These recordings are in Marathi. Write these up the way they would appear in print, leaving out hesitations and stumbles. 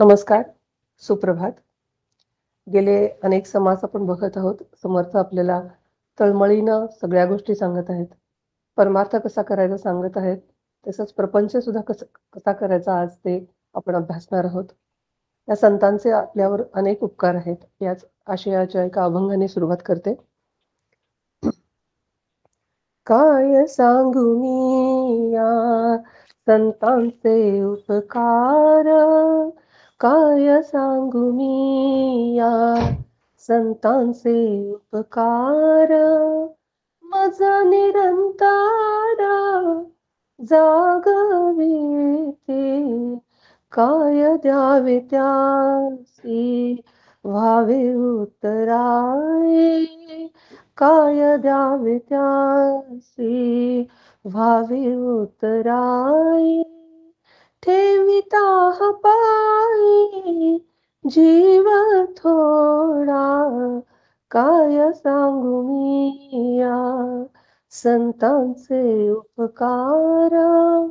नमस्कार, सुप्रभात. गेले अनेक समास आपण बघत आहोत. समर्थ आपल्याला तळमळीनं सगळ्या गोष्टी सांगत आहेत. परमार्थ कसा करायचा सांगत आहेत. तसंच प्रपंच सुद्धा कसा करायचा आज ते आपण अभ्यासणार आहोत. या संतांचे आपल्यावर अनेक उपकार आहेत. याच आशयाच्या एका अभंगाने सुरुवात करते. काय सांगू मी या संतांचे उपकार, काय सांगू मी या संतांचे उपकार, मज निरंतर जागवी ते, काय द्यावे त्यासी व्हावे उत्तराये, काय द्यावे त्यासी व्हावे उत्तराये, ठेविता पायी जीव थोडा, काय सांगू मी या संतांचे उपकार.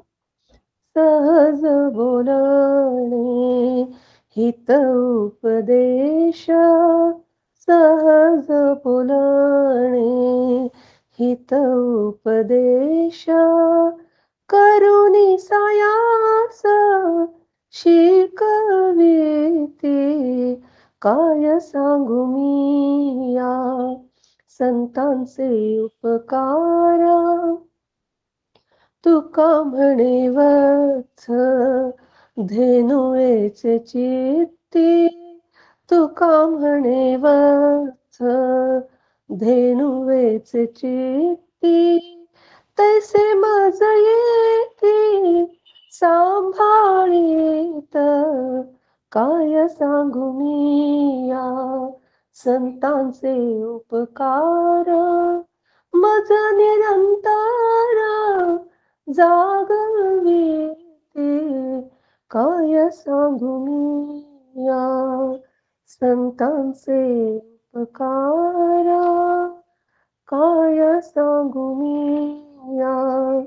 सहज बोलणे हित उपदेश, सहज बोलणे हित उपदेश, करुणी सायास शिकविते, काय सांगू मी या संतांचे उपकार. तुका म्हणे वत्स धेनुएचे चित्ती, तुका म्हणे वत्स धेनुएचे चित्ती, तैसे मज येती सांभाळीत, काय सांगू मी या संतांचे उपकार. मज निरंतर जागविते, काय सांगू मी या संतांचे उपकार, काय सांगू मी या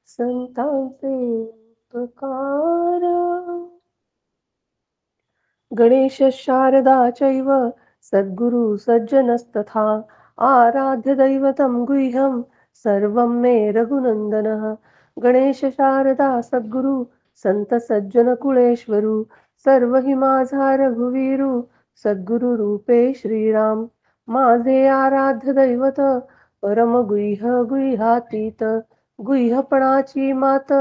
संतांचे उपकार. गणेश शारदा चैव सद्गुरु सज्जनस्तथा, आराध्य दैवतं गुह्यं सर्वं मे रघुनंदनः. गणेश शारदा सद्गुरु संत सज्जन कुळेश्वरू, सर्व हि माझा रघुवीरू सद्गुरु रूपे श्रीराम. माझे आराध्य दैवत परम गुह्य गुह्यातीत, गुह्यपणाची मात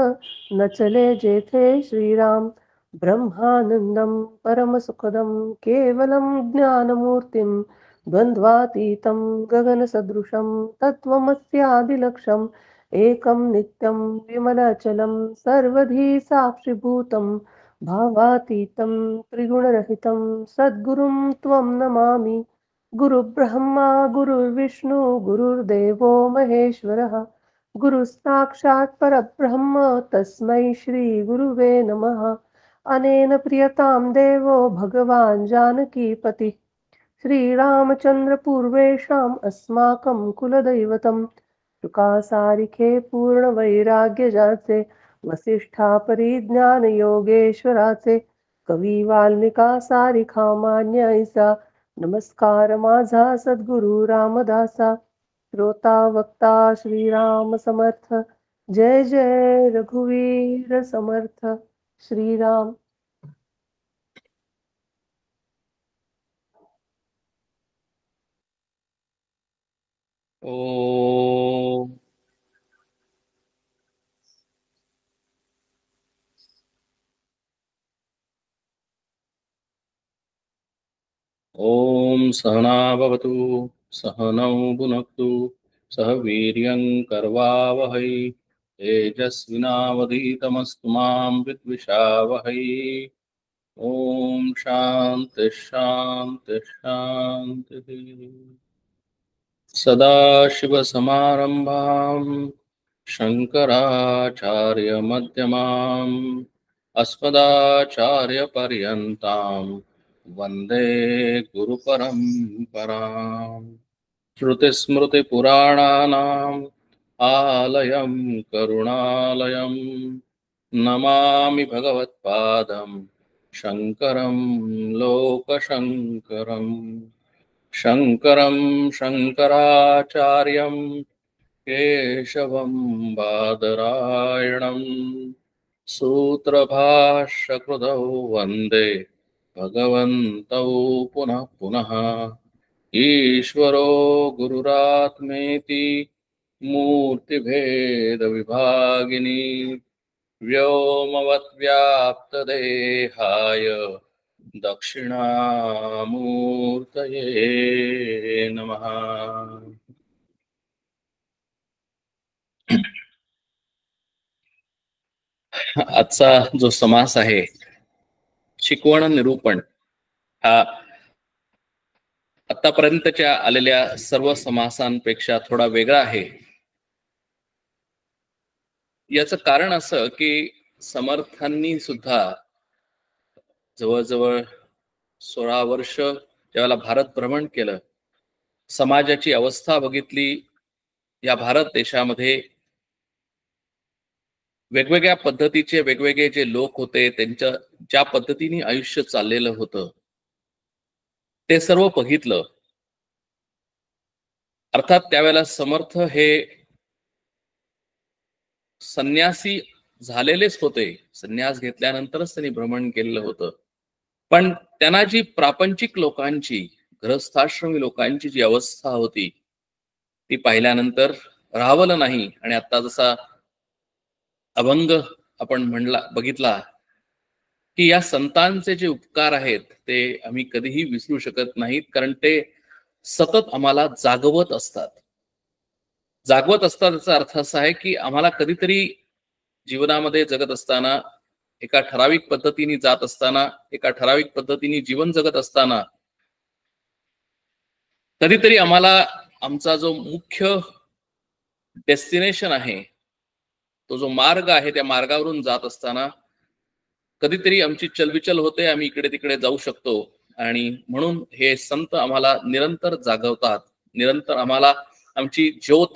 नचले जेथे श्रीराम. ब्रह्मानंदं परमसुखदं केवलं ज्ञानमूर्तिं, द्वन्द्वातीतं गगनसदृशं तत्त्वमस्यादिलक्ष्यम्, एकं नित्यं विमलाचलं सर्वधी साक्षिभूतं, भावातीतं त्रिगुणरहितं सद्गुरुं त्वं नमामि. गुरुब्रह्मा गुरुर्विष्णु गुरुर्देवो महेश्वरः, गुरुसाक्षात् परब्रह्म तस्मै श्री गुरुवे नमः. अनेन प्रियतां देवो भगवान् जानकीपतिः, श्रीरामचन्द्र पूर्वेषाम् अस्माकं कुलदैवतं. शुकासारिखे पूर्ण वैराग्य जाचे, वसिष्ठा परिज्ञान योगेश्वराचे, कवी वाल्मिका सारिखा मान्य ऐसा. नमस्कार माझा सद्गुरु रामदासा, श्रोता वक्ता श्रीराम समर्थ. जय जय रघुवीर समर्थ. श्रीराम. ओम सहना भवतु सहनौ भुनक्तु सह वीर्यं करवावहै तेजस्विनावधीतमस्तु मां विद्विषावहै। ओम शांति शांति शांति। सदाशिवसमारम्भां शङ्कराचार्यमध्यमाम् अस्मदाचार्यपर्यन्तां वन्दे गुरुपरम्पराम्। श्रुतिस्मृतिपुराणानाम् आलयं करुणालयं, नमामि भगवत्पादं शंकरं लोकशंकरं शंकरं शंकराचार्यं केशवं बादरायणं सूत्रभाष्यकृतौ वन्दे भगवन्तौ पुनः पुनः। ईश्वरो गुरुरात्मेति मूर्तिभेदविभागिनी व्योमवद्व्याप्तदेहाय दक्षिणामूर्तये नमः। आजचा जो समास आहे शिकवण निरूपण हा आतापर्यंतच्या आलेल्या सर्व समासांपेक्षा थोडा वेगळा आहे। याचं कारण असं की समर्थांनी सुद्धा जवळजवळ 16 वर्ष ज्यावेळेला भारत भ्रमण केलं, समाजाची अवस्था बघितली, या भारत देशामध्ये वेगवेगळ्या पद्धतीचे वेगवेगळे जे लोक होते, त्यांच्या ज्या पद्धतीने आयुष्य चाललेलं होतं ते सर्व बघितलं। अर्थात त्यावेळेला समर्थ हे संन्यासी झालेलेच होते, संन्यास घेतल्यानंतरच त्यांनी भ्रमण केलेलं होतं। पण त्यांना जी प्रापंचिक लोकांची, गृहस्थाश्रमी लोकांची जी अवस्था होती ती पाहिल्यानंतर राहवलं नाही। आणि आता जसा अभंग आपण बघितला की या संतांचे जे उपकार आहेत ते आम्ही कधीही विसरू शकत नाहीत, कारण ते सतत आम्हाला जागवत असतात। जागवत असतात याचा अर्थ असा आहे की आम्हाला कधीतरी जीवनामध्ये जगत असताना, एका ठराविक पद्धतीने जात असताना, एका ठराविक पद्धतीने जीवन जगत असताना कधीतरी आम्हाला आमचा जो मुख्य डेस्टिनेशन आहे, तो जो मार्ग आहे, त्या मार्गावरून जात असताना कधीतरी आमची चलबिचल होते, आम्ही इकडे तिकडे जाऊ शकतो। आणि म्हणून हे संत आम्हाला निरंतर जागवतात, निरंतर आम्हाला आमची ज्योत,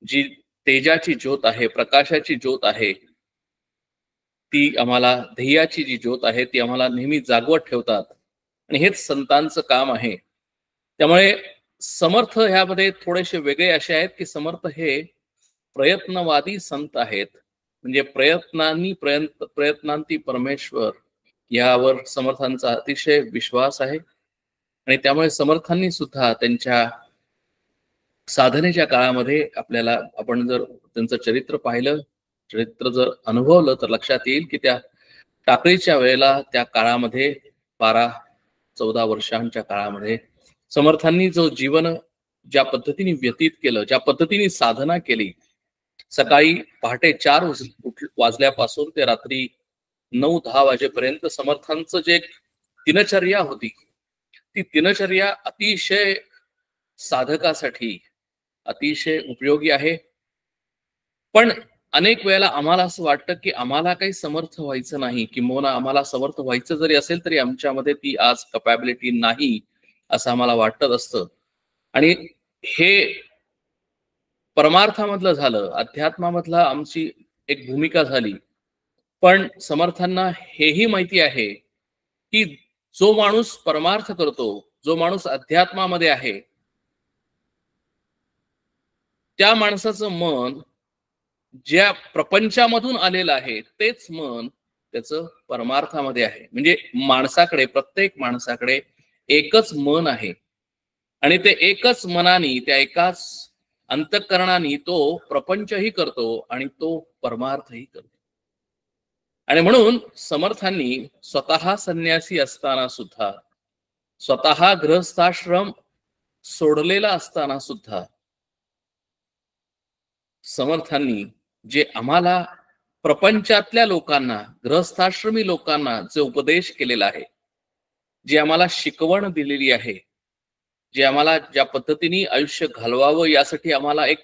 जी तेजाची ज्योत आहे, प्रकाशाची ज्योत आहे, ती आम्हाला, ध्येयाची जी ज्योत आहे ती आम्हाला नेहमी जागवत ठेवतात। आणि हेच संतांचं काम आहे। त्यामुळे समर्थ ह्यामध्ये थोडेसे वेगळे असे आहेत की समर्थ हे प्रयत्नवादी संत आहेत, म्हणजे प्रयत्नांती परमेश्वर यावर समर्थांचा अतिशय विश्वास आहे। आणि त्यामुळे समर्थांनी सुद्धा त्यांच्या साधनेच्या काळामध्ये आपल्याला, आपण जर त्यांचं चरित्र पाहिलं, चरित्र जर अनुभवलं तर लक्षात येईल की त्या टाकळीच्या वेळेला, त्या काळामध्ये 12-14 वर्षांच्या काळामध्ये समर्थांनी जो जीवन ज्या पद्धतीने व्यतीत केलं, ज्या पद्धतीने साधना केली, सकाळी पहाटे 4 वाजल्यापासून ते रात्री 9-10 वाजेपर्यंत समर्थांचं जे दिनचर्या होती, ती दिनचर्या अतिशय साधकासाठी अतिशय उपयोगी आहे। पण अनेक वेळेला आम्हाला असं वाटतं की आम्हाला काही समर्थ व्हायचं नाही, किंवा आम्हाला समर्थ व्हायचं जरी असेल तरी आमच्यामध्ये ती आज कॅपॅबिलिटी नाही असं आम्हाला वाटत असतं। आणि हे परमार्थामधलं झालं, अध्यात्मामधला आमची एक भूमिका झाली। पण समर्थांना हेही माहिती आहे की जो माणूस परमार्थ करतो, जो माणूस अध्यात्मामध्ये आहे, त्या माणसाचं मन ज्या प्रपंचामधून आलेलं आहे तेच मन त्याचं परमार्थामध्ये आहे। म्हणजे माणसाकडे, प्रत्येक माणसाकडे एकच मन आहे, आणि ते एकच मनाने, त्या एकाच अंतःकरणाने तो प्रपंचही करतो आणि तो परमार्थही करतो। आणि म्हणून समर्थांनी स्वतः संन्यासी असताना सुद्धा, स्वतः गृहस्थाश्रम सोडलेला असताना सुद्धा, समर्थांनी जे आम्हाला प्रपंचातल्या लोकांना, गृहस्थाश्रमी लोकांना जे उपदेश केलेला आहे, जी आम्हाला शिकवण दिलेली आहे, जे आम्हाला ज्या पद्धतीने आयुष्य घालवावं यासाठी आम्हाला एक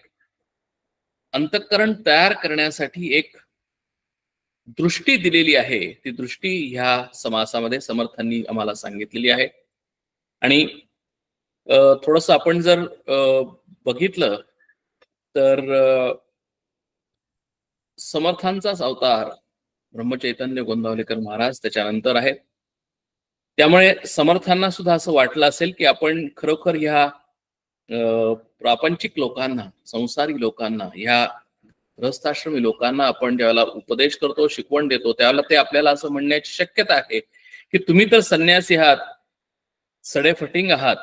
अंतःकरण तयार करण्यासाठी एक दृष्टी दिलेली आहे, ती दृष्टी ह्या समासामध्ये समर्थांनी आम्हाला सांगितलेली आहे। आणि थोडंसं आपण जर बघितलं तर समर्थांचाच अवतार ब्रह्मचैतन्य गोंदावलेकर महाराज त्याच्यानंतर आहेत. त्यामुळे समर्थांना सुद्धा असं वाटलं असेल की आपण खरोखर ह्या प्रापंचिक लोकांना, संसारी लोकांना, ह्या गृहस्थाश्रमी लोकांना आपण ज्यावेळेला उपदेश करतो, शिकवण देतो, त्यावेळेला ते आपल्याला असं म्हणण्याची शक्यता आहे की तुम्ही तर संन्यासी आहात, सडेफटिंग आहात,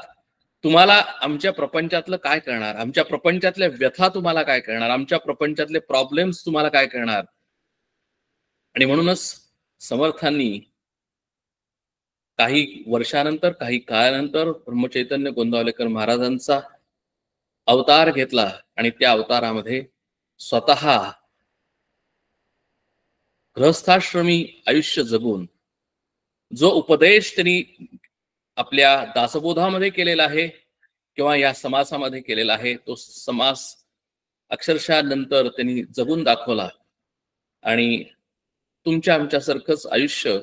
तुम्हाला आमच्या प्रपंचातलं काय करणार, आमच्या प्रपंचातल्या व्यथा तुम्हाला काय करणार, आमच्या प्रपंचातले प्रॉब्लेम्स तुम्हाला काय करणार. आणि म्हणूनच समर्थांनी काही वर्षानंतर, काही काळानंतर ब्रह्मचैतन्य गोंदावलेकर महाराजांचा अवतार घेतला आणि त्या अवतारामध्ये स्वतः गृहस्थाश्रमी आयुष्य जगून जो उपदेश त्यांनी आपल्या दासबोधामध्ये केलेला आहे किंवा या समासामध्ये केलेला आहे, तो समास अक्षरशः नंतर त्यांनी जगून दाखवला. आणि तुमच्या आमच्यासारखंच आयुष्य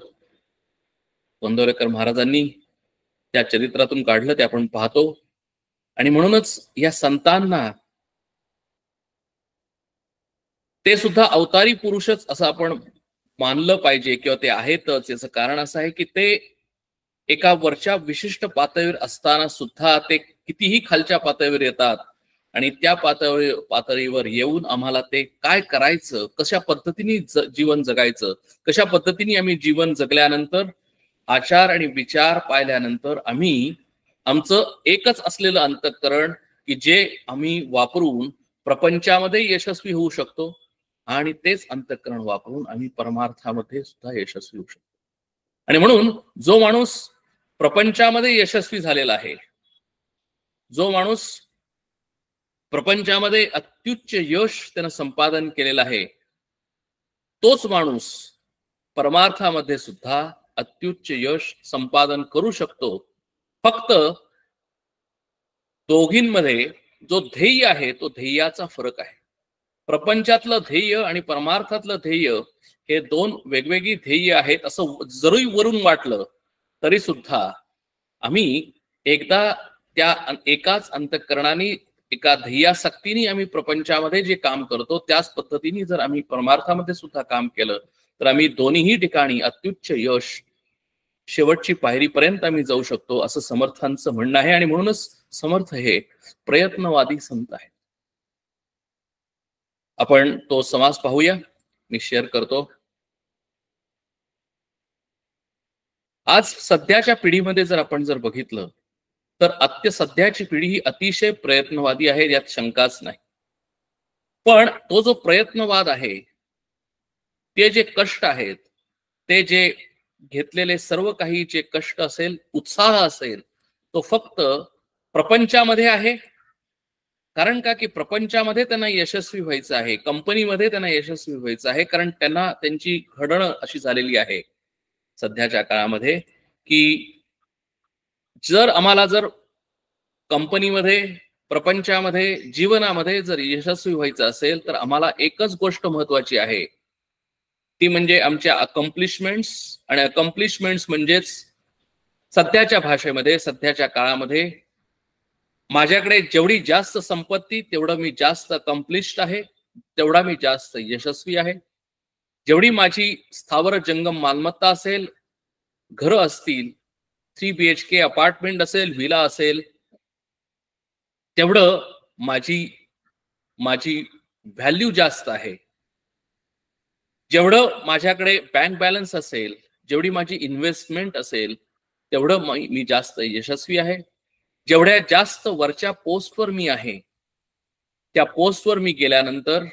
गोंदावलेकर महाराजांनी त्या चरित्रातून काढलं, ते आपण पाहतो. आणि म्हणूनच या संतांना ते सुद्धा अवतारी पुरुषच असं आपण मानलं पाहिजे किंवा ते आहेतच. याचं कारण असं आहे की ते एका वरच्या विशिष्ट पातळीवर असताना सुद्धा ते कितीही खालच्या पातळीवर येतात आणि त्या पातळीवर येऊन आम्हाला ते काय करायचं, कशा पद्धतीने जीवन जगायचं, कशा पद्धतीने आम्ही जीवन जगल्यानंतर, आचार आणि विचार पाहिल्यानंतर आम्ही आमचं एकच असलेलं अंतःकरण की जे आम्ही वापरून प्रपंचामध्ये यशस्वी होऊ शकतो आणि तेच अंतःकरण वापरून आम्ही परमार्थामध्ये सुद्धा यशस्वी होऊ शकतो. आणि म्हणून जो माणूस प्रपंचामध्ये यशस्वी झालेला आहे, जो माणूस प्रपंचामध्ये अत्युच्च यश त्यानं संपादन केलेलं आहे, तोच माणूस परमार्थामध्ये सुद्धा अत्युच्च यश संपादन करू शकतो. फक्त दोघींमध्ये जो ध्येय आहे तो ध्येयाचा फरक आहे. प्रपंचातलं ध्येय आणि परमार्थातलं ध्येय हे दोन वेगवेगळी ध्येय आहेत असं जरी वरून वाटलं तरी सुद्धा आम्ही एकदा त्या एकाच अंतःकरणाने, एका ध्येयासक्तीने आम्ही प्रपंचामध्ये जे काम करतो त्याच पद्धतीने जर आम्ही परमार्थामध्ये सुद्धा काम केलं तर आम्ही दोन्ही ठिकाणी अत्युच्च यश, शेवटची पायरीपर्यंत आम्ही जाऊ शकतो असं समर्थांचं म्हणणं आहे. आणि म्हणूनच समर्थ हे प्रयत्नवादी संत आहेत. आपण तो समास पाहूया, मी शेअर करतो. आज सध्याच्या पिढीमध्ये जर आपण बघितलं तर सध्याची पिढी ही अतिशय प्रयत्नवादी आहे, यात शंकाच नाही. पण तो जो प्रयत्नवाद आहे, ते जे कष्ट आहेत, ते जे घेतलेले सर्व काही जे कष्ट असेल, उत्साह असेल, तो फक्त प्रपंचामध्ये आहे. कारण का की प्रपंचामध्ये त्यांना यशस्वी व्हायचं आहे, कंपनीमध्ये त्यांना यशस्वी व्हायचं आहे, कारण त्यांना त्यांची घडण अशी झालेली आहे सध्याच्या काळामध्ये की आम्हाला कंपनीमध्ये, प्रपंचामध्ये, जीवनामध्ये जर यशस्वी व्हायचं असेल तर आम्हाला एकच गोष्ट महत्वाची आहे, ती म्हणजे आमच्या अकम्प्लिशमेंट्स. आणि अकम्प्लिशमेंट्स म्हणजेच सध्याच्या भाषेमध्ये, सध्याच्या काळामध्ये, माझ्याकडे जेवढी जास्त संपत्ती तेवढं मी जास्त अकम्प्लिश्ड आहे, तेवढा मी जास्त यशस्वी आहे. जेवढी माझी स्थावर जंगम मालमत्ता असेल, घरं असतील, 3 BHK अपार्टमेंट असेल, व्हिला असेल, तेवढं माझी व्हॅल्यू जास्त आहे. जेवढं माझ्याकडे बँक बॅलन्स असेल, जेवढी माझी इन्व्हेस्टमेंट असेल, तेवढं मी जास्त यशस्वी आहे. जेवढ्या जास्त वरच्या पोस्टवर मी आहे, त्या पोस्टवर मी गेल्यानंतर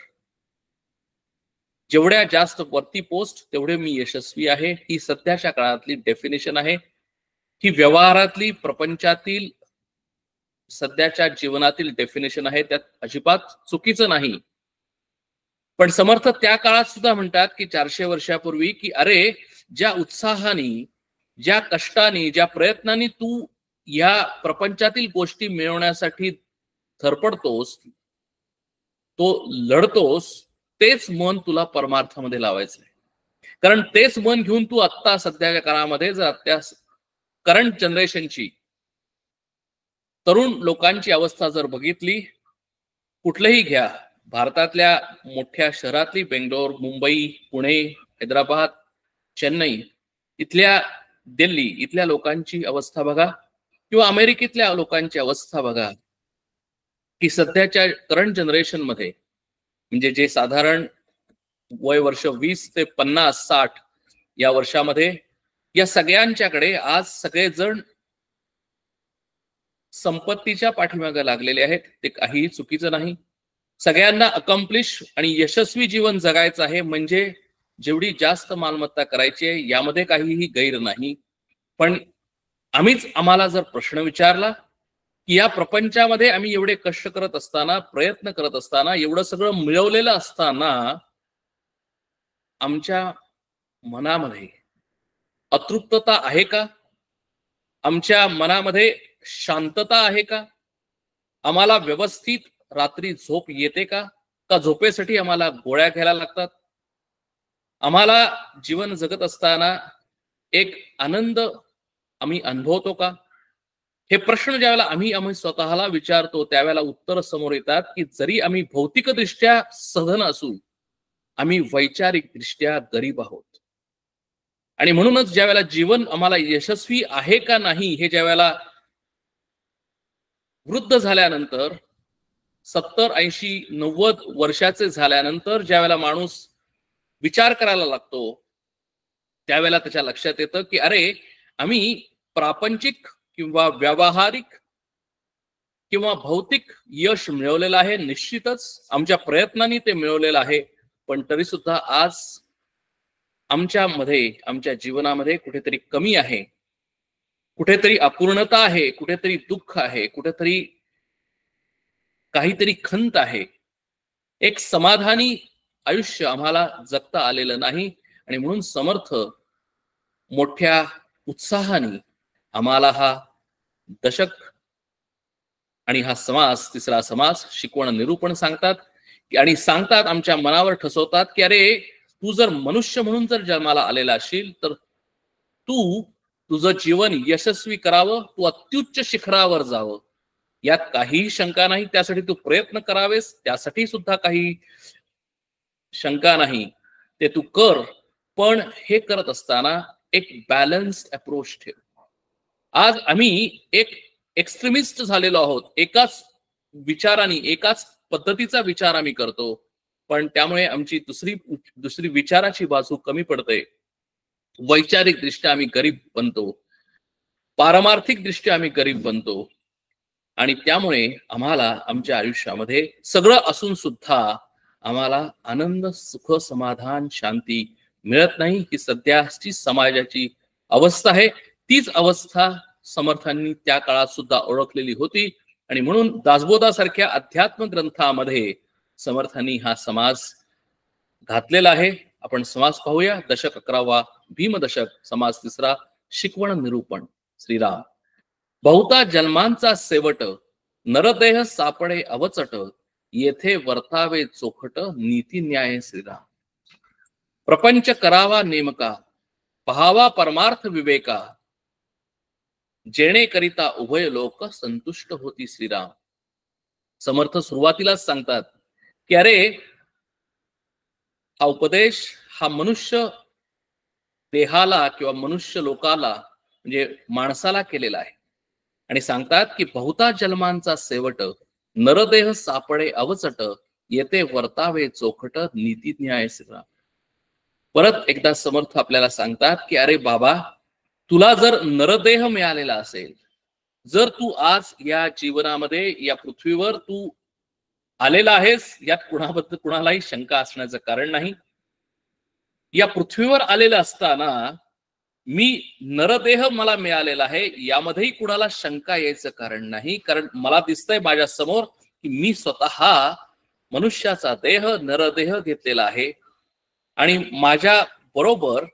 जेवढ्या जास्त वरती पोस्ट तेवढे मी यशस्वी आहे. ही सध्याच्या काळातली डेफिनेशन आहे. ही व्यवहारातली, प्रपंचातील, सध्याच्या जीवनातील डेफिनेशन आहे. त्यात अजिबात चुकीचं नाही. पण समर्थ त्या काळात सुद्धा म्हणतात की 400 वर्षापूर्वी की अरे, ज्या उत्साहाने, ज्या कष्टाने, ज्या प्रयत्नाने तू या प्रपंचातील गोष्टी मिळवण्यासाठी धडपडतोस, तो लढतोस, तेच मन तुला परमार्थामध्ये लावायचं आहे. कारण तेच मन घेऊन तू आत्ता सध्याच्या काळामध्ये जर त्या करंट जनरेशनची, तरुण लोकांची अवस्था जर बघितली, कुठलंही घ्या, भारतातल्या मोठ्या शहरातली, बेंगलोर, मुंबई, पुणे, हैदराबाद, चेन्नई, इथल्या दिल्ली इथल्या लोकांची अवस्था बघा, किंवा अमेरिकेतल्या लोकांची अवस्था बघा, की सध्याच्या करंट जनरेशन मध्ये, म्हणजे जे साधारण वय वर्ष 20 ते 50, 60 या वर्षामध्ये, या सगळ्यांच्याकडे आज सगळेजण संपत्तीच्या पाठीमागे लागलेले आहेत. ते काहीही चुकीचं नाही. सगळ्यांना अकम्प्लिश आणि यशस्वी जीवन जगायचं आहे, म्हणजे जेवढी जास्त मालमत्ता करायची आहे यामध्ये काहीही गैर नाही. पण आम्हाला जर प्रश्न विचारला की या प्रपंचामध्ये आम्ही एवढे कष्ट करत असताना, प्रयत्न करत असताना, एवढं सगळं मिळवलेलं असताना आमच्या मनामध्ये अतृप्तता आहे का? आमच्या मनामध्ये शांतता आहे का? आम्हाला व्यवस्थित रात्री झोप येते का? का झोपेसाठी आम्हाला गोळ्या घ्यायला लागतात? आम्हाला जीवन जगत असताना एक आनंद आम्ही अनुभवतो का? हे प्रश्न ज्यावेळेला आम्ही स्वतःला विचारतो त्यावेळेला उत्तर समोर येतात की जरी आम्ही भौतिकदृष्ट्या सधन असू, आम्ही वैचारिकदृष्ट्या गरीब आहोत. आणि म्हणूनच ज्यावेळेला जीवन आम्हाला यशस्वी आहे का नाही हे ज्यावेळेला वृद्ध झाल्यानंतर, 70, 80, 90 वर्षाचे झाल्यानंतर ज्यावेळेला माणूस विचार करायला लागतो, त्यावेळेला त्याच्या लक्षात येतं की अरे, आम्ही प्रापंचिक किंवा व्यावहारिक किंवा भौतिक यश मिळवलेलं आहे, निश्चितच आमच्या प्रयत्नांनी ते मिळवलेलं आहे. पण तरी सुद्धा आज आमच्या जीवनामध्ये कुठेतरी कमी आहे, कुठेतरी अपूर्णता आहे, कुठेतरी दुःख आहे, कुठेतरी काहीतरी खंत आहे. एक समाधानी आयुष्य आम्हाला जगता आलेलं नाही. आणि म्हणून समर्थ मोठ्या उत्साहाने आम्हाला हा दशक आणि हा समास, तिसरा समास शिकवण निरूपण सांगतात. आणि सांगतात, आमच्या मनावर ठसवतात की अरे, तू जर मनुष्य म्हणून जर जन्माला आलेला असशील तर तू तुझं जीवन यशस्वी करावं, तू अत्युच्च शिखरावर जावं, यात काहीही शंका नाही. त्यासाठी तू प्रयत्न करावेस, त्यासाठी सुद्धा काही शंका नाही, ते तू कर. पण हे करत असताना एक बॅलन्स्ड अप्रोच ठेव. आज आम्ही एक एक्स्ट्रीमिस्ट झालेलो आहोत. एकाच विचाराने, एकाच पद्धतीचा विचार आम्ही करतो, पण त्यामुळे आमची दुसरी विचाराची बाजू कमी पडते. वैचारिक दृष्ट्या आम्ही गरीब बनतो, पारमार्थिक दृष्ट्या आम्ही गरीब बनतो. आणि त्यामुळे आम्हाला आमच्या आयुष्यामध्ये सगळं असून सुद्धा आम्हाला आनंद, सुख, समाधान, शांती मिळत नाही. ही सध्याची समाजाची अवस्था आहे. तीच अवस्था समर्थांनी त्या काळात सुद्धा ओळखलेली होती. आणि म्हणून दासबोधासारख्या अध्यात्म ग्रंथामध्ये समर्थांनी हा समास घातलेला आहे. आपण समास पाहूया. दशक 11वा, भीमदशक, समास 3, शिकवण निरूपण. श्रीराम. बहुता जन्मांचा सेवट, नरदेह सापडे अवचट, येथे वर्तावे चोखट, नीती न्याय श्रीराम. प्रपंच करावा नेमका, पहावा परमार्थ विवेका, जेणे करिता उभय लोक संतुष्ट होती श्रीराम. समर्थ सुरुवातीलाच सांगतात की अरे, हा उपदेश हा मनुष्य देहाला किंवा मनुष्य लोकाला, म्हणजे माणसाला केलेला आहे. आणि सांगतात की बहुता जन्मांचा सेवट, नरदेह सापडे अवचट, येथे वर्तावे चोखट, नीती न्याय श्रीराम. परत एकदा समर्थ आपल्याला सांगतात की अरे बाबा, तुला जर नरदेह मिळालेला असेल, जर तू आज या जीवनामध्ये, या पृथ्वीवर तू आलेला आहेस, यात कुणालाही शंका असण्याचं कारण नाही. या पृथ्वीवर आलेलं असताना मी नरदेह मला मिळालेला आहे, यामध्येही कुणाला शंका यायचं कारण नाही. कारण मला दिसतंय माझ्या समोर की मी स्वतः मनुष्याचा देह, नरदेह घेतलेला आहे. आणि माझ्या बरोबर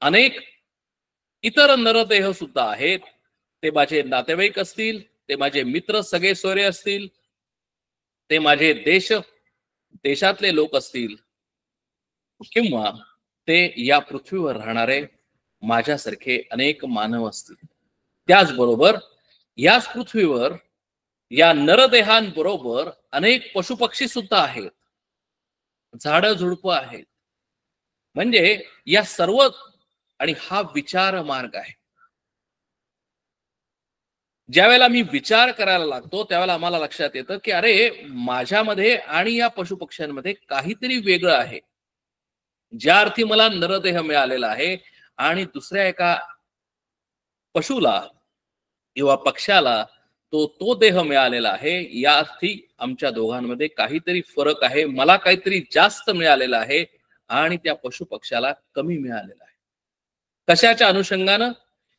अनेक इतर नरदेह सुद्धा आहेत. ते माझे नातेवाईक असतील, ते माझे मित्र, सगळे सोयरे असतील, ते माझे देशातले लोक असतील, किंवा ते या पृथ्वीवर राहणारे माझ्यासारखे अनेक मानव असतील. त्याचबरोबर याच पृथ्वीवर या नरदेहांबरोबर अनेक पशुपक्षी सुद्धा आहेत, झाडं झुडपं आहेत. म्हणजे या सर्व आणि हा विचार मार्ग आहे. ज्यावेळेला मी विचार करायला लागतो त्यावेळेला आम्हाला लक्षात येतं की अरे माझ्यामध्ये आणि या पशुपक्ष्यांमध्ये काहीतरी वेगळं आहे. ज्या अर्थी मला नरदेह मिळालेला आहे आणि दुसऱ्या एका पशुला किंवा पक्षाला तो देह मिळालेला आहे, या अर्थी आमच्या दोघांमध्ये काहीतरी फरक आहे. मला काहीतरी जास्त मिळालेलं आहे आणि त्या पशु पक्षाला कमी मिळालेलं आहे. कशाच्या अनुषंगानं?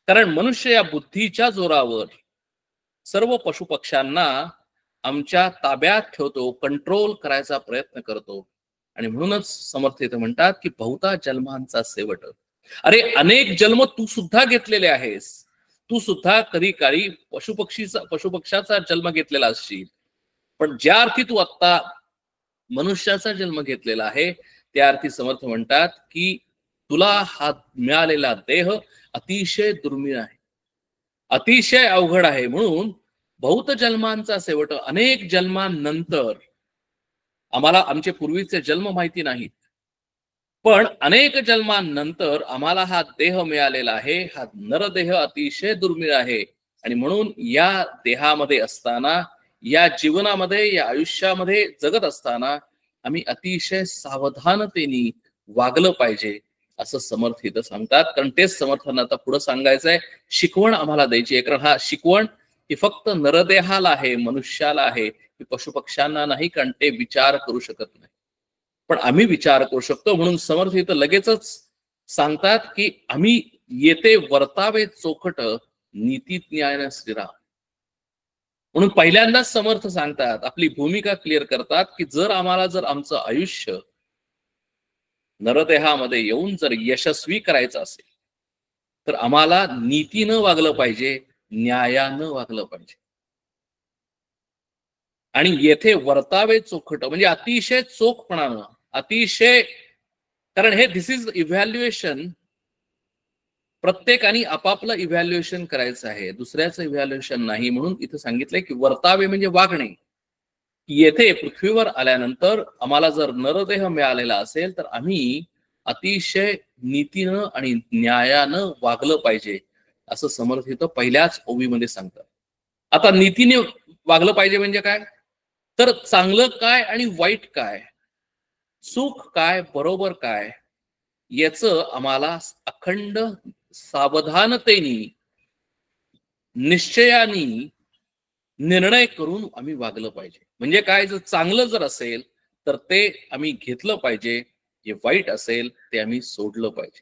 कारण मनुष्य या बुद्धीच्या जोरावर सर्व पशु पक्ष्यांना आमच्या ताब्यात ठेवतो, कंट्रोल करायचा प्रयत्न करतो. आणि म्हणूनच समर्थ इथे म्हणतात की बहुता जन्मांचा शेवट. अरे अनेक जन्म तू सुद्धा घेतलेले आहेस. तू सुद्धा कधी काळी पशुपक्षाचा जन्म घेतलेला असशील, पण ज्या अर्थी तू आता मनुष्याचा जन्म घेतलेला आहे त्या अर्थी समर्थ म्हणतात की तुला हा मिळालेला देह अतिशय दुर्मिळ आहे, अतिशय अवघड आहे. म्हणून बहुत जन्मांचा शेवट, अनेक जन्मांनंतर, आम्हाला आमचे पूर्वीचे जन्म माहिती नाहीत, पण अनेक जन्मांनंतर आम्हाला हा देह मिळालेला आहे. हा नरदेह अतिशय दुर्मिळ आहे आणि म्हणून या देहामध्ये असताना, या जीवनामध्ये, या आयुष्यामध्ये जगत असताना आम्ही अतिशय सावधानतेने वागलं पाहिजे असं समर्थ इथं सांगतात. कारण तेच समर्थांना आता पुढे सांगायचंय, शिकवण आम्हाला द्यायची आहे. कारण हा शिकवण ही फक्त नरदेहाला आहे, मनुष्याला आहे, की पशुपक्ष्यांना नाही, कारण ते विचार करू शकत नाही, पण आम्ही विचार करू शकतो. म्हणून समर्थ इथं लगेचच सांगतात की आम्ही येते वर्तावे चोखट नीतीत न्यायानं श्रीराम. म्हणून पहिल्यांदाच समर्थ सांगतात, आपली भूमिका क्लिअर करतात की जर आमचं आयुष्य नरदेहामध्ये येऊन जर यशस्वी करायचं असेल तर आम्हाला नीतीनं वागलं पाहिजे, न्यायानं वागलं पाहिजे. आणि येथे वर्तावे चोखट म्हणजे अतिशय चोखपणानं, अतिशय, कारण हे दिस इज इव्हॅल्युएशन. प्रत्येकाने आपापलं इव्हॅल्युएशन करायचं आहे, दुसऱ्याचं इव्हॅल्युएशन नाही. म्हणून इथं सांगितलंय की वर्तावे म्हणजे वागणे. येथे पृथ्वीवर आल्यानंतर आम्हाला जर नरदेह मिळालेला असेल तर आम्ही अतिशय नीतीनं आणि न्यायानं वागलं पाहिजे असं समर्थ इथं पहिल्याच ओवीमध्ये सांगतात. आता नीतीने वागलं पाहिजे म्हणजे काय? तर चांगलं काय आणि वाईट काय, सुख काय, बरोबर काय, याचं आम्हाला अखंड सावधानतेने, निश्चयाने निर्णय करून आम्ही वागलं पाहिजे. म्हणजे काय, जर चांगलं जर असेल तर ते आम्ही घेतलं पाहिजे, जे वाईट असेल ते आम्ही सोडलं पाहिजे.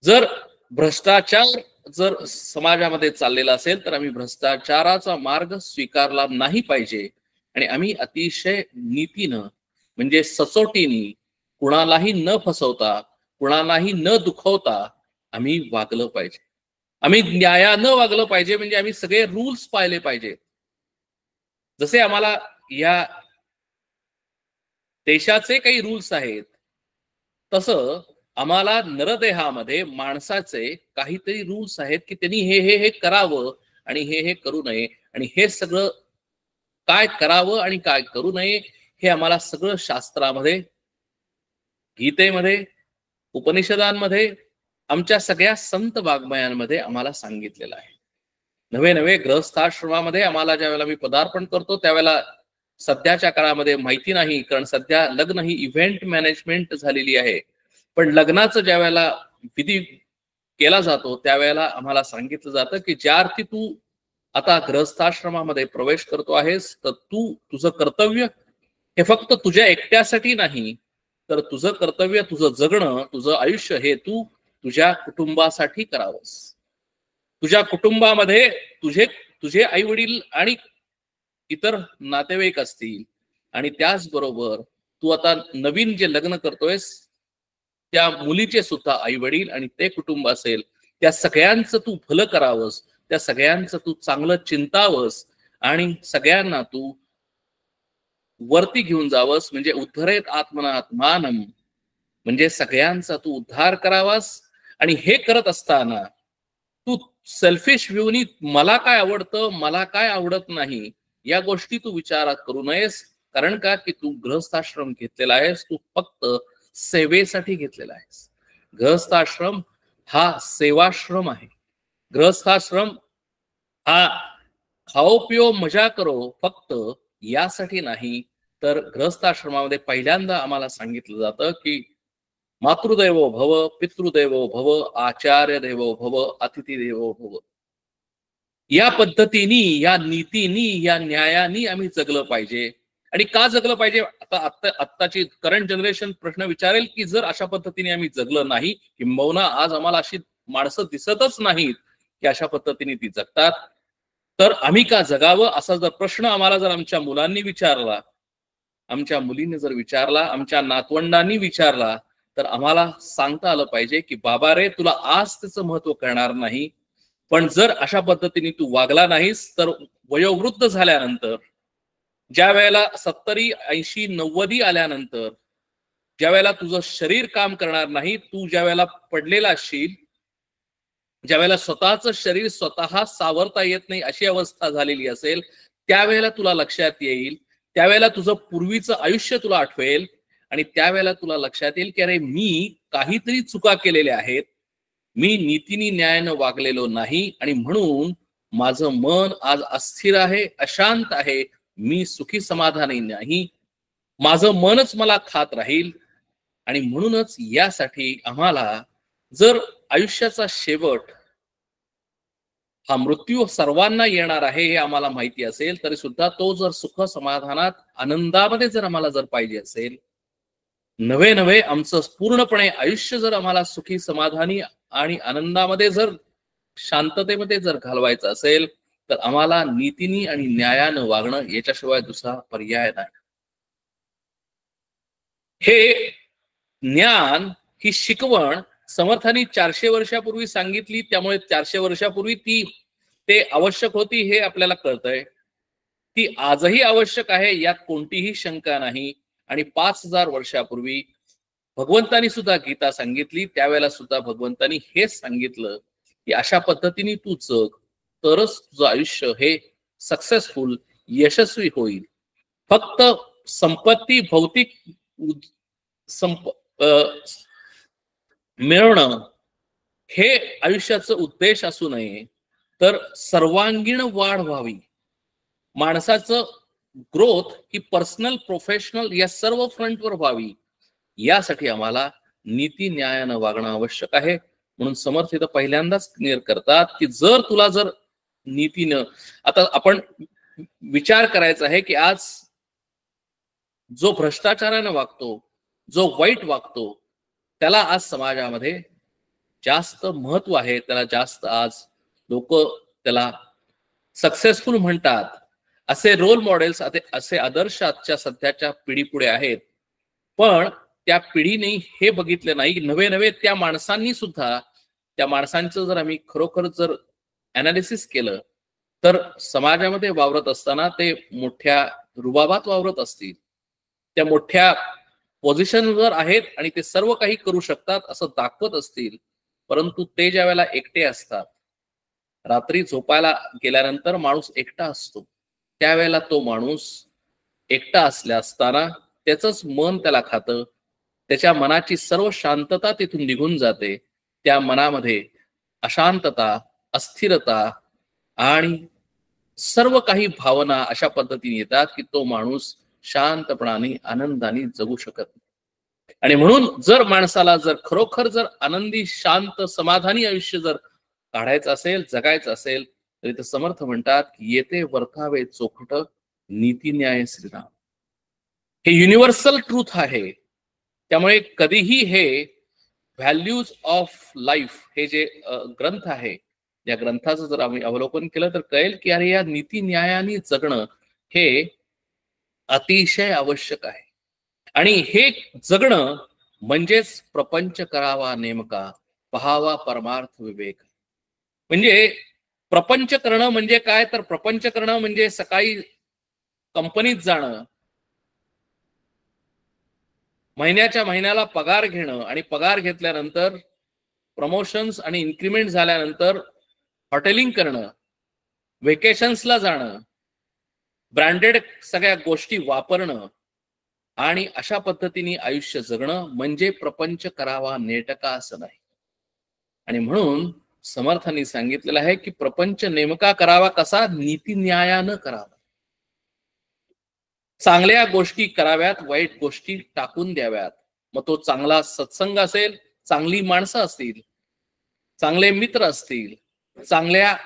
जर भ्रष्टाचार जर समाजामध्ये चाललेला असेल तर आम्ही भ्रष्टाचाराचा मार्ग स्वीकारला नाही पाहिजे आणि आम्ही अतिशय नीतीनं म्हणजे सचोटीने, कुणालाही न फसवता, कुणालाही न दुखवता आम्ही वागलं पाहिजे. आम्ही न्यायानं वागलं पाहिजे म्हणजे आम्ही सगळे रूल्स पाळले पाहिजे. जसे आम्हाला या देशाचे काही रूल्स आहेत तसं आम्हाला नरदेहामध्ये माणसाचे काहीतरी रूल्स आहेत की त्यांनी हे हे हे करावं आणि हे हे करू नये, आणि हे सगळं काय करावं आणि काय करू नये हे आम्हाला सगळं शास्त्रामध्ये, गीतेमध्ये, उपनिषदांमध्ये, आमच्या सगळ्या संत वाङ्मयांमध्ये आम्हाला सांगितलेलं आहे. नवे नवे गृहस्थाश्रमामध्ये आम्हाला ज्यावेळेला मी पदार्पण करतो त्यावेळेला सध्याच्या काळामध्ये माहिती नाही, कारण सध्या लग्न ही इव्हेंट मॅनेजमेंट झालेली आहे, पण लग्नाचं ज्या वेळेला विधी केला जातो त्यावेळेला आम्हाला सांगितलं जातं की ज्या अर्थी तू आता गृहस्थाश्रमामध्ये प्रवेश करतो आहेस तर तू तुझं कर्तव्य हे फक्त तुझ्या एकट्यासाठी नाही, तर तुझं कर्तव्य, तुझं जगणं, तुझं आयुष्य हे तू तुझ्या कुटुंबासाठी करावंस. तुझ्या कुटुंबामध्ये तुझे आई वडील आणि इतर नातेवाईक असतील, आणि त्याचबरोबर तू आता नवीन जे लग्न करतोयस त्या मुलीचे सुद्धा आई वडील आणि ते कुटुंब असेल, त्या सगळ्यांचं तू भलं करावंस, त्या सगळ्यांचं तू चांगलं चिंतावंस आणि सगळ्यांना तू वरती घेऊन जावंस. म्हणजे उद्धरेत आत्मनात्मानम, म्हणजे सगळ्यांचा तू उद्धार करावास. आणि हे करत असताना तू सेल्फिश व्ह्यूनी मला काय आवडतं, मला काय आवडत नाही या गोष्टी तू विचारात करू नयेस. कारण का की तू गृहस्थाश्रम घेतलेला आहेस, तू फक्त सेवेसाठी घेतलेला आहेस. गृहस्थाश्रम हा सेवाश्रम आहे. गृहस्थाश्रम हा खाओ पिओ मजा करो फक्त यासाठी नाही, तर गृहस्थाश्रमामध्ये पहिल्यांदा आम्हाला सांगितलं जातं की मातृदेवो भव, पितृदेवो भव, आचार्य देवो भव, अतिथी देवो भव. या पद्धतीने, या नीतीनी, या न्यायानी आम्ही जगलं पाहिजे. आणि का जगलं पाहिजे? आत्ताची करंट जनरेशन प्रश्न विचारेल की जर अशा पद्धतीने आम्ही जगलं नाही, किंबहुना आज आम्हाला अशी माणसं दिसतच नाहीत की अशा पद्धतीने ती जगतात, तर आम्ही का जगावं? असा जर प्रश्न आम्हाला जर आमच्या मुलांनी विचारला, आमच्या मुलींनी जर विचारला, आमच्या नातवंडांनी विचारला, तर आम्हाला सांगता आलं पाहिजे की बाबा रे, तुला आज त्याचं महत्व कळणार नाही, पण जर अशा पद्धतीने तू वागला नाहीस तर वयोवृद्ध झाल्यानंतर, ज्या वेळेला 70, 80, 90 आल्यानंतर, ज्या वेळेला तुझं शरीर काम करणार नाही, तू ज्या वेळेला पडलेला असशील, ज्या वेळेला स्वतःचं शरीर स्वतः सावरता येत नाही अशी अवस्था झालेली असेल, त्यावेळेला तुला लक्षात येईल, त्यावेळेला तुझं पूर्वीचं आयुष्य तुला आठवेल आणि त्यावेळेला तुला लक्षात येईल की अरे, मी काहीतरी चुका केलेल्या आहेत, मी नीतीनी न्यायानं वागलेलो नाही आणि म्हणून माझं मन आज अस्थिर आहे, अशांत आहे, मी सुखी समाधानी नाही, माझं मनच मला खात राहील. आणि म्हणूनच यासाठी आम्हाला जर आयुष्याचा शेवट हा मृत्यू सर्वांना येणार आहे हे आम्हाला माहिती असेल, तरी सुद्धा तो जर सुख समाधानात आनंदामध्ये जर आम्हाला जर पाहिजे असेल, नवे नवे आमचं पूर्णपणे आयुष्य जर आम्हाला सुखी समाधानी आणि आनंदामध्ये जर शांततेमध्ये जर घालवायचं असेल, तर आम्हाला नीतीनी आणि न्यायानं वागणं याच्याशिवाय दुसरा पर्याय नाही. हे ज्ञान, ही शिकवण समर्थांनी 400 वर्षापूर्वी सांगितली, त्यामुळे 400 वर्षापूर्वी ते आवश्यक होती हे आपल्याला कळतंय. ती आजही आवश्यक आहे, यात कोणतीही शंका नाही. आणि 5000 वर्षापूर्वी भगवंतानी सुद्धा गीता सांगितली, त्यावेळेला सुद्धा भगवंतानी हेच सांगितलं की अशा पद्धतीने तू जग, तरच तुझं आयुष्य हे सक्सेसफुल, यशस्वी होईल. फक्त संपत्ती, भौतिक मिळवणं हे आयुष्याचं उद्देश असू नये, तर सर्वांगीण वाढ व्हावी, माणसाचं ग्रोथ ही पर्सनल, प्रोफेशनल या सर्व फ्रंटवर व्हावी, यासाठी आम्हाला नीती न्यायानं वागणं आवश्यक आहे. म्हणून समर्थ इथं पहिल्यांदाच क्लिअर करतात की जर तुला जर नीतीनं, आता आपण विचार करायचा आहे की आज जो भ्रष्टाचारानं वागतो, जो वाईट वागतो, त्याला आज समाजामध्ये जास्त महत्व आहे, त्याला जास्त आज लोक त्याला सक्सेसफुल म्हणतात. असे रोल मॉडेल्स, असे आदर्श आजच्या सध्याच्या पिढी पुढे आहेत. पण त्या पिढीने हे बघितलं नाही, नवे नवे त्या माणसांनी सुद्धा, त्या माणसांचं जर आम्ही खरोखर जर अनालिसिस केलं, तर समाजामध्ये वावरत असताना ते मोठ्या रुबाबात वावरत असतील, त्या मोठ्या पोझिशनवर आहेत आणि ते सर्व काही करू शकतात असं दाखवत असतील, परंतु ते ज्या वेळेला एकटे असतात, रात्री झोपायला गेल्यानंतर माणूस एकटा असतो, त्यावेळेला तो माणूस एकटा असताना त्याचंच मन त्याला खातं, त्याच्या मनाची सर्व शांतता तिथून निघून जाते. त्या मनामध्ये अशांतता, अस्थिरता आणि सर्व काही भावना अशा पद्धतीने येतात की तो माणूस शांतपणाने, आनंदाने जगू शकत नाही. आणि म्हणून जर माणसाला जर खरोखर जर आनंदी, शांत, समाधानी आयुष्य जर काढायचं असेल, जगायचं असेल, तरी ते समर्थ म्हणतात की येते वर्तावे चोखट, नीती न्याय श्रीराम. हे युनिव्हर्सल ट्रूथ आहे. त्यामुळे कधीही हे व्हॅल्यूज ऑफ लाईफ हे जे ग्रंथ आहे, या ग्रंथाचं जर आम्ही अवलोकन केलं तर कळेल की अरे, या नीती न्यायाने जगणं हे अतिशय आवश्यक आहे. आणि हे जगणं म्हणजेच प्रपंच करावा नेमका, पहावा परमार्थ विवेक. म्हणजे प्रपंच करणं म्हणजे काय? तर प्रपंच करणं म्हणजे सकाळी कंपनीत जाणं, महिन्याच्या महिन्याला पगार घेणं आणि पगार घेतल्यानंतर प्रमोशन्स आणि इन्क्रिमेंट झाल्यानंतर हॉटेलिंग करणं, व्हेकेशन्सला जाणं, ब्रँडेड सगळ्या गोष्टी वापरणं आणि अशा पद्धतीने आयुष्य जगणं म्हणजे प्रपंच करावा नेटका असं नाही. आणि म्हणून समर्थांनी सांगितलेलं आहे की प्रपंच नेमका करावा कसा, नीती न्यायानं करावा. चांगल्या गोष्टी कराव्यात, वाईट गोष्टी टाकून द्याव्यात. मग तो चांगला सत्संग असेल, चांगली माणसं असतील, चांगले मित्र असतील, चांगल्या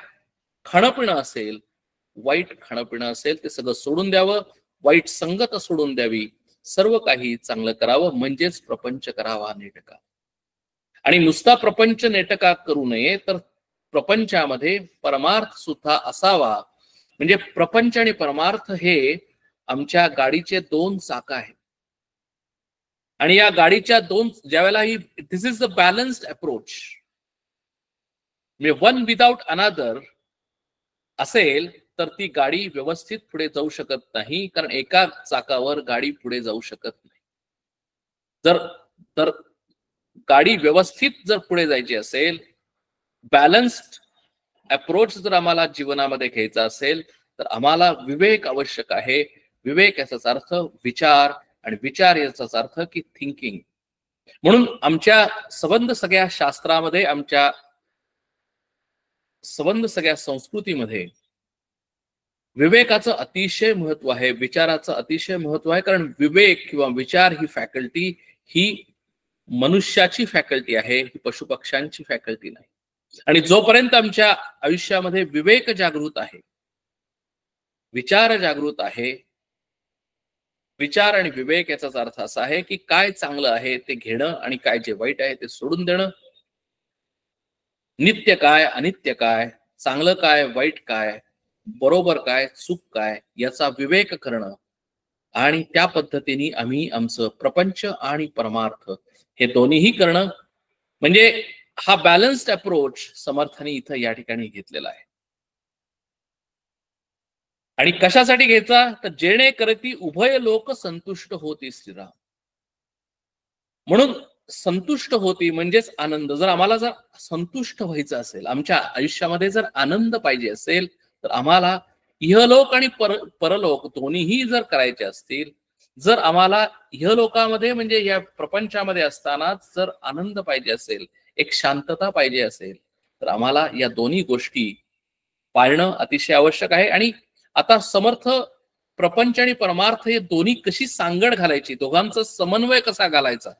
खाणंपिणं असेल, वाईट खाणंपिणं असेल, ते सगळं सोडून द्यावं, वाईट संगत सोडून द्यावी, सर्व काही चांगलं करावं म्हणजेच प्रपंच करावा नेटका. आणि नुसता प्रपंच नेटका करू नये, तर प्रपंचामध्ये परमार्थ सुद्धा असावा. म्हणजे प्रपंच आणि परमार्थ हे आमच्या गाडीचे दोन चाकं आहेत. आणि या गाडीच्या दोन ज्यावेळेला ही दिस इज द बॅलन्स्ड अप्रोच, म्हणजे वन विदाउट अनादर असेल तर ती गाडी व्यवस्थित पुढे जाऊ शकत नाही, कारण एका चाकावर गाडी पुढे जाऊ शकत नाही. जर तर गाडी व्यवस्थित जर पुढे जायची असेल, बॅलन्स्ड अप्रोच जर आम्हाला जीवनामध्ये घ्यायचा असेल, तर आम्हाला विवेक आवश्यक आहे. विवेक याचाच अर्थ विचार, आणि विचार याचाच अर्थ की थिंकिंग. म्हणून आमच्या संबंध सगळ्या शास्त्रामध्ये, आमच्या संबंध सगळ्या संस्कृतीमध्ये विवेकाचं अतिशय महत्व आहे, विचाराचं अतिशय महत्व आहे. कारण विवेक किंवा विचार ही फॅकल्टी ही मनुष्याची फॅकल्टी आहे, ही पशुपक्ष्यांची फॅकल्टी नाही. आणि जोपर्यंत आमच्या आयुष्यामध्ये विवेक जागृत आहे, विचार जागृत आहे, विचार आणि विवेक याचाच अर्थ असा आहे की काय चांगलं आहे ते घेणं आणि काय जे वाईट आहे ते सोडून देणं. नित्य काय, अनित्य काय, चांगलं काय, वाईट काय, बरोबर काय, चूक काय, याचा विवेक करणं. आणि त्या पद्धतीने आम्ही आमचं प्रपंच आणि परमार्थ हे दोन्हीही करणं, म्हणजे हा बॅलन्स्ड अप्रोच समर्थांनी इथं या ठिकाणी घेतलेला आहे. आणि कशासाठी घ्यायचा, तर जेणे करती उभय लोक संतुष्ट होती श्रीराम. म्हणून संतुष्ट होती म्हणजेच आनंद. जर आम्हाला जर संतुष्ट व्हायचं असेल, आमच्या आयुष्यामध्ये जर आनंद पाहिजे असेल, तर आम्हाला इहलोक आणि परलोक दोन्हीही जर करायचे असतील, जर आम्हाला इहलोकामध्ये म्हणजे या प्रपंचामध्ये असताना जर आनंद पाहिजे असेल, एक शांतता पाहिजे असेल, तर आम्हाला या दोन्ही गोष्टी पाळणं अतिशय आवश्यक आहे. आणि आता समर्थ प्रपंच आणि परमार्थ हे दोन्ही कशी सांगड घालायची, दोघांचा समन्वय कसा घालायचा,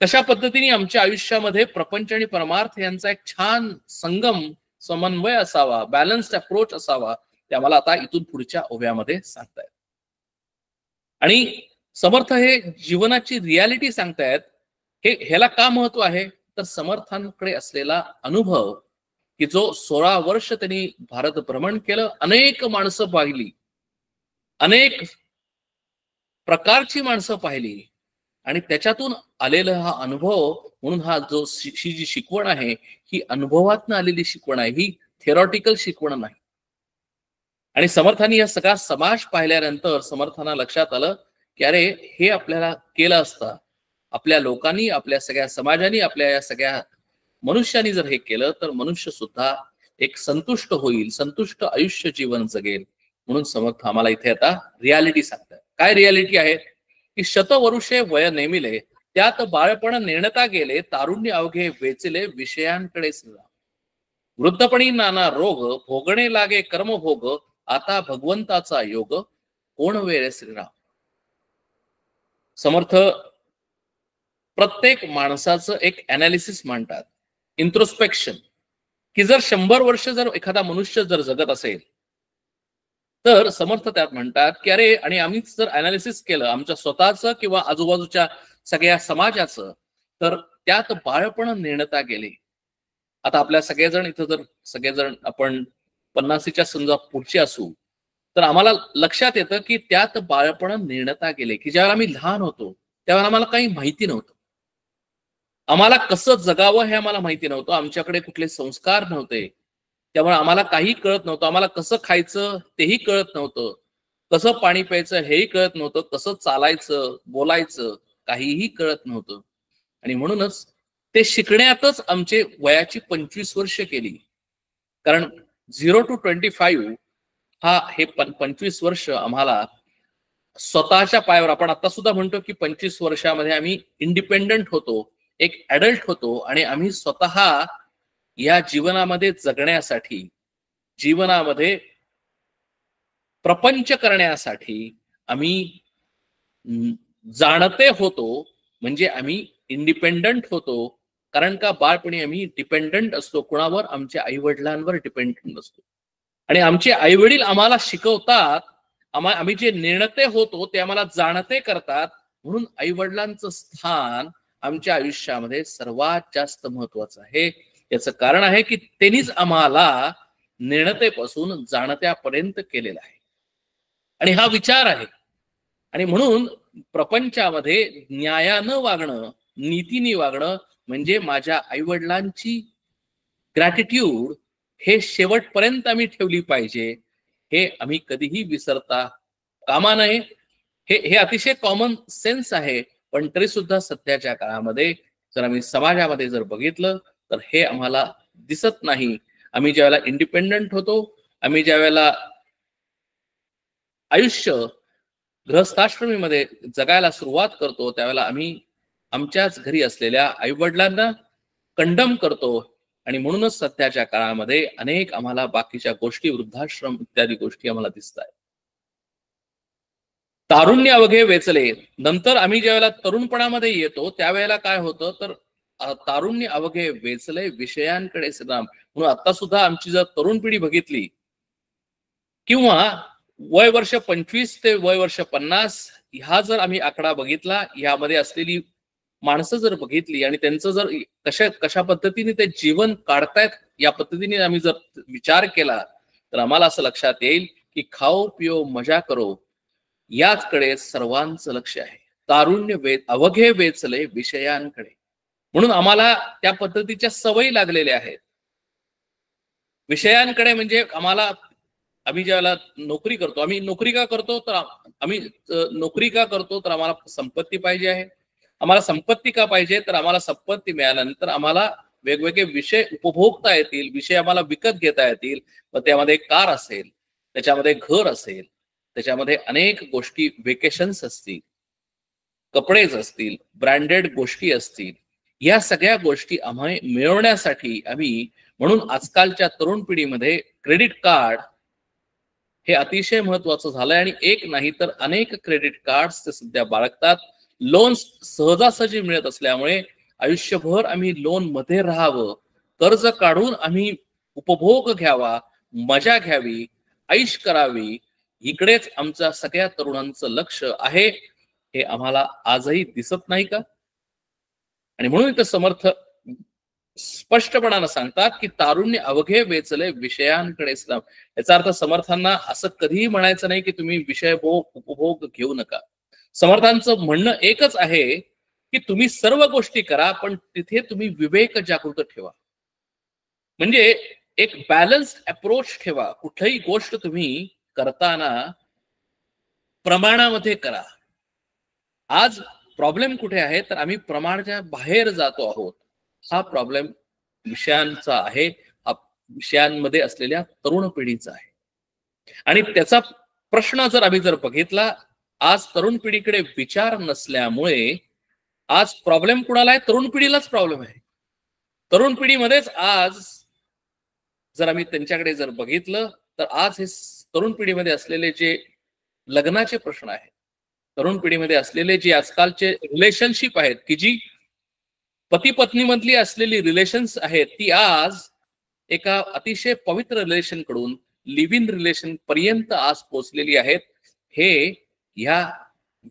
कशा पद्धतीने आमच्या आयुष्यामध्ये प्रपंच आणि परमार्थ यांचा एक छान संगम समन्वय असावा, बॅलन्स्ड अप्रोच असावा, ते आम्हाला आता इथून पुढच्या ओव्यामध्ये सांगतायत. आणि समर्थ हे जीवनाची रियालिटी सांगतायत. ह्याला का महत्व आहे, तर समर्थांकडे असलेला अनुभव की जो 16 वर्ष त्यांनी भारत भ्रमण केलं, अनेक माणसं पाहिली, अनेक प्रकारची माणसं पाहिली, आणि त्याच्यातून आलेला हा अनुभव, म्हणून हा जो जी शिकवण आहे ही अनुभवातून आलेली शिकवण आहे, ही थेरॉटिकल शिकवण नाही. आणि समर्थांनी या सगळा समाज पाहिल्यानंतर समर्थांना लक्षात आलं की अरे, हे आपल्याला केलं असतं, आपल्या लोकांनी, आपल्या सगळ्या समाजाने, आपल्या या सगळ्या मनुष्यानी जर हे केलं, तर मनुष्य सुद्धा एक संतुष्ट होईल, संतुष्ट आयुष्य जीवन जगेल. म्हणून समर्थ आम्हाला इथे आता रियालिटी सांगतात. काय रियालिटी आहे की शतवरुषे वय नेमिले, त्यात बाळपण नेणता गेले, तारुण्य अवघे वेचले विषयांकडे श्रीराम. वृद्धपणी नाना रोग, भोगणे लागे कर्मभोग, आता भगवंताचा योग, कोण वेळ श्रीराम. समर्थ प्रत्येक माणसाचं एक अनालिसिस मांडतात, इंट्रोस्पेक्शन, की जर 100 वर्ष जर एखादा मनुष्य जर जगत असेल, तर समर्थ त्यात म्हणतात की अरे, आणि आम्हीच जर अनालिसिस केलं आमच्या स्वतःचं किंवा आजूबाजूच्या सगळ्या समाजाचं, तर त्यात बाळपण नेणता गेले. आता आपल्या सगळेजण इथं जर सगळेजण आपण 50च्या समजा पुढचे असू, तर आम्हाला लक्षात येतं की त्यात बाळपण नेणता गेले, की ज्यावेळेला आम्ही लहान होतो त्यावेळेला आम्हाला काही माहिती नव्हतं, आम्हाला कसं जगावं हे आम्हाला माहिती नव्हतं, आमच्याकडे कुठले संस्कार नव्हते, त्यामुळे आम्हाला काही कळत नव्हतं. आम्हाला कसं खायचं तेही कळत नव्हतं, कसं पाणी प्यायचं हेही कळत नव्हतं, कसं चालायचं, बोलायचं काहीही कळत नव्हतं. आणि म्हणूनच ते शिकण्यातच आमचे वयाची 25 वर्ष केली. कारण 0 to 25 हे 25 वर्ष आम्हाला स्वतःच्या पायावर, आपण आता सुद्धा म्हणतो की 25 वर्षामध्ये आम्ही इंडिपेंडंट होतो, एक ऍडल्ट होतो, आणि आम्ही स्वतः या जीवनामध्ये जगण्यासाठी, जीवनामध्ये प्रपंच करण्यासाठी आम्ही जाणते होतो. म्हणजे आम्ही इंडिपेंडंट होतो. कारण का बाळपणी आम्ही डिपेंडंट असतो कुणावर? आमच्या आई वडिलांवर डिपेंडंट असतो. आणि आमचे आई वडील आम्हाला शिकवतात, आम्ही जे निर्णय होतो ते आम्हाला जाणते करतात. म्हणून आई वडिलांचं स्थान आमच्या आयुष्यामध्ये सर्वात जास्त महत्वाचं आहे. याचं कारण आहे की त्यांनीच आम्हाला निर्णतेपासून जाणत्यापर्यंत केलेलं आहे, आणि हा विचार आहे. आणि म्हणून प्रपंचामध्ये न्यायानं वागणं, नीतीने वागणं, म्हणजे माझ्या आईवडिलांची ग्रॅटिट्यूड हे शेवटपर्यंत आम्ही ठेवली पाहिजे. हे आम्ही कधीही विसरता कामा नये. हे अतिशय कॉमन सेन्स आहे. पण तरी सुद्धा सध्याच्या काळामध्ये जर आम्ही समाजामध्ये जर बघितलं तर हे आम्हाला दिसत नाही. आम्ही ज्यावेळेला इंडिपेंडंट होतो, आम्ही ज्यावेळेला आयुष्य गृहस्थाश्रमीमध्ये जगायला सुरुवात करतो, त्यावेळेला आम्ही आमच्याच घरी असलेल्या आईवडिलांना कंडम करतो. आणि म्हणूनच सध्याच्या काळामध्ये अनेक आम्हाला बाकीच्या गोष्टी, वृद्धाश्रम इत्यादी गोष्टी आम्हाला दिसत आहेत. तारुण्य अवघे वेचले. नंतर आम्ही ज्यावेळेला तरुणपणामध्ये येतो त्यावेळेला काय होतं तर तारुण्य अवघे वेचले विषयांकडे श्रीराम. म्हणून आता सुद्धा आमची जर तरुण पिढी बघितली, किंवा वय वर्ष 25 ते वय वर्ष 50 ह्या जर आम्ही आकडा बघितला, यामध्ये असलेली माणसं जर बघितली आणि त्यांचं जर कशा पद्धतीने ते जीवन काढतायत या पद्धतीने आम्ही जर विचार केला, तर आम्हाला असं लक्षात येईल की खाओ पिओ मजा करो याचकडे सर्वांचं लक्ष आहे. तारुण्य अवघे वेचले विषयांकडे. म्हणून आम्हाला त्या पद्धतीच्या सवयी लागलेल्या आहेत विषयांकडे. म्हणजे आम्ही ज्यावेळेला नोकरी करतो, आम्ही नोकरी का करतो तर आम्हाला संपत्ती पाहिजे आहे. आम्हाला संपत्ती का पाहिजे तर आम्हाला संपत्ती मिळाल्यानंतर आम्हाला वेगवेगळे विषय उपभोगता येतील, विषय आम्हाला विकत घेता येतील. व त्यामध्ये कार असेल, त्याच्यामध्ये घर असेल, त्याच्यामध्ये अनेक गोष्टी, वेकेशन्स असतील, कपडेच असतील, ब्रँडेड गोष्टी असतील. या सगळ्या गोष्टी आम्ही मिळवण्यासाठी म्हणून आजकालच्या तरुण पिढीमध्ये क्रेडिट कार्ड हे अतिशय महत्वाचं झालंय. आणि एक नाही तर अनेक क्रेडिट कार्ड्स ते सध्या बाळगतात. लोन्स सहजासहजी मिळत असल्यामुळे आयुष्यभर आम्ही लोन मध्ये राहावं, कर्ज काढून आम्ही उपभोग घ्यावा, मजा घ्यावी, ऐश करावी, इकडेच आमच्या सगळ्या तरुणांचं लक्ष आहे. हे आम्हाला आजही दिसत नाही का? आणि म्हणून इथं समर्थ स्पष्टपणानं सांगतात की तारुण्य अवघे वेचले विषयांकडे श्रम. याचा अर्थ समर्थांना असं कधीही म्हणायचं नाही की तुम्ही विषय उपभोग घेऊ नका. समर्थांचं म्हणणं एकच आहे की तुम्ही सर्व गोष्टी करा, पण तिथे तुम्ही विवेक जागृत ठेवा. म्हणजे एक बॅलन्स अप्रोच ठेवा. कुठलीही गोष्ट तुम्ही करताना प्रमाणामध्ये करा. आज प्रॉब्लेम कुठे आहे तर आम्ही प्रमाणाच्या बाहेर जातो आहोत. हा प्रॉब्लेम विषयांचा आहे, हा विषयांमध्ये असलेल्या तरुण पिढीचा आहे. आणि त्याचा प्रश्न जर आम्ही बघितला, आज तरुण पिढीकडे विचार नसल्यामुळे आज प्रॉब्लेम कुणाला आहे? तरुण पिढीलाच प्रॉब्लेम आहे. तरुण पिढीमध्येच आज जर आम्ही त्यांच्याकडे जर बघितलं तर आज हे तरुण पिढीमध्ये असलेले जे लग्नाचे प्रश्न आहेत, तरुण पिढीमध्ये असलेले जे आजकालचे रिलेशनशिप आहेत, की जी पती पत्नी मधली असलेली रिलेशन्स आहेत, ती आज एका अतिशय पवित्र रिलेशन कडून लिव्ह इन रिलेशन पर्यंत आज पोहोचलेली आहेत. हे ह्या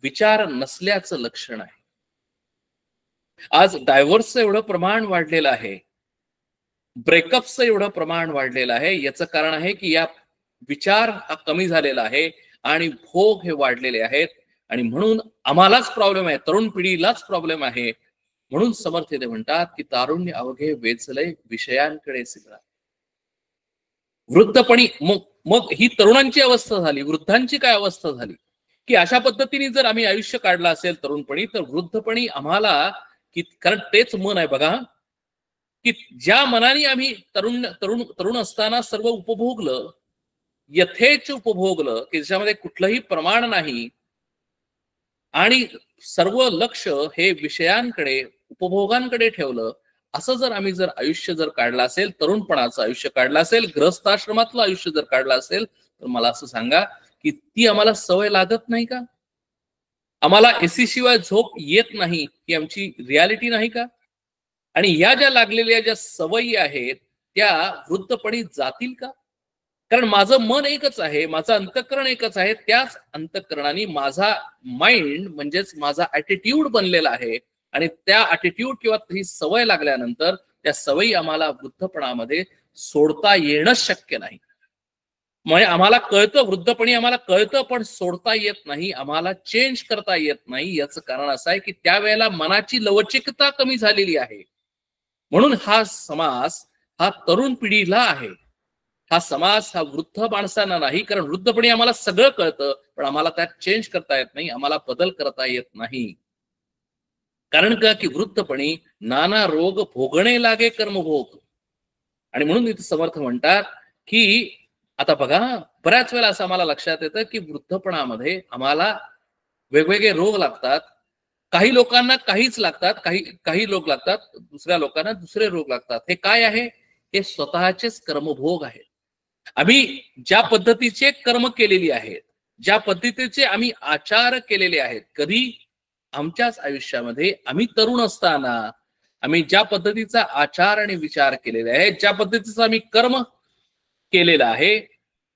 विचार नसल्याचं लक्षण आहे. आज डायव्होर्सचं एवढं प्रमाण वाढलेलं आहे, ब्रेकअपचं एवढं प्रमाण वाढलेलं आहे. याचं कारण आहे की या विचार हा कमी झालेला आहे आणि भोग हे वाढलेले आहेत. आणि म्हणून आम्हालाच प्रॉब्लेम आहे, तरुण पिढीलाच प्रॉब्लेम आहे. म्हणून समर्थ ते म्हणतात की तारुण्य अवघे वेचले विषयांकडे सिगरा. वृद्धपणी मग ही तरुणांची अवस्था झाली. वृद्धांची काय अवस्था झाली की अशा पद्धतीने जर आम्ही आयुष्य काढलं असेल तरुणपणी, तर वृद्धपणी आम्हाला कारण तेच मन आहे बघा, की ज्या मनाने आम्ही तरुण असताना सर्व उपभोगलं, यथेच उपभोगलं, की ज्याच्यामध्ये कुठलंही प्रमाण नाही, आणि सर्व लक्ष हे विषयांकडे, उपभोगांकडे ठेवलं, असं जर आम्ही आयुष्य काढलं असेल, तरुणपणाचं आयुष्य काढलं असेल, गृहस्थाश्रमातलं आयुष्य काढलं असेल, तर मला असं सांगा की ती आम्हाला सवय लागत नाही का? आम्हाला एसी शिवाय झोप येत नाही ही आमची रियालिटी नाही का? आणि या ज्या लागलेल्या ज्या सवयी आहेत त्या वृद्धपणी जातील का? कारण माझं मन एकच आहे, माझं अंतःकरण एकच आहे, त्याच अंतःकरणाने माझा माइंड म्हणजेच माझा ऍटिट्यूड बनलेला आहे. आणि त्या ऍटिट्यूड किंवा ही सवय लागल्यानंतर त्या सवयी आम्हाला वृद्धपणामध्ये सोडता येणं शक्य नाही. म्हणजे आम्हाला कळतं, वृद्धपणी आम्हाला कळतं, पण सोडता येत नाही, आम्हाला चेंज करता येत नाही. याचं कारण असं आहे की त्यावेळेला मनाची लवचिकता कमी झालेली आहे. म्हणून हा समास हा तरुण पिढीला आहे. हा समास हा वृद्ध माणसांना नाही, कारण वृद्धपणी आम्हाला सगळं कळतं, पण आम्हाला त्यात चेंज करता येत नाही, आम्हाला बदल करता येत नाही. कारण का की वृद्धपणी नाना रोग भोगणे लागे कर्मभोग. आणि म्हणून इथे समर्थ म्हणतात की आता बघा, बऱ्याच वेळा असं आम्हाला लक्षात येतं की वृद्धपणामध्ये आम्हाला वेगवेगळे रोग लागतात. काही लोकांना काहीच लागतात, काही लोक लागतात, दुसऱ्या लोकांना दुसरे रोग लागतात. हे काय आहे? हे स्वतःचेच कर्मभोग आहेत. आम्ही ज्या पद्धतीचे कर्म केलेली आहेत, ज्या पद्धतीचे आम्ही आचार केलेले आहेत, कधी आमच्याच आयुष्यामध्ये आम्ही तरुण असताना आम्ही ज्या पद्धतीचा आचार आणि विचार केलेले आहे, ज्या पद्धतीचं आम्ही कर्म केलेलं आहे,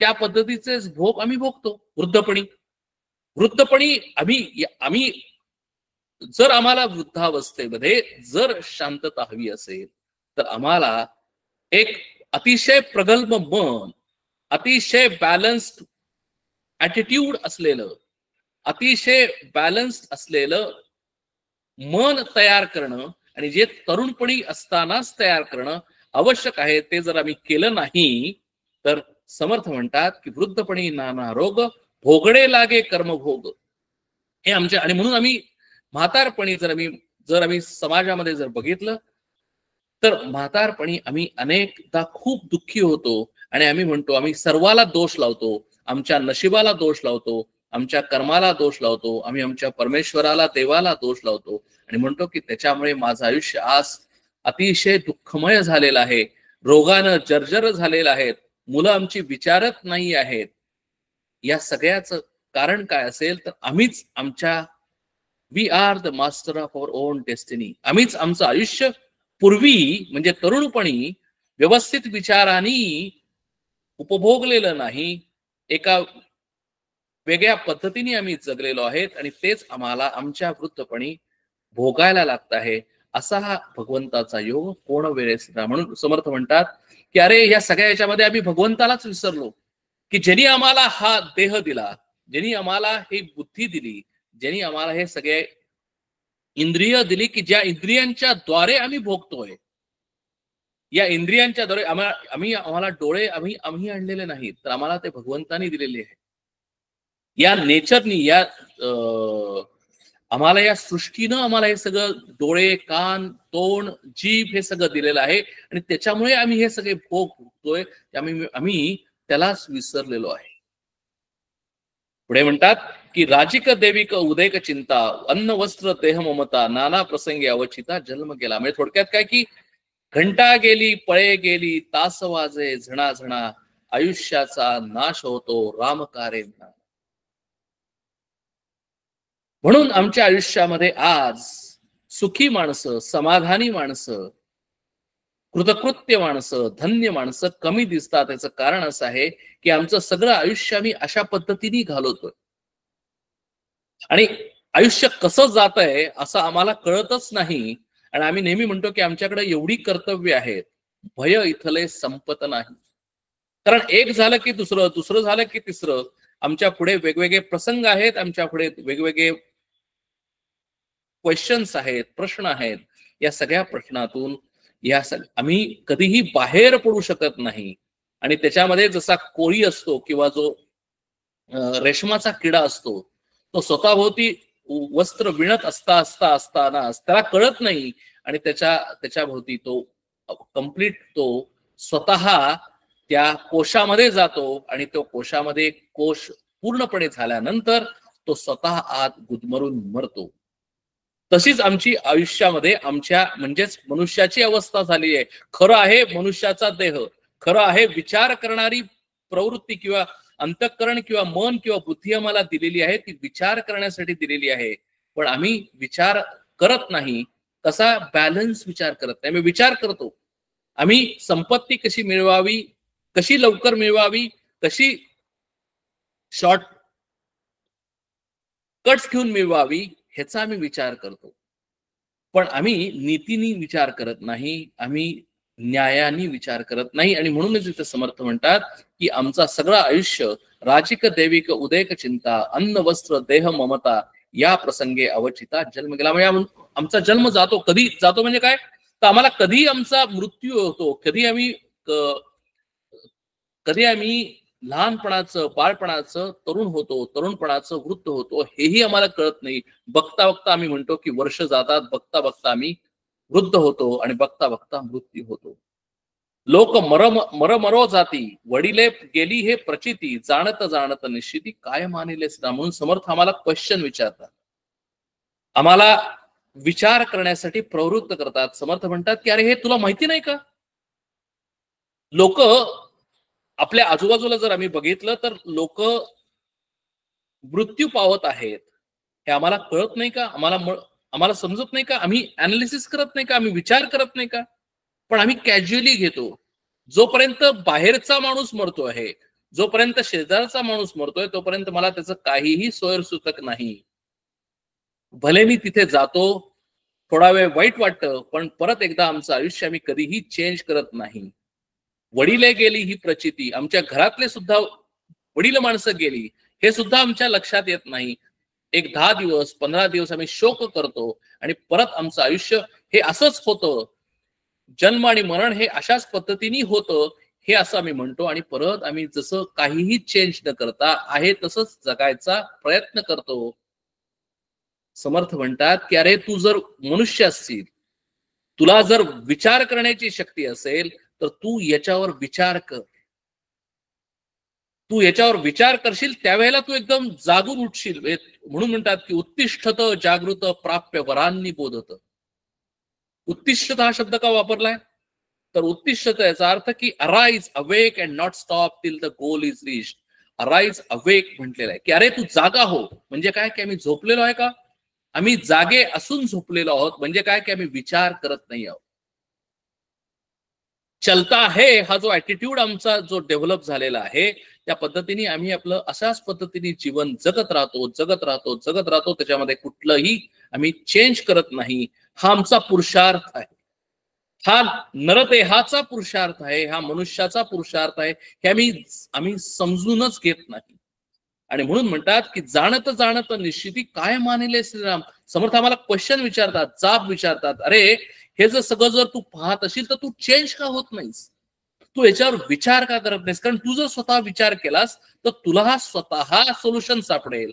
त्या पद्धतीचेच भोग आम्ही भोगतो वृद्धपणी. वृद्धपणी आम्ही जर आम्हाला वृद्धावस्थेमध्ये जर शांतता हवी असेल, तर आम्हाला एक अतिशय प्रगल्भ मन, अतिशय बॅलन्स्ड ऍटिट्यूड असलेलं, अतिशय बॅलन्स्ड असलेलं मन तयार करणं, आणि जे तरुणपणी असतानाच तयार करणं आवश्यक आहे. ते जर आम्ही केलं नाही तर समर्थ म्हणतात की वृद्धपणी नाना रोग भोगणे लागे कर्मभोग. हे आमच्या, आणि म्हणून आम्ही म्हातारपणी जर आम्ही समाजामध्ये जर बघितलं तर म्हातारपणी आम्ही अनेकदा खूप दुःखी होतो आणि आम्ही म्हणतो, आम्ही सर्वाला दोष लावतो, आमच्या नशिबाला दोष लावतो, आमच्या कर्माला दोष लावतो, आम्ही आमच्या परमेश्वराला, देवाला दोष लावतो आणि म्हणतो की त्याच्यामुळे माझं आयुष्य आज अतिशय दुःखमय झालेलं आहे, रोगानं जर्जर झालेलं आहे, मुलं आमची विचारत नाही आहेत. या सगळ्याचं कारण काय असेल तर we are the master of our own destiny. आम्हीच आमचं आयुष्य पूर्वी म्हणजे तरुणपणी व्यवस्थित विचारांनी उपभोगलेलं नाही, एका वेगळ्या पद्धतीने आम्ही जगलेलो आहेत आणि तेच आम्हाला आमच्या वृद्धपणी भोगायला लागत आहे. असा हा भगवंताचा योग कोण वेळेस. म्हणून समर्थ म्हणतात की अरे या सगळ्या याच्यामध्ये आम्ही भगवंतालाच विसरलो, की ज्यांनी आम्हाला हा देह दिला, ज्यांनी आम्हाला ही बुद्धी दिली, ज्यांनी आम्हाला हे सगळे इंद्रिय दिली, की ज्या इंद्रियांच्या द्वारे आम्ही भोगतोय, या इंद्रियांच्या द्वारे आम्हाला डोळे आम्ही आणलेले नाहीत, तर आम्हाला ते भगवंतानी दिलेले आहे. या नेचरनी, या आम्हाला या सृष्टीनं आम्हाला हे सगळं डोळे, कान, तोंड, जीभ हे सगळं दिलेलं आहे आणि त्याच्यामुळे आम्ही हे सगळे भोग भोगतोय. आम्ही त्यालाच विसरलेलो आहे. पुढे म्हणतात की राजिक देविक उदेक चिंता, अन्न वस्त्र देह ममता, नाना प्रसंगी अवचिता जन्म गेला. म्हणजे थोडक्यात काय की घंटा गेली, पळे गेली, तास वाजे झणा झणा, आयुष्याचा नाश होतो रामकारे म्हणा. म्हणून आमच्या आयुष्यामध्ये आज सुखी माणसं, समाधानी माणसं, कृतकृत्य माणसं, धन्य माणसं कमी दिसतात. याचं कारण असं आहे की आमचं सगळं आयुष्य आम्ही अशा पद्धतीने घालवतोय आणि आयुष्य कसं जात आहे असं आम्हाला कळतच नाही. आणि आम्ही नेहमी म्हणतो की आमच्याकडे एवढी कर्तव्य आहेत, भय इथले संपत नाही. कारण एक झालं की दुसरं, दुसरं झालं की तिसरं, आमच्या पुढे वेगवेगळे प्रसंग आहेत, आमच्या पुढे वेगवेगळे क्वेश्चन्स आहेत, प्रश्न आहेत. या सगळ्या प्रश्नातून आम्ही कधीही बाहेर पडू शकत नाही. आणि त्याच्यामध्ये जसा कोळी असतो किंवा जो रेशमाचा किडा असतो, तो स्वतःभोवती वस्त्र विणत असताना त्याला कळत नाही आणि त्याच्या भोवती तो कम्प्लीट तो स्वतः त्या कोशामध्ये जातो आणि तो कोशामध्ये कोश पूर्णपणे झाल्यानंतर तो स्वतः आत गुदमरून मरतो. तशीच आमची आयुष्यामध्ये आमच्या म्हणजेच मनुष्याची अवस्था झाली आहे. खरं आहे मनुष्याचा देह, खरं आहे विचार करणारी प्रवृत्ती किंवा अंतःकरण किंवा मन किंवा बुद्धी आम्हाला दिलेली आहे, ती विचार करण्यासाठी दिलेली आहे. पण आम्ही विचार करत नाही, तसा बॅलन्स विचार करत नाही. आम्ही विचार करतो आम्ही संपत्ती कशी मिळवावी, कशी लवकर मिळवावी, कशी शॉर्ट कट्स घेऊन मिळवावी ह्याचा आम्ही विचार करतो. पण आम्ही नीतीने विचार करत नाही, आम्ही न्यायाने विचार करत नाही. आणि म्हणूनच इथे समर्थ म्हणतात की आमचा सगळं आयुष्य राजिक दैविक उदयक चिंता अन्न वस्त्र देह ममता या प्रसंगे अवचिता जन्म गेला. म्हणजे आमचा जन्म जातो, कधी जातो म्हणजे काय, तर आम्हाला कधी आमचा मृत्यू होतो, कधी आम्ही लहानपणाचं बाळपणाचं तरुण होतो, तरुणपणाचं वृद्ध होतो, हेही आम्हाला कळत नाही. बघता बघता आम्ही म्हणतो की वर्ष जातात, बघता बघता आम्ही वृद्ध होतो आणि बघता बघता मृत्यू होतो. लोक मरो जाती वडिले गेली हे प्रचिती जाणत जाणत निश्चिती काय मानिलेस ना. म्हणून समर्थ आम्हाला क्वेश्चन विचारतात, आम्हाला विचार करण्यासाठी प्रवृत्त करतात. समर्थ म्हणतात की अरे हे तुला माहिती नाही का, लोक आपल्या आजूबाजूला जर आम्ही बघितलं तर लोक मृत्यू पावत आहेत, हे आम्हाला कळत नाही का, आम्हाला समजत नाही का, आम्ही अनालिसिस करत नाही का, आम्ही विचार करत नाही का. पण आम्ही कॅज्युअली घेतो. जोपर्यंत बाहेरचा माणूस मरतो आहे, जोपर्यंत शेजारचा माणूस मरतोय, तोपर्यंत मला त्याचं काहीही सोयरसूतक नाही. भले मी तिथे जातो, थोडा वेळ वाईट वाटतं, पण परत एकदा आमचं आयुष्य आम्ही कधीही चेंज करत नाही. वडिले गेली ही प्रचिती, आमच्या घरातले सुद्धा वडील माणसं गेली हे सुद्धा आमच्या लक्षात येत नाही. एक 10 दिवस 15 दिवस आम्ही शोक करतो आणि परत आमचं आयुष्य हे असंच होतं. जन्म आणि मरण हे अशाच पद्धतीने होतं हे असं आम्ही म्हणतो आणि परत आम्ही जसं काहीही चेंज न करता आहे तसंच जगायचा प्रयत्न करतो. समर्थ म्हणतात की अरे तू जर मनुष्य असशील, तुला जर विचार करण्याची शक्ती असेल तर तू याच्यावर विचार कर. तू याच्यावर विचार करशील त्यावेळेला तू एकदम जागून उठशील. म्हणून म्हणतात की उत्तिष्ठत जागृत प्राप्य वरांनी बोधत. उत्तिष्ठत हा शब्द का वापरलाय, तर उत्तिष्ठत याचा अर्थ की arise awake and not stop till the goal is reached. Arise awake म्हटलेलं आहे की अरे तू जागा हो. म्हणजे काय की आम्ही झोपलेलो आहे का, आम्ही जागे असून झोपलेलो आहोत. म्हणजे काय की आम्ही विचार करत नाही आहोत. चलता आहे हा जो ऍटिट्यूड आमचा जो डेव्हलप झालेला आहे, त्या पद्धतीने आम्ही आपलं अशाच पद्धतीने जीवन जगत राहतो. त्याच्यामध्ये कुठलंही आम्ही चेंज करत नाही. हा आमचा पुरुषार्थ आहे, हा नरदेहाचा पुरुषार्थ आहे, हा मनुष्याचा पुरुषार्थ आहे. हे आम्ही समजूनच घेत नाही. आणि म्हणून म्हणतात की जाणत जाणत निश्चिती काय मानिले श्रीराम. समर्थ आम्हाला क्वेश्चन विचारतात, जाब विचारतात, अरे हे जर सगळं जर तू पाहत असेल तर तू चेंज का होत नाहीस, तू याच्यावर विचार का करत नाहीस. कारण तू जर स्वतः विचार केलास तर तुला स्वतः सोल्युशन सापडेल,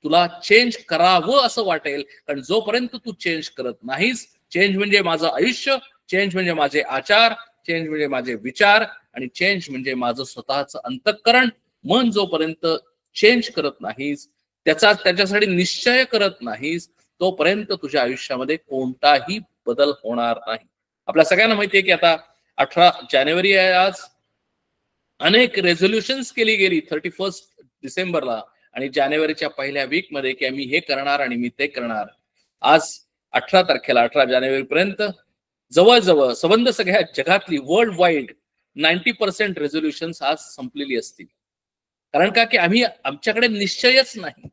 तुला चेंज करावं असं वाटेल. कारण जोपर्यंत तू चेंज करत नाहीस, चेंज म्हणजे माझं आयुष्य, चेंज म्हणजे माझे आचार, चेंज म्हणजे माझे विचार आणि चेंज म्हणजे माझं स्वतःचं अंतःकरण मन जोपर्यंत चेंज करत नाहीस, त्याच्यासाठी निश्चय करत नाहीस, तोपर्यंत तुझ्या आयुष्यामध्ये कोणताही बदल होणार नाही. आपल्या सगळ्यांना माहितीये की आता 18 जानेवारी आहे आज. अनेक रेझोल्युशन्स केली गेली 31 डिसेंबरला आणि जानेवारीच्या पहिल्या वीक मध्ये की आम्ही हे करणार आणि मी ते करणार. आज 18 तारखेला 18 जानेवारी पर्यंत जवळजवळ संबंध सगळ्या जगातली वर्ल्ड वाईड 90% रेझोल्युशन्स आज संपलेली असतील. कारण का की आमच्याकडे निश्चयच नाही.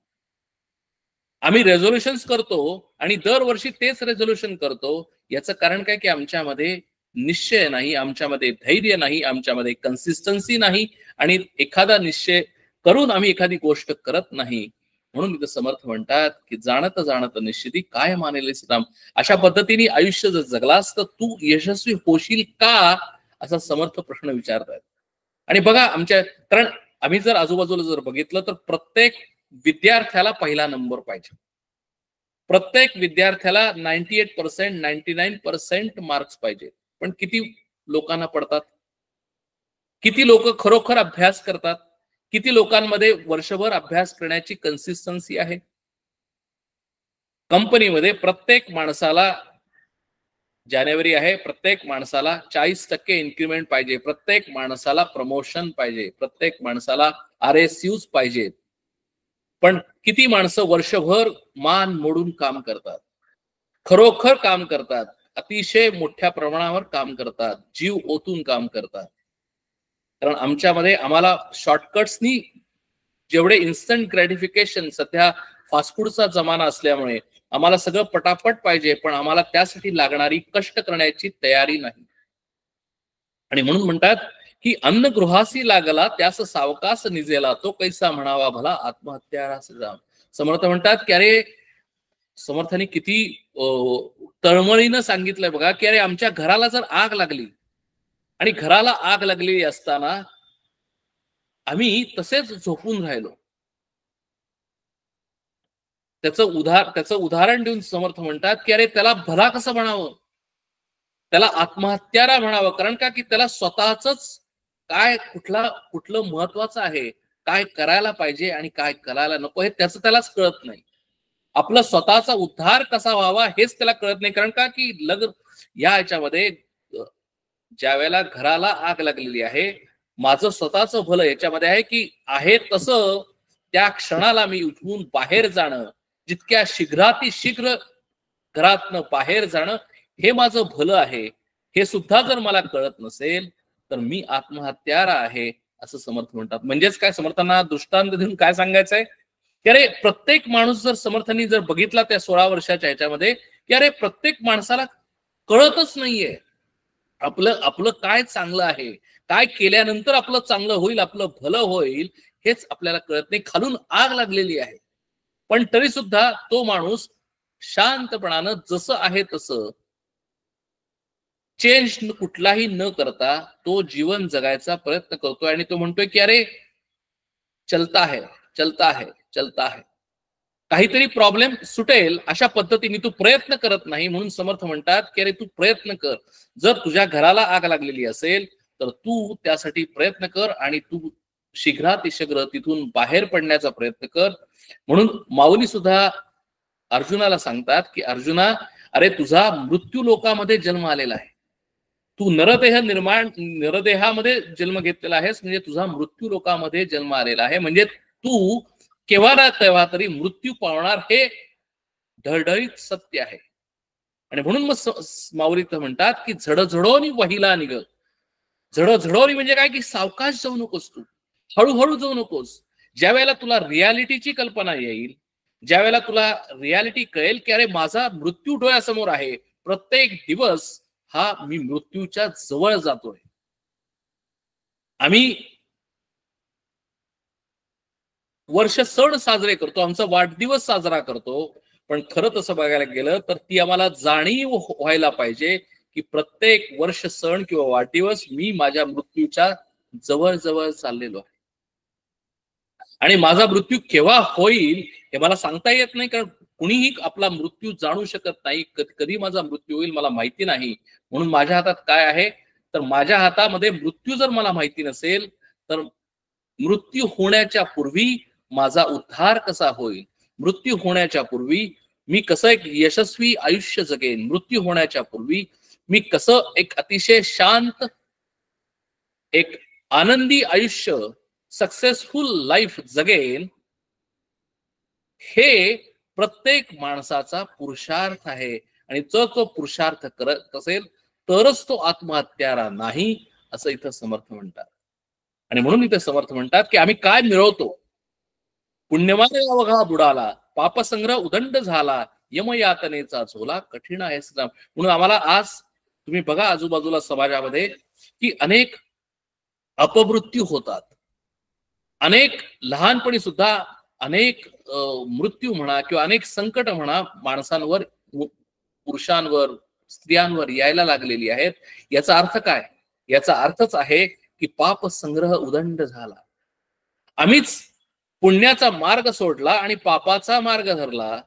आम्ही रेझोल्युशन्स करतो आणि दरवर्षी तेच रेझोल्युशन करतो. याचं कारण काय की आमच्यामध्ये निश्चय नाही, आमच्यामध्ये धैर्य नाही, आमच्यामध्ये कन्सिस्टन्सी नाही आणि एखादा निश्चय करून आम्ही एखादी गोष्ट करत नाही. म्हणून इथं समर्थ म्हणतात की जाणत जाणत निश्चिती काय मानेले श्रीराम. अशा पद्धतीने आयुष्य जर जगलास तर तू यशस्वी होशील का, असा समर्थ प्रश्न विचारतात. आणि बघा कारण आम्ही जर आजूबाजूला जर बघितलं तर प्रत्येक विद्यार्थ्याला पहिला नंबर पाहिजे. प्रत्येक विद्यार्थ्याला 98% 99% मार्क्स पाहिजे. पण किती लोकांना पडतात, किती लोक खरोखर अभ्यास करतात, किती लोकांमध्ये वर्षभर अभ्यास करण्याची कन्सिस्टन्सी आहे? कंपनीमध्ये प्रत्येक माणसाला जानेवारी आहे, प्रत्येक माणसाला 40% इन्क्रीमेंट पाहिजे, प्रत्येक माणसाला प्रमोशन पाहिजे, प्रत्येक माणसाला RSUs पाहिजेत. पण किती माणसं वर्षभर मान मोडून काम करतात, खरोखर काम करतात, अतिशय मोठ्या प्रमाणावर काम करतात, जीव ओतून काम करतात? कारण आमच्यामध्ये आम्हाला शॉर्टकट्सनी जेवढे इन्स्टंट ग्रॅटिफिकेशन, सध्या फास्ट फूडचा जमाना असल्यामुळे आम्हाला सगळं पटापट पाहिजे, पण आम्हाला त्यासाठी लागणारी कष्ट करण्याची तयारी नाही. आणि म्हणून म्हणतात की अन्न गृहासी लागला त्यास सावकास निजेला, तो कैसा म्हणावा भला आत्महत्या. समर्थ म्हणतात की अरे, समर्थांनी किती तळमळीनं सांगितलंय बघा की अरे, आमच्या घराला जर आग लागली आणि घराला आग लागलेली असताना आम्ही तसेच झोपून राहिलो, त्याचं उदाहरण देऊन समर्थ म्हणतात की अरे, त्याला भला कसं म्हणावं, त्याला आत्महत्यारा म्हणावं. कारण का की त्याला स्वतःच काय कुठलं महत्वाचं आहे, काय करायला पाहिजे आणि काय करायला नको हे त्यालाच कळत नाही. आपला स्वतःचा उद्धार कसा व्हावा हेच त्याला कळत नाही. कारण का की या ह्याच्यामध्ये ज्या वेळेला घराला आग लागलेली आहे, माझं स्वतःचं भलं याच्यामध्ये आहे की आहे तसं त्या क्षणाला मी उठून बाहेर जाणं, जितक्या शीघ्र घरातनं बाहेर जाणं हे माझं भलं आहे, हे सुद्धा जर मला कळत नसेल तर मी आत्महत्यारा आहे असं समर्थ म्हणतात. म्हणजेच काय, समर्थांना दृष्टांत देऊन काय सांगायचंय की अरे, प्रत्येक माणूस जर समर्थांनी जर बघितला त्या 16 वर्षाच्या ह्याच्यामध्ये की अरे, प्रत्येक माणसाला कळतच नाहीये आपलं काय चांगलं आहे, काय केल्यानंतर आपलं चांगलं होईल, आपलं भलं होईल हेच आपल्याला कळत नाही. खालून आग लागलेली आहे, पण तरी सुद्धा तो माणूस शांतपणानं जसं आहे तसं चेंज कुठलाही न करता तो जीवन जगायचा प्रयत्न करतोय. आणि तो म्हणतोय की अरे, चलता है चलता है चलता है, काहीतरी प्रॉब्लेम सुटेल अशा पद्धतीने तू प्रयत्न करत नाही. म्हणून समर्थ म्हणतात की अरे, तू प्रयत्न कर. जर तुझ्या घराला आग लागलेली असेल तर तू त्यासाठी प्रयत्न कर आणि तू शीघ्र तिथून बाहेर पडण्याचा प्रयत्न कर. म्हणून माऊली सुद्धा अर्जुनाला सांगतात की अर्जुना, अरे, तुझा मृत्यू लोकामध्ये जन्म आलेला आहे, तू नरदेहामध्ये जन्म घेतलेला आहेस, म्हणजे तुझा मृत्यू लोकामध्ये जन्म आलेला आहे, म्हणजे तू केव्हा ना तेव्हा तरी मृत्यू पावणार हे ढळढळीत सत्य आहे. आणि म्हणून मग माऊली म्हणतात की झडझडोनी वहिला निघ. झडझडोनी म्हणजे काय की सावकाश जाऊ नकोस, तू हळूहळू जाऊ नकोस. ज्या वेळेला तुला रियालिटीची कल्पना येईल, ज्या वेळेला तुला रियालिटी कळेल की अरे, माझा मृत्यू डोळ्यासमोर आहे, प्रत्येक दिवस हा मी मृत्यूच्या जवळ जातोय. आम्ही वर्ष सण साजरे करतो, आमचा वाढदिवस साजरा करतो, पण खरं तसं बघायला गेलं तर ती आम्हाला जाणीव व्हायला पाहिजे की प्रत्येक वर्ष सण किंवा वाढदिवस मी माझ्या मृत्यूच्या जवळ जवळ चाललेलो आहे. आणि माझा मृत्यू केव्हा होईल हे मला सांगता येत नाही, कारण कुणीही आपला मृत्यू जाणू शकत नाही. कधी माझा मृत्यू होईल मला माहिती नाही. म्हणून माझ्या हातात काय आहे, तर माझ्या हातामध्ये मृत्यू जर मला माहिती नसेल तर मृत्यू होण्याच्या पूर्वी माझा उद्धार कसा होईल, मृत्यू होण्याच्या पूर्वी मी कसं एक यशस्वी आयुष्य जगेन, मृत्यू होण्याच्या पूर्वी मी कसं एक अतिशय शांत, एक आनंदी आयुष्य, सक्सेसफुल लाईफ जगेन, हे प्रत्येक माणसाचा पुरुषार्थ आहे. आणि जर तो पुरुषार्थ करत असेल तरच तो आत्महत्यारा नाही, असं इथं समर्थ म्हणतात. आणि म्हणून इथे समर्थ म्हणतात की आम्ही काय मिळवतो, पुण्यवान अवघा बुडाला, पापसंग्रह उदंड झाला, यमयातनेचा झोला कठीण आहे. म्हणून आम्हाला आज तुम्ही बघा आजूबाजूला समाजामध्ये की अनेक अपमृत्यू होतात, अनेक लहानपणी सुद्धा अनेक मृत्यू म्हणा किंवा अनेक संकट म्हणा माणसांवर, पुरुषांवर, स्त्रियांवर यायला लागलेली आहेत. याचा अर्थ काय, याचा अर्थच आहे की पाप संग्रह उदंड झाला. आम्हीच पुण्याचा मार्ग सोडला आणि पापाचा मार्ग धरला.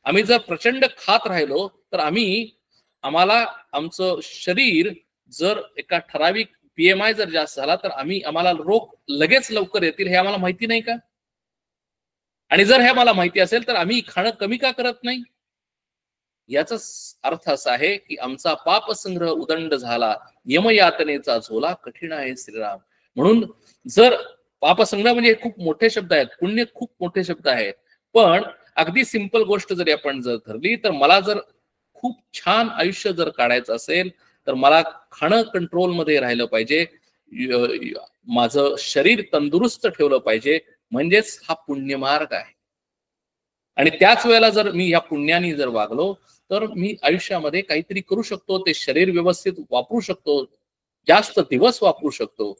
आम्ही जर प्रचंड खात राहिलो तर आम्हाला आमचं शरीर जर एका ठराविक PMI जर जास्त झाला तर आम्हाला रोग लगेच लवकर येतील हे आम्हाला माहिती नाही का? आणि जर हे आम्हाला माहिती असेल तर आम्ही खाणं कमी का करत नाही? याचा अर्थ असा आहे की आमचा पाप संग्रह उदंड झाला, यमयातनेचा झोला कठीण आहे श्रीराम. म्हणून जर पापसंग्रह म्हणजे खूप मोठे शब्द आहेत, पुण्य खूप मोठे शब्द आहेत, पण अगदी सिंपल गोष्ट जरी आपण जर धरली तर मला जर खूप छान आयुष्य जर काढायचं असेल तर मला खाणं कंट्रोलमध्ये राहिलं पाहिजे, माझं शरीर तंदुरुस्त ठेवलं पाहिजे, म्हणजेच हा पुण्यमार्ग आहे. आणि त्याच वेळेला जर मी या पुण्याने जर वागलो तर मी आयुष्यामध्ये काहीतरी करू शकतो, ते शरीर व्यवस्थित वापरू शकतो, जास्त दिवस वापरू शकतो.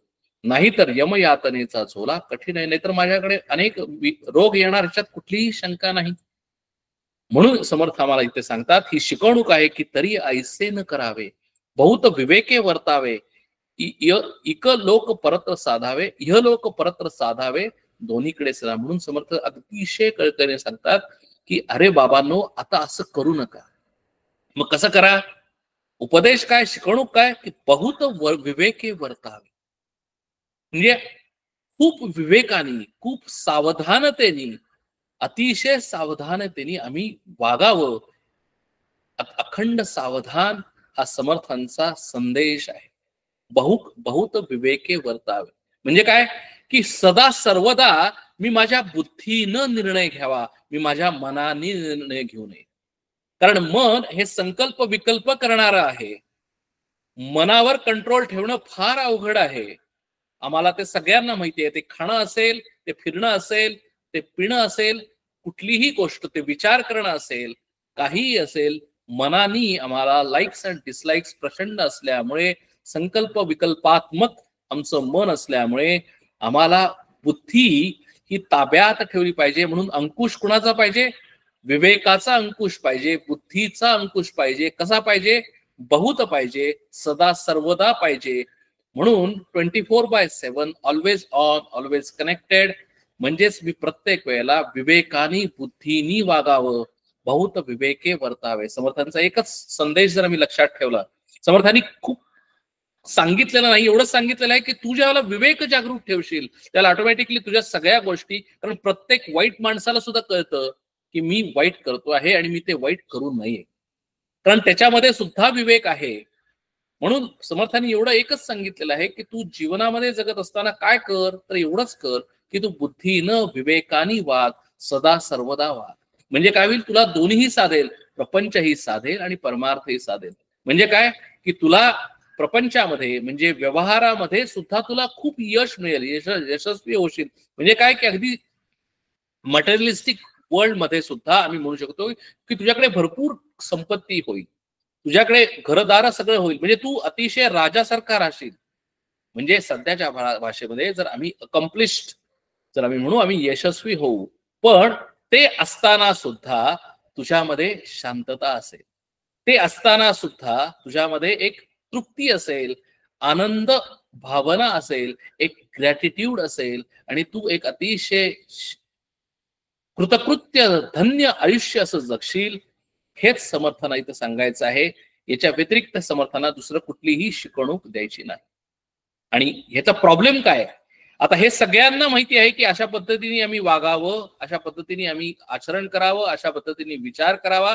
नाहीतर यमयातनेचा झोला कठीण आहे, नाहीतर माझ्याकडे अनेक रोग येणार, ह्याच्यात कुठलीही शंका नाही. म्हणून समर्थ आम्हाला इथे सांगतात, ही शिकवणूक आहे की तरी ऐसे न करावे, बहुत विवेके वर्तावे, इक लोक परत्र साधावे, इह लोक परत्र साधावे, दोन्हीकडे सरा. म्हणून समर्थ अतिशय कळकळीने सांगतात की अरे बाबांनो, आता असं करू नका. मग कसं करा? उपदेश काय, शिकवणूक काय? की बहुत विवेके वर्तावे, म्हणजे खूप विवेकाने, खूप सावधानतेने, अतिशय सावधानतेने आम्ही वागावं. अखंड सावधान हा समर्थांचा संदेश आहे. बहुत विवेके वर्तावे म्हणजे काय? की सदा सर्वदा मी माझ्या बुद्धीनं निर्णय घ्यावा, मी माझ्या मनाने निर्णय घेऊ नये. कारण मन हे संकल्प विकल्प करणार आहे. मनावर कंट्रोल ठेवणं फार अवघड आहे. आम्हाला ते सगळ्यांना माहिती आहे. ते खाणं असेल, ते फिरणं असेल, ते पिणं असेल, कुठलीही गोष्ट, ते विचार करणं असेल, काहीही असेल, मनानी आम्हाला लाईक्स अँड डिसलाईक्स प्रचंड असल्यामुळे, संकल्प विकल्पात्मक आमचं मन असल्यामुळे आम्हाला बुद्धी ही ताब्यात ठेवली पाहिजे. म्हणून अंकुश कुणाचा पाहिजे? विवेकाचा अंकुश पाहिजे, बुद्धीचा अंकुश पाहिजे. कसा पाहिजे? बहुत पाहिजे, सदा सर्वदा पाहिजे. म्हणून 24/7 ऑलवेज ऑन, ऑलवेज कनेक्टेड. म्हणजेच मी प्रत्येक वेळेला विवेकानी, बुद्धीनी वागावं, बहुत विवेके वर्तावे. समर्थांचा एकच संदेश जर मी लक्षात ठेवला, समर्थांनी खूप सांगितलेलं नाही, एवढंच सांगितलेलं आहे की तू ज्याला विवेक जागृत ठेवशील त्याला ऑटोमॅटिकली तुझ्या सगळ्या गोष्टी, कारण प्रत्येक वाईट माणसाला सुद्धा कळतं की मी वाईट करतो आहे आणि मी ते वाईट करू नये, कारण त्याच्यामध्ये सुद्धा विवेक आहे. म्हणून समर्थांनी एवढं एकच सांगितलेलं आहे की तू जीवनामध्ये जगत असताना काय कर, तर एवढंच कर की तू बुद्धीनं, विवेकानी वाग, सदा सर्वदा वाग. म्हणजे काय होईल? तुला दोन्हीही साधेल, प्रपंचही साधेल आणि परमार्थही साधेल. म्हणजे काय? की तुला प्रपंचामध्ये म्हणजे व्यवहारामध्ये सुद्धा तुला खूप यश मिळेल, यशस्वी होशील. म्हणजे काय? की अगदी मटेरियलिस्टिक वर्ल्ड मध्ये सुद्धा आम्ही म्हणू शकतो की तुझ्याकडे भरपूर संपत्ती होईल, तुझ्याकडे घरदार सगळं होईल, म्हणजे तू अतिशय राजासारखा राहशील. म्हणजे सध्याच्या भाषेमध्ये जर आम्ही अकम्प्लिश्ड, जर आम्ही म्हणू आम्ही यशस्वी होऊ, पण ते असताना सुद्धा तुझ्यामध्ये शांतता असेल, ते असताना सुद्धा तुझ्यामध्ये एक तृप्ती असेल, आनंद भावना असेल, एक ग्रॅटिट्यूड असेल, आणि तू एक अतिशय कृतकृत्य धन्य आयुष्य असं जगशील. हेच समर्थांना इथं सांगायचं आहे. याच्या व्यतिरिक्त समर्थांना दुसरं कुठलीही शिकवणूक द्यायची नाही. आणि ह्याचा प्रॉब्लेम काय? आता हे सगळ्यांना माहिती आहे की अशा पद्धतीने आम्ही वागावं, अशा पद्धतीने आम्ही आचरण करावं, अशा पद्धतीने विचार करावा.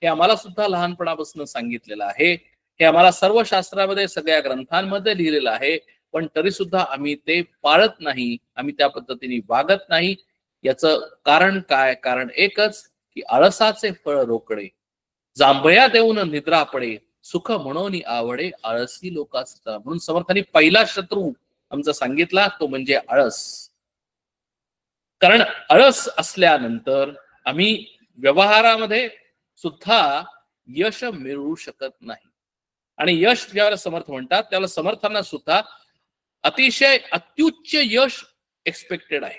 हे आम्हाला सुद्धा लहानपणापासून सांगितलेलं आहे. हे आम्हाला सर्व शास्त्रामध्ये, सगळ्या ग्रंथांमध्ये लिहिलेलं आहे. पण तरी सुद्धा आम्ही ते पाळत नाही, आम्ही त्या पद्धतीने वागत नाही. याचं कारण काय? कारण एकच की आळसाचे फळ रोकडे, जांभया देऊन निद्रा पडे, सुख म्हणून आवडे आळसी लोकांचा. म्हणून समर्थांनी पहिला शत्रू आमचा सांगितला तो म्हणजे आळस. कारण आळस असल्यानंतर आम्ही व्यवहारामध्ये सुद्धा यश मिळवू शकत नाही. आणि यश ज्यावेळेला समर्थ म्हणतात त्यावेळेला समर्थांना सुद्धा अतिशय अत्युच्च यश एक्सपेक्टेड आहे.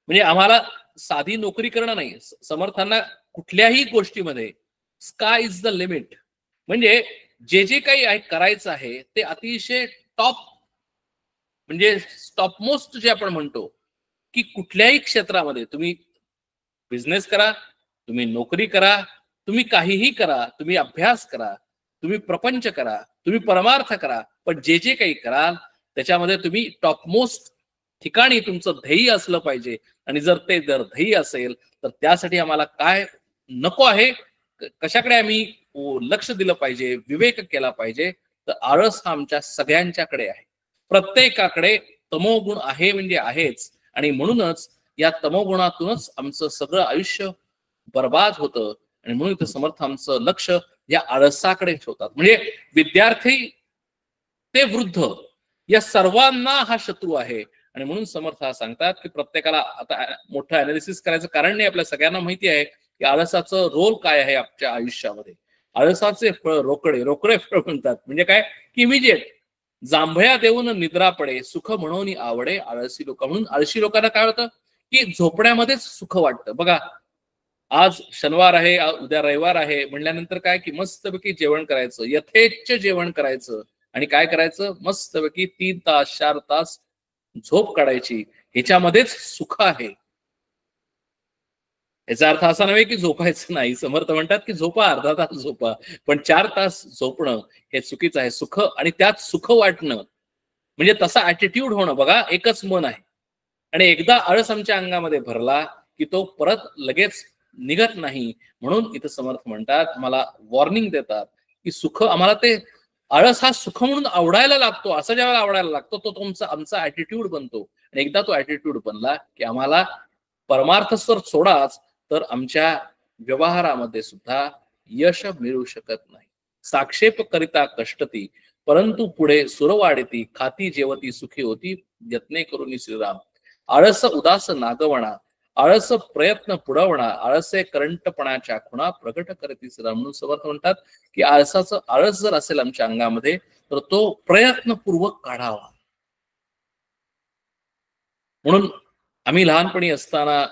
म्हणजे आम्हाला साधी नोकरी करणं नाही, समर्थांना कुठल्याही गोष्टीमध्ये स्काय इज द लिमिट. म्हणजे जे जे काही करायचं आहे ते अतिशय टॉप, म्हणजे टॉप मोस्ट जे आपण म्हणतो की कुठल्याही क्षेत्रामध्ये तुम्ही बिझनेस करा, तुम्ही नोकरी करा, तुम्ही काहीही करा, तुम्ही अभ्यास करा, तुम्ही प्रपंच करा, तुम्ही परमार्थ करा, पण जे जे काही कराल त्याच्यामध्ये तुम्ही टॉपमोस्ट ठिकाणी तुमचं ध्येय असलं पाहिजे. आणि जर ध्येय असेल तर त्यासाठी आम्हाला काय नको आहे, कशाकडे आम्ही लक्ष दिलं पाहिजे, विवेक केला पाहिजे, तर आळस हा आमच्या सगळ्यांच्याकडे आहे. प्रत्येकाकडे तमोगुण आहे म्हणजे आहेच. आणि म्हणूनच या तमोगुणातूनच आमचं सगळं आयुष्य बर्बाद होतं. आणि म्हणून इथं समर्थ आमचं लक्ष या आळसाकडे ठेवतात. म्हणजे विद्यार्थी ते वृद्ध या सर्वांना हा शत्रू आहे. आणि म्हणून समर्थ हा सांगतात की प्रत्येकाला आता मोठं अनालिसिस करायचं कारण नाही, आपल्या सगळ्यांना माहिती आहे की आळसाचं रोल काय आहे आपल्या आयुष्यामध्ये. आळसाचे फळ रोकडे फळ म्हणतात. म्हणजे काय की इमिजिएट जांभया देऊन निद्रा पडे, सुख म्हणून आवडे आळसी लोक. म्हणून आळशी लोकांना काय होतं की झोपण्यामध्येच सुख वाटतं. बघा, आज शनिवार आहे, उद्या रविवार आहे म्हणल्यानंतर काय की मस्तपैकी जेवण करायचं, यथेच्छ जेवण करायचं आणि काय करायचं, मस्तपैकी 3 तास 4 तास झोप काढायची. ह्याच्यामध्येच सुख आहे. याचा अर्थ असा नव्हे की झोपायचं नाही. समर्थ म्हणतात की झोपा, अर्धा तास झोपा, पण 4 तास झोपणं हे चुकीचं आहे. सुख आणि त्यात सुख वाटणं म्हणजे तसा ऍटिट्यूड होणं. बघा, एकच मन आहे आणि एकदा आळस आमच्या अंगामध्ये भरला की तो परत लगेच निघत नाही. म्हणून इथं समर्थ म्हणतात, मला वॉर्निंग देतात की सुख आम्हाला ते आळस हा सुख म्हणून आवडायला लागतो. असं ज्यावेळेला आवडायला लागतो तो तुमचा आमचा ऍटिट्यूड बनतो. आणि एकदा तो ऍटिट्यूड बनला की आम्हाला परमार्थ सर सोडाच तर आमच्या व्यवहारामध्ये सुद्धा यश मिळू शकत नाही. साक्षेप करिता कष्टती परंतु पुढे सुरवाढती, खाती जेवती सुखी होती यत्ने करून श्रीराम. आळस उदास नागवणा, आळस प्रयत्न पुढवणा, आळसे करंटपणाच्या खुणा प्रकट करती श्रीराम. म्हणून समर्थ म्हणतात की आळसाचं आळस जर असेल आमच्या अंगामध्ये तर तो प्रयत्नपूर्वक काढावा. म्हणून आम्ही लहानपणी असताना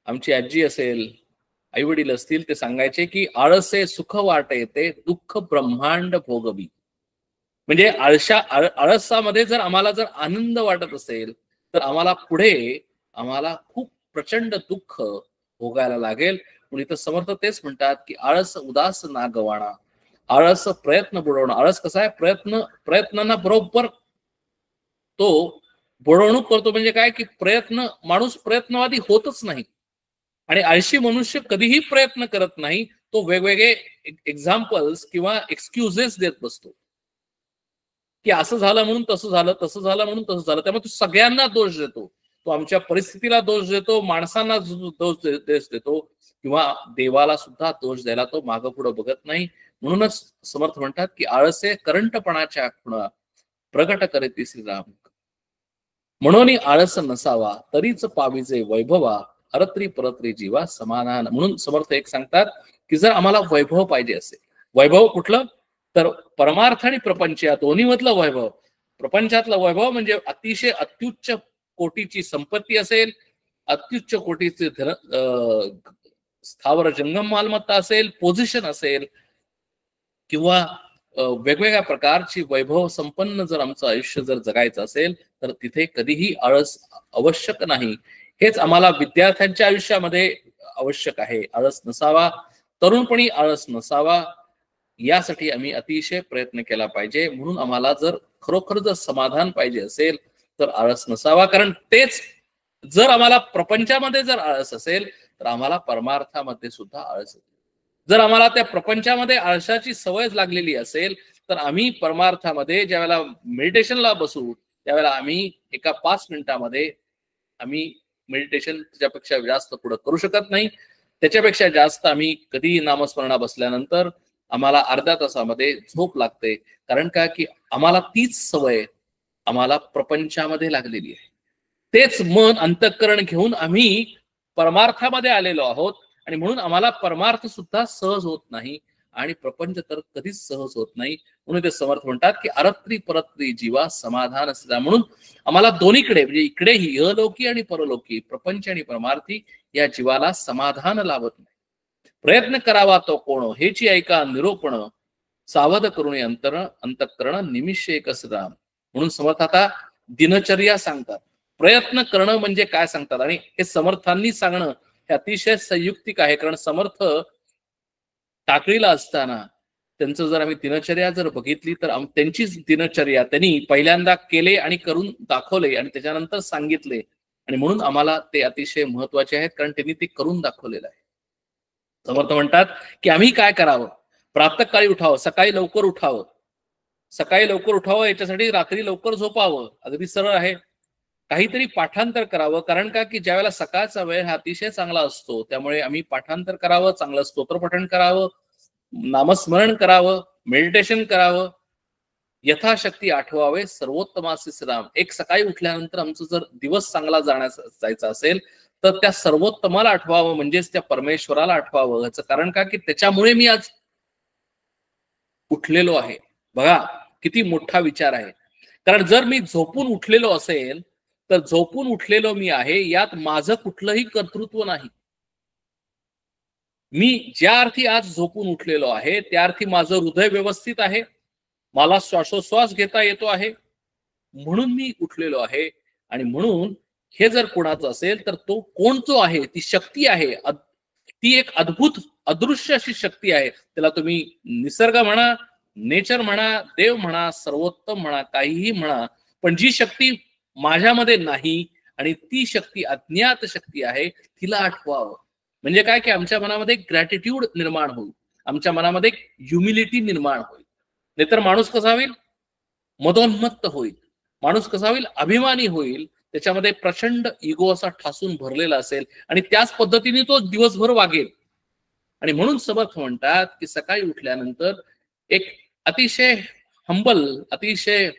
आमची आजी असेल, आई वडील असतील, ते सांगायचे की आळसे सुख वाटे ते दुःख ब्रह्मांड भोगवी. म्हणजे आळसामध्ये जर आम्हाला जर आनंद वाटत असेल तर आम्हाला पुढे आम्हाला खूप प्रचंड दुःख भोगायला लागेल. म्हणून इथं समर्थ तेच म्हणतात की आळस उदास ना गवाणा, आळस प्रयत्न बुडवणं. आळस कसा आहे, प्रयत्नांना बरोबर तो बुडवणूक करतो. म्हणजे काय की माणूस प्रयत्नवादी होतच नाही. आणि आळशी मनुष्य कधीही प्रयत्न करत नाही. तो वेगवेगळे एक्झाम्पल्स किंवा एक्सक्युजेस देत बसतो की असं झालं म्हणून तसं झालं, तसं झालं म्हणून तसं झालं. त्यामुळे तो सगळ्यांना दोष देतो. तो आमच्या परिस्थितीला दोष देतो, माणसांना दोष देतो किंवा देवाला सुद्धा दोष द्यायला तो मागं पुढं बघत नाही. म्हणूनच समर्थ म्हणतात की आळसे करंटपणाच्या खुणा प्रगट करीती श्रीराम. म्हणून आळस नसावा तरीच पाविजे वैभवा, अरत्री परत्री जीवा समाधान. म्हणून समर्थ एक सांगतात की जर आम्हाला वैभव पाहिजे असेल, वैभव कुठलं तर परमार्थ आणि प्रपंच या दोन्ही मधलं वैभव. प्रपंचातलं वैभव म्हणजे अतिशय अत्युच्च कोटीची संपत्ती असेल, अत्युच्च कोटीचे स्थावर जंगम मालमत्ता असेल, पोझिशन असेल किंवा वेगवेगळ्या प्रकारची वैभव संपन्न जर आमचं आयुष्य जर जगायचं असेल तर तिथे कधीही आळस आवश्यक नाही. हेच आम्हाला विद्यार्थ्यांच्या आयुष्यामध्ये आवश्यक आहे. आळस नसावा, तरुणपणी आळस नसावा, यासाठी आम्ही अतिशय प्रयत्न केला पाहिजे. म्हणून आम्हाला जर खरोखर जर समाधान पाहिजे असेल तर आळस नसावा. कारण तेच जर आम्हाला प्रपंचामध्ये जर आळस असेल तर आम्हाला परमार्थामध्ये सुद्धा आळस. जर आम्हाला त्या प्रपंचामध्ये आळसाची सवय लागलेली असेल तर आम्ही परमार्थामध्ये ज्यावेळेला मेडिटेशनला बसू त्यावेळेला आम्ही एका 5 मिनिटामध्ये आम्ही मेडिटेशन त्याच्यापेक्षा जास्त पुढे करू शकत नाही. त्याच्यापेक्षा जास्त आम्ही कधी नामस्मरणा बसल्यानंतर आम्हाला अर्ध्या तासामध्ये झोप लागते. कारण काय की आम्हाला तीच सवय आम्हाला प्रपंचामध्ये लागलेली आहे. तेच मन अंतःकरण घेऊन आम्ही परमार्थामध्ये आलेलो आहोत. आणि म्हणून आम्हाला परमार्थ सुद्धा सहज होत नाही आणि प्रपंच तर कधीच सहज होत नाही. म्हणून ते समर्थ म्हणतात की अरत्री परत्री जीवा समाधान असला. म्हणून आम्हाला दोन्हीकडे म्हणजे इकडेही अलोकी आणि परलोकी, प्रपंच आणि परमार्थी या जीवाला समाधान लाभत नाही. प्रयत्न करावा तो कोण हेची ऐका निरोपण, सावध करून अंतःकरण निमिष एक राम. म्हणून समर्थ आता दिनचर्या सांगतात. प्रयत्न करणं म्हणजे काय सांगतात आणि हे समर्थांनी सांगणं हे अतिशय संयुक्तिक आहे. कारण समर्थ टाकळीला असताना त्यांचं जर आम्ही दिनचर्या जर बघितली तर त्यांचीच दिनचर्या त्यांनी पहिल्यांदा केले आणि करून दाखवले आणि त्याच्यानंतर सांगितले, आणि म्हणून आम्हाला ते अतिशय महत्वाचे आहेत, कारण त्यांनी ते करून दाखवलेलं आहे. समर्थ म्हणतात की आम्ही काय करावं? प्रातःकाळी उठावं, सकाळी लवकर उठावं. सकाळी लवकर उठावं याच्यासाठी रात्री लवकर झोपावं. अगदी सरळ आहे. काहीतरी पाठांतर करावं, कारण का की ज्यावेळेला सकाळचा वेळ हा अतिशय चांगला असतो, त्यामुळे आम्ही पाठांतर करावं, चांगलं स्तोत्रपठण करावं, नामस्मरण करावं, मेडिटेशन करावं, यथाशक्ती आठवावे सर्वोत्तमाचे श्रीराम. एक सकाळी उठल्यानंतर आमचं जर दिवस चांगला जायचा असेल तर त्या सर्वोत्तमाला आठवावं, म्हणजेच त्या परमेश्वराला आठवावं. याचं कारण का की त्याच्यामुळे मी आज उठलेलो आहे. बघा किती मोठा विचार आहे. कारण जर मी झोपून उठलेलो असेल तर झोपून उठलेलो मी आहे, यात माझं कुठलंही कर्तृत्व नाही. मी ज्या अर्थी आज झोपून उठलेलो आहे त्या अर्थी माझं हृदय व्यवस्थित आहे, मला श्वासोश्वास घेता येतो आहे, म्हणून मी उठलेलो आहे. आणि म्हणून हे जर कोणाचं असेल तर तो कोण जो आहे, ती शक्ती आहे, ती एक अद्भुत अदृश्य अशी शक्ती आहे. त्याला तुम्ही निसर्ग म्हणा, नेचर म्हणा, देव म्हणा, सर्वोत्तम म्हणा, काहीही म्हणा, पण जी शक्ती माझ्यामध्ये नाही आणि ती शक्ती अज्ञात शक्ती आहे, तिला आठवावं. म्हणजे काय की आमच्या मनामध्ये ग्रॅटिट्यूड निर्माण होईल, आमच्या मनामध्ये ह्युमिलिटी निर्माण होईल. नाहीतर माणूस कसा होईल? मदोन्मत्त होईल. माणूस कसा होईल? अभिमानी होईल. त्याच्यामध्ये प्रचंड इगो असा ठासून भरलेला असेल आणि त्याच पद्धतीने तो दिवसभर वागेल. आणि म्हणून समर्थ म्हणतात की सकाळी उठल्यानंतर एक अतिशय हंबल, अतिशय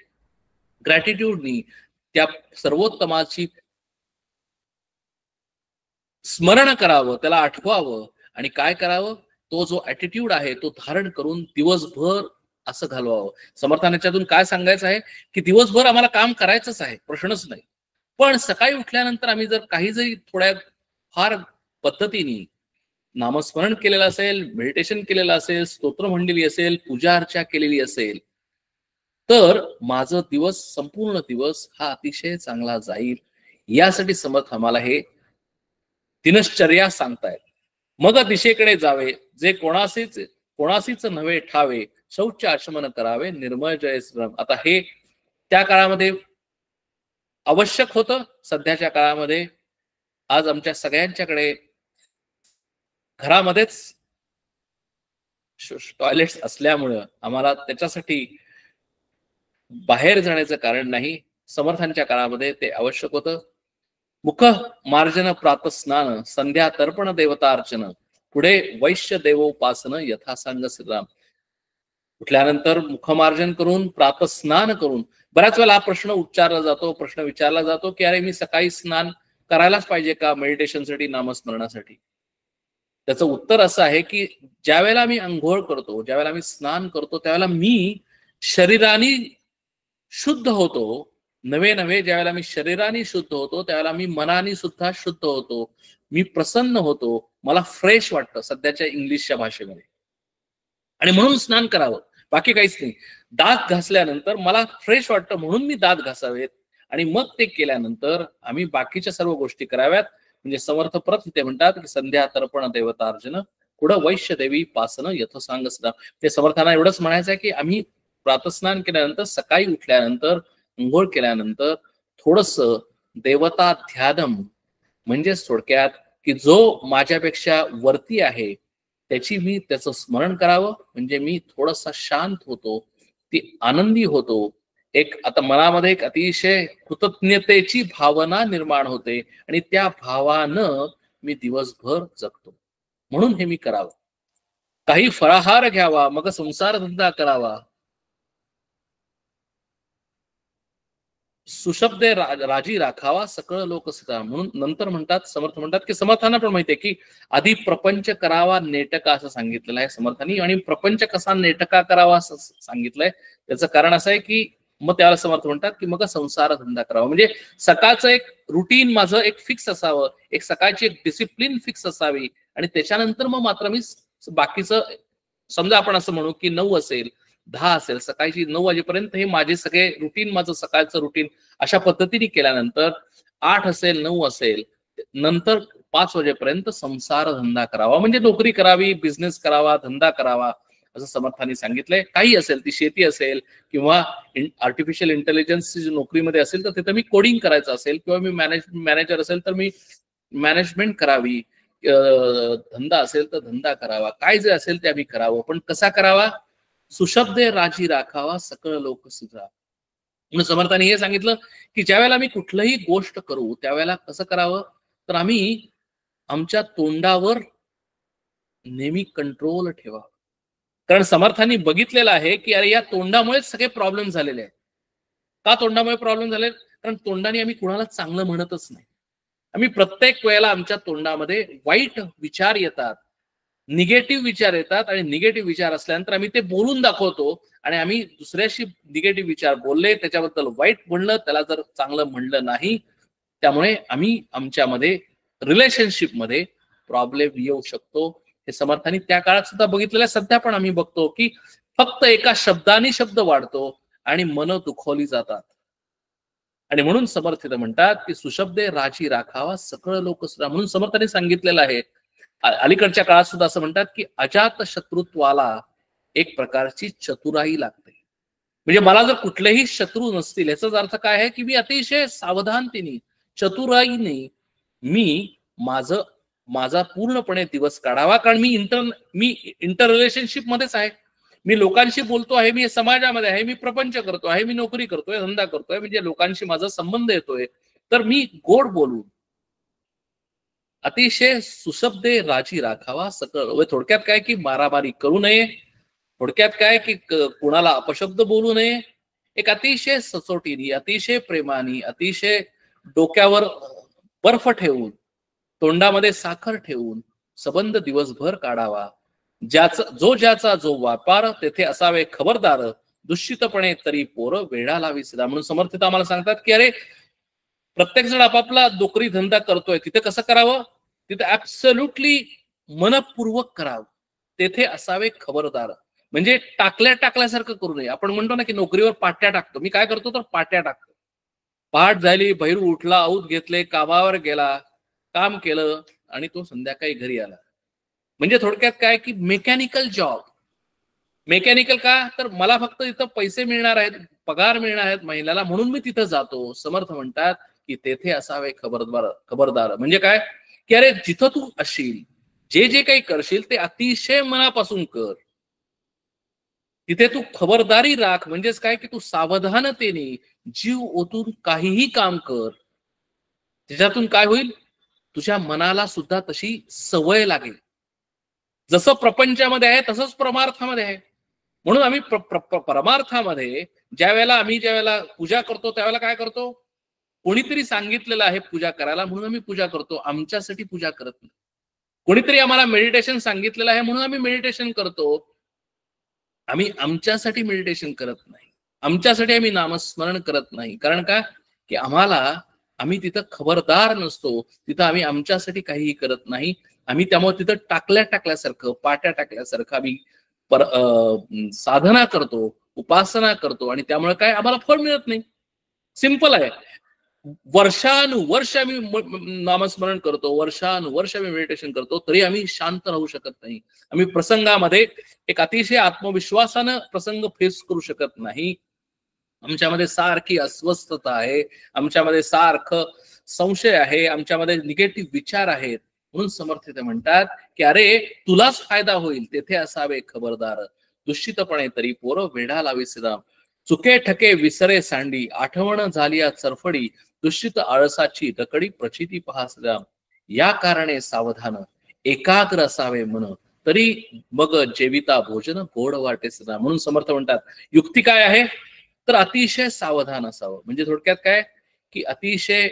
ग्रॅटिट्यूडनी त्या सर्वोत्तमाची स्मरण करावं, त्याला आठवावं आणि काय करावं? तो जो ऍटिट्यूड आहे तो धारण करून दिवसभर असं घालवावं. समर्थांच्यातून काय सांगायचं आहे की दिवसभर आम्हाला काम करायचंच आहे, प्रश्नच नाही. पण सकाळी उठल्यानंतर आम्ही जर काही जरी थोड्या फार पद्धतीने नामस्मरण केलेलं असेल, मेडिटेशन केलेलं असेल, स्तोत्र म्हणलेली असेल, पूजा अर्चा केलेली असेल, तर माझं दिवस, संपूर्ण दिवस हा अतिशय चांगला जाईल. यासाठी समर्थ आम्हाला हे दिनश्चर्या सांगतायत. मग दिशेकडे जावे, जे कोणासीच नव्हे ठावे, शौच आचमन करावे, निर्मळ जय श्रीराम. आता हे त्या काळामध्ये आवश्यक होतं. सध्याच्या काळामध्ये आज आमच्या सगळ्यांच्याकडे घरामध्येच टॉयलेट्स असल्यामुळं आम्हाला त्याच्यासाठी बाहेर जाण्याचं कारण नाही. समर्थांच्या काळामध्ये ते आवश्यक होतं. मुख मार्जन प्रातस्नान, संध्या तर्पण देवता अर्चन, पुढे वैश्य देवोपासन यथासांग श्रीराम. उठल्यानंतर मुखमार्जन करून, प्रातस्नान करून, बऱ्याच वेळेला हा प्रश्न प्रश्न विचारला जातो की अरे मी सकाळी स्नान करायलाच पाहिजे का मेडिटेशनसाठी, नामस्मरणासाठी? त्याचं उत्तर असं आहे की ज्या वेळेला मी अंघोळ करतो, ज्या वेळेला मी स्नान करतो, त्यावेळेला मी शरीराने शुद्ध होतो. नवे ज्यावेळेला मी शरीराने शुद्ध होतो त्यावेळेला मी मनाने सुद्धा शुद्ध होतो. मी प्रसन्न होतो, मला फ्रेश वाटतं सध्याच्या इंग्लिशच्या भाषेमध्ये. आणि म्हणून स्नान करावं, बाकी काहीच नाही. दात घासल्यानंतर मला फ्रेश वाटतं म्हणून मी दात घासावेत आणि मग ते केल्यानंतर आम्ही बाकीच्या सर्व गोष्टी कराव्यात. म्हणजे समर्थ परत इथे म्हणतात की संध्या तर्पण देवता अर्चन, पुढं वैश्य देवी पासन यथोसांग श्रीराम. ते समर्थांना एवढंच म्हणायचं आहे की आम्ही प्रातस्नान केल्यानंतर, सकाळी उठल्यानंतर, अंघोळ केल्यानंतर थोडस देवता ध्यानम, म्हणजे थोडक्यात की जो माझ्यापेक्षा वरती आहे त्याचं स्मरण करावं. म्हणजे मी थोडासा शांत होतो, ती आनंदी होतो. एक आता मनामध्ये एक अतिशय कृतज्ञतेची भावना निर्माण होते आणि त्या भावानं मी दिवसभर जगतो. म्हणून हे मी करावं. काही फळाहार घ्यावा, मग संसार धंदा करावा. सुशब्द राजी राखावा, सकळ लोक श्रीराम. म्हणून नंतर म्हणतात, समर्थ म्हणतात की समर्थांना पण माहितीये की आधी प्रपंच करावा नेटका असं सांगितलेलं आहे समर्थांनी. आणि प्रपंच कसा नेटका करावा असं सांगितलंय, त्याचं कारण असं आहे की मग त्याला समर्थ म्हणतात की मग संसार धंदा करावा. म्हणजे सकाळचं एक रुटीन माझं एक फिक्स असावं, एक सकाळची एक डिसिप्लिन फिक्स असावी आणि त्याच्यानंतर मग मात्र मी बाकीचं, समजा आपण असं म्हणू की 9 असेल, 10 असेल, सकाळची 9 वाजेपर्यंत हे माझे सगळे रुटीन, माझं सकाळचं रुटीन अशा पद्धतीने केल्यानंतर 8 असेल, 9 असेल, नंतर 5 वाजेपर्यंत संसार धंदा करावा. म्हणजे नोकरी करावी, बिझनेस करावा, धंदा करावा. असं समर्थांनी सांगितलंय. काही असेल, ती शेती असेल किंवा आर्टिफिशियल इंटेलिजन्स नोकरीमध्ये असेल तर तिथं मी कोडिंग करायचं असेल, किंवा मी मॅनेजर असेल तर मी मॅनेजमेंट करावी, धंदा असेल तर धंदा करावा, काय जे असेल ते आम्ही करावं, पण कसा करावा? सुशब्दे राजी राखावा सकळ लोक सुद्धा. म्हणून समर्थांनी हे सांगितलं की ज्यावेळेला आम्ही कुठलंही गोष्ट करू त्यावेळेला कसं करावं, तर आम्ही आमच्या तोंडावर नेहमी कंट्रोल ठेवा. कारण समर्थांनी बघितलेलं आहे की अरे या तोंडामुळेच सगळे प्रॉब्लेम झालेले आहेत. का तोंडामुळे प्रॉब्लेम झाले? कारण तोंडाने आम्ही कुणाला चांगलं म्हणतच नाही. आम्ही प्रत्येक वेळेला आमच्या तोंडामध्ये वाईट विचार येतात, निगेटिव्ह विचार येतात, आणि निगेटिव्ह विचार असल्यानंतर आम्ही ते बोलून दाखवतो. आणि आम्ही दुसऱ्याशी निगेटिव्ह विचार बोलले, त्याच्याबद्दल वाईट म्हणलं, त्याला जर चांगलं म्हणलं नाही, त्यामुळे आम्ही आमच्यामध्ये रिलेशनशिपमध्ये प्रॉब्लेम येऊ शकतो. हे समर्थांनी त्या काळात सुद्धा बघितलेलं आहे. सध्या पण आम्ही बघतो की फक्त एका शब्दाने शब्द वाढतो आणि मन दुखवली जातात. आणि म्हणून समर्थ म्हणतात की सुशब्दे राजी राखावा सकळ लोक सुद्धा. म्हणून समर्थांनी सांगितलेलं आहे, अलीकडच्या काळात सुद्धा असं म्हणतात की अजात शत्रुत्वाला एक प्रकारची चतुराई लागते. म्हणजे मला जर कुठलेही शत्रू नसतील याचाच अर्थ काय आहे की मी अतिशय सावधानतेने, चतुराईने मी माझा पूर्णपणे दिवस काढावा. कारण मी इंटर रिलेशनशिप मध्येच आहे, मी लोकांशी बोलतो आहे, मी समाजामध्ये आहे, मी प्रपंच करतो आहे, मी नोकरी करतोय, धंदा करतोय, म्हणजे लोकांशी माझा संबंध येतोय. तर मी गोड बोलून अतिशय सुशब्दे राजी राखावा सकळ. थोडक्यात काय की मारामारी करू नये, थोडक्यात काय की कुणाला अपशब्द बोलू नये. एक अतिशय सचोटीने, अतिशय प्रेमाने, अतिशय डोक्यावर बर्फ ठेवून, तोंडामध्ये साखर ठेवून संबंध दिवसभर काढावा. ज्याचा जो व्यापार तेथे असावे खबरदार, दुष्टितपणे तरी पोरं वेळा लावी सदा. म्हणून समर्थ आम्हाला सांगतात की अरे प्रत्येक जण आपापला नोकरी धंदा करतोय, तिथे कसं करावं? तिथे ऍब्सोल्युटली मनपूर्वक करावं. तेथे असावे खबरदार. म्हणजे टाकल्यासारखं करू नये. आपण म्हणतो ना की नोकरीवर पाट्या टाकतो. मी काय करतो तर पाट्या टाकतो. पहाट झाली, भैरू उठला, औत घेतले, कामावर गेला, काम केलं आणि तो संध्याकाळी घरी आला. म्हणजे थोडक्यात काय की मेकॅनिकल जॉब. मेकॅनिकल का? तर मला फक्त इथं पैसे मिळणार आहेत, पगार मिळणार आहेत महिन्याला, म्हणून मी तिथं जातो. समर्थ म्हणतात की तेथे असावे खबरदार. म्हणजे काय की अरे जिथं तू असशील, जे काही करशील ते अतिशय मनापासून कर. तिथे तू खबरदारी राख. म्हणजेच काय की तू सावधानतेने जीव ओतून काहीही काम कर. त्याच्यातून काय होईल? तुझ्या मनाला सुद्धा तशी सवय लागेल. जसं प्रपंचामध्ये आहे तसंच परमार्थामध्ये आहे. म्हणून आम्ही परमार्थामध्ये ज्या वेळेला पूजा करतो त्यावेळेला काय करतो? कोणीतरी सांगितलेलं आहे पूजा करायला म्हणून आम्ही पूजा करतो, आमच्यासाठी पूजा करत नाही. कोणीतरी आम्हाला मेडिटेशन सांगितलेलं आहे म्हणून आम्ही मेडिटेशन करतो, आम्ही आमच्यासाठी मेडिटेशन करत नाही, आमच्यासाठी आम्ही नामस्मरण करत नाही. कारण का? की आम्ही तिथं खबरदार नसतो, तिथं आम्ही आमच्यासाठी काहीही करत नाही. आम्ही त्यामुळे तिथं टाकल्यासारखं, पाट्या टाकल्यासारखं आम्ही साधना करतो, उपासना करतो, आणि त्यामुळे काय आम्हाला फळ मिळत नाही. सिंपल आहे. वर्षानुवर्ष आम्ही नामस्मरण करतो, वर्षानुवर्ष आम्ही मेडिटेशन करतो, तरी आम्ही शांत राहू शकत नाही. आम्ही प्रसंगामध्ये एक अतिशय आत्मविश्वासानं प्रसंग फेस करू शकत नाही. आमच्यामध्ये सारखी अस्वस्थता आहे, आमच्यामध्ये सारखं संशय आहे, आमच्यामध्ये निगेटिव्ह विचार आहेत. म्हणून समर्थ म्हणतात की अरे तुलाच फायदा होईल तेथे असावे खबरदार, दुष्टितपणे तरी पोरं वेढा लावी सदा. चुके ठके विसरे सांडी, आठवण झाली चरफडी, दुष्टित आळसाची दकडी प्रचिती पहा सदा. या कारणे सावधान एकाग्र असावे मन, तरी मग जेविता भोजन गोड वाटे सदा. म्हणून समर्थ म्हणतात युक्ती काय आहे? तर अतिशय सावधान असावं. म्हणजे थोडक्यात काय की अतिशय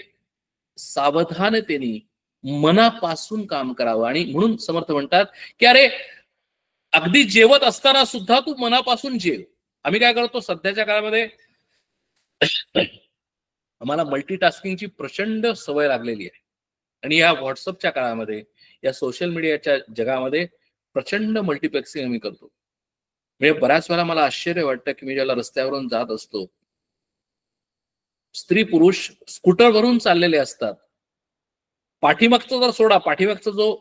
सावधानतेने मनापासून काम करावं. आणि म्हणून समर्थ म्हणतात की अरे अगदी जेवत असताना सुद्धा तू मनापासून जेव. आम्ही काय करतो सध्याच्या काळामध्ये, आम्हाला मल्टीटास्किंगची प्रचंड सवय लागलेली आहे. आणि या व्हॉट्सअपच्या काळामध्ये, या सोशल मीडियाच्या जगामध्ये प्रचंड मल्टीप्लेक्सिंग आम्ही करतो. म्हणजे बऱ्याच वेळा मला आश्चर्य वाटतं की मी ज्याला रस्त्यावरून जात असतो, स्त्री पुरुष स्कूटरवरून चाललेले असतात. पाठीमागचा जर सोडा, पाठीमागचा जो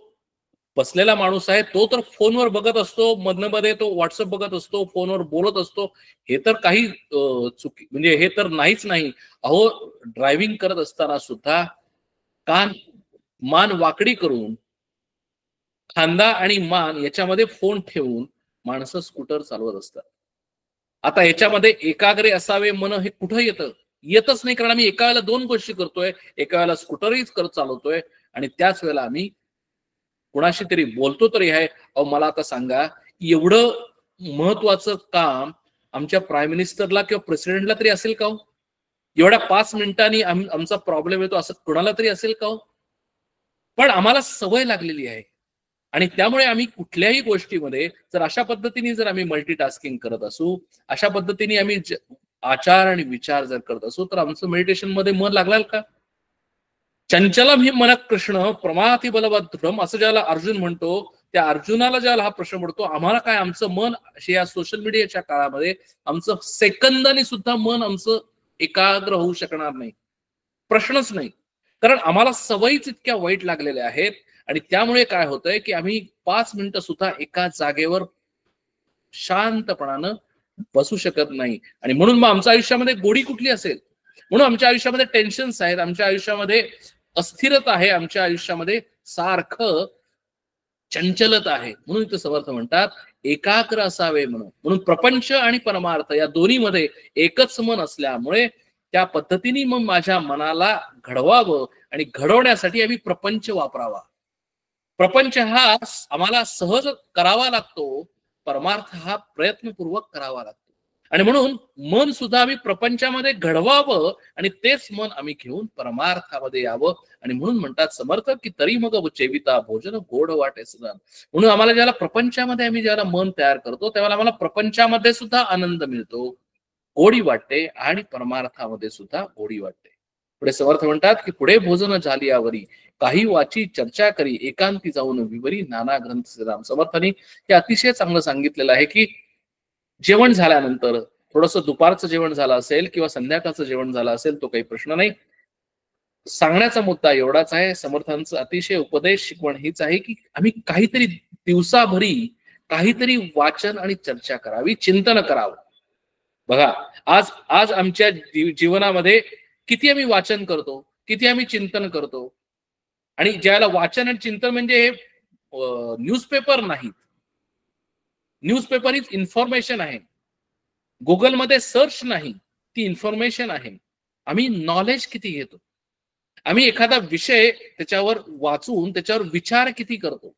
बसलेला माणूस आहे तो तर फोनवर बघत असतो, मधनं मध्ये तो व्हॉट्सअप बघत असतो, फोनवर बोलत असतो. हे तर काही चुकी म्हणजे हे तर नाहीच नाही. अहो, ड्रायव्हिंग करत असताना सुद्धा मान वाकडी करून खांदा आणि मान याच्यामध्ये फोन ठेवून माणसं स्कूटर चालवत असतात. आता याच्यामध्ये एकाग्रे असावे मन हे कुठं येतं? येतच नाही, कारण आम्ही एका वेळेला 2 गोष्टी करतोय. एका वेळेला स्कूटरही चालवतोय आणि त्याच वेळेला आम्ही कुणाशी तरी बोलतो तरी आहे. अहो, मला आता सांगा, एवढं महत्वाचं काम आमच्या प्राईम मिनिस्टरला किंवा प्रेसिडेंटला तरी असेल का हो? एवढ्या 5 मिनिटांनी आमचा प्रॉब्लेम येतो असं कुणाला तरी असेल का हो? पण आम्हाला सवय लागलेली आहे आणि त्यामुळे आम्ही कुठल्याही गोष्टीमध्ये जर अशा पद्धतीने जर आम्ही मल्टीटास्किंग करत असू, अशा पद्धतीने आम्ही आचार आणि विचार जर करत असू, तर आमचं मेडिटेशन मध्ये मन लागणार का? चंचलम ही मन कृष्ण प्रमाथी बलवदृढम असं ज्याला अर्जुन म्हणतो, त्या अर्जुनाला ज्याला हा प्रश्न पडतो, आम्हाला काय आमचं मन या सोशल मीडियाच्या काळामध्ये आमचं सेकंदाने सुद्धा मन आमचं एकाग्र होऊ शकणार नाही, प्रश्नच नाही. कारण आम्हाला सवयीच इतक्या वाईट लागलेल्या आहेत आणि त्यामुळे काय होतंय की आम्ही 5 मिनिटं सुद्धा एका जागेवर शांतपणानं बसू शकत नाही. आणि म्हणून मग आमच्या आयुष्यामध्ये गोडी कुठली असेल? म्हणून आमच्या आयुष्यामध्ये टेन्शन्स आहेत, आमच्या आयुष्यामध्ये अस्थिरता आहे, आमच्या आयुष्यामध्ये सारखं चंचलता आहे. म्हणून इथं समर्थ म्हणतात एकाग्र असावे म्हणून प्रपंच आणि परमार्थ या दोन्हीमध्ये एकच मन असल्यामुळे त्या पद्धतीने मग माझ्या मनाला घडवावं आणि घडवण्यासाठी आम्ही प्रपंच वापरावा. प्रपंच हा आम्हाला सहज करावा लागतो, परमार्थ हा प्रयत्नपूर्वक करावा लागतो. आणि म्हणून मन सुद्धा आम्ही प्रपंचामध्ये घडवावं आणि तेच मन आम्ही घेऊन परमार्थामध्ये यावं. आणि म्हणून म्हणतात समर्थ की तरी मग जेविता भोजन गोड वाटे सुद्धा. म्हणून आम्हाला ज्याला प्रपंचामध्ये आम्ही ज्याला मन तयार करतो त्यावेळेला आम्हाला प्रपंचामध्ये सुद्धा आनंद मिळतो, गोडी वाटते आणि परमार्थामध्ये सुद्धा गोडी वाटते. पुढे समर्थ म्हणतात की पुढे भोजन झाली यावरी काही वाची चर्चा करी एकांती जाऊन विवरी नाना ग्रंथ श्रीराम. समर्थांनी हे अतिशय चांगलं सांगितलेलं आहे की जेवण झाल्यानंतर थोडंसं दुपारचं जेवण झालं असेल किंवा संध्याकाळचं जेवण झालं असेल तो काही प्रश्न नाही. सांगण्याचा मुद्दा एवढाच आहे, समर्थांचं अतिशय उपदेश शिकवण हीच आहे की आम्ही काहीतरी दिवसाभरी काहीतरी वाचन आणि चर्चा करावी, चिंतन करावं. बघा आज आज आमच्या जीवनामध्ये किती आम्ही वाचन करतो, किती आम्ही चिंतन करतो. आणि ज्याला वाचन आणि चिंतन म्हणजे हे न्यूजपेपर नाहीत. न्यूजपेपर ही इन्फॉर्मेशन आहे, गुगलमध्ये सर्च नाही, ती इन्फॉर्मेशन आहे. आम्ही नॉलेज किती घेतो, आम्ही एखादा विषय त्याच्यावर वाचून त्याच्यावर विचार किती करतो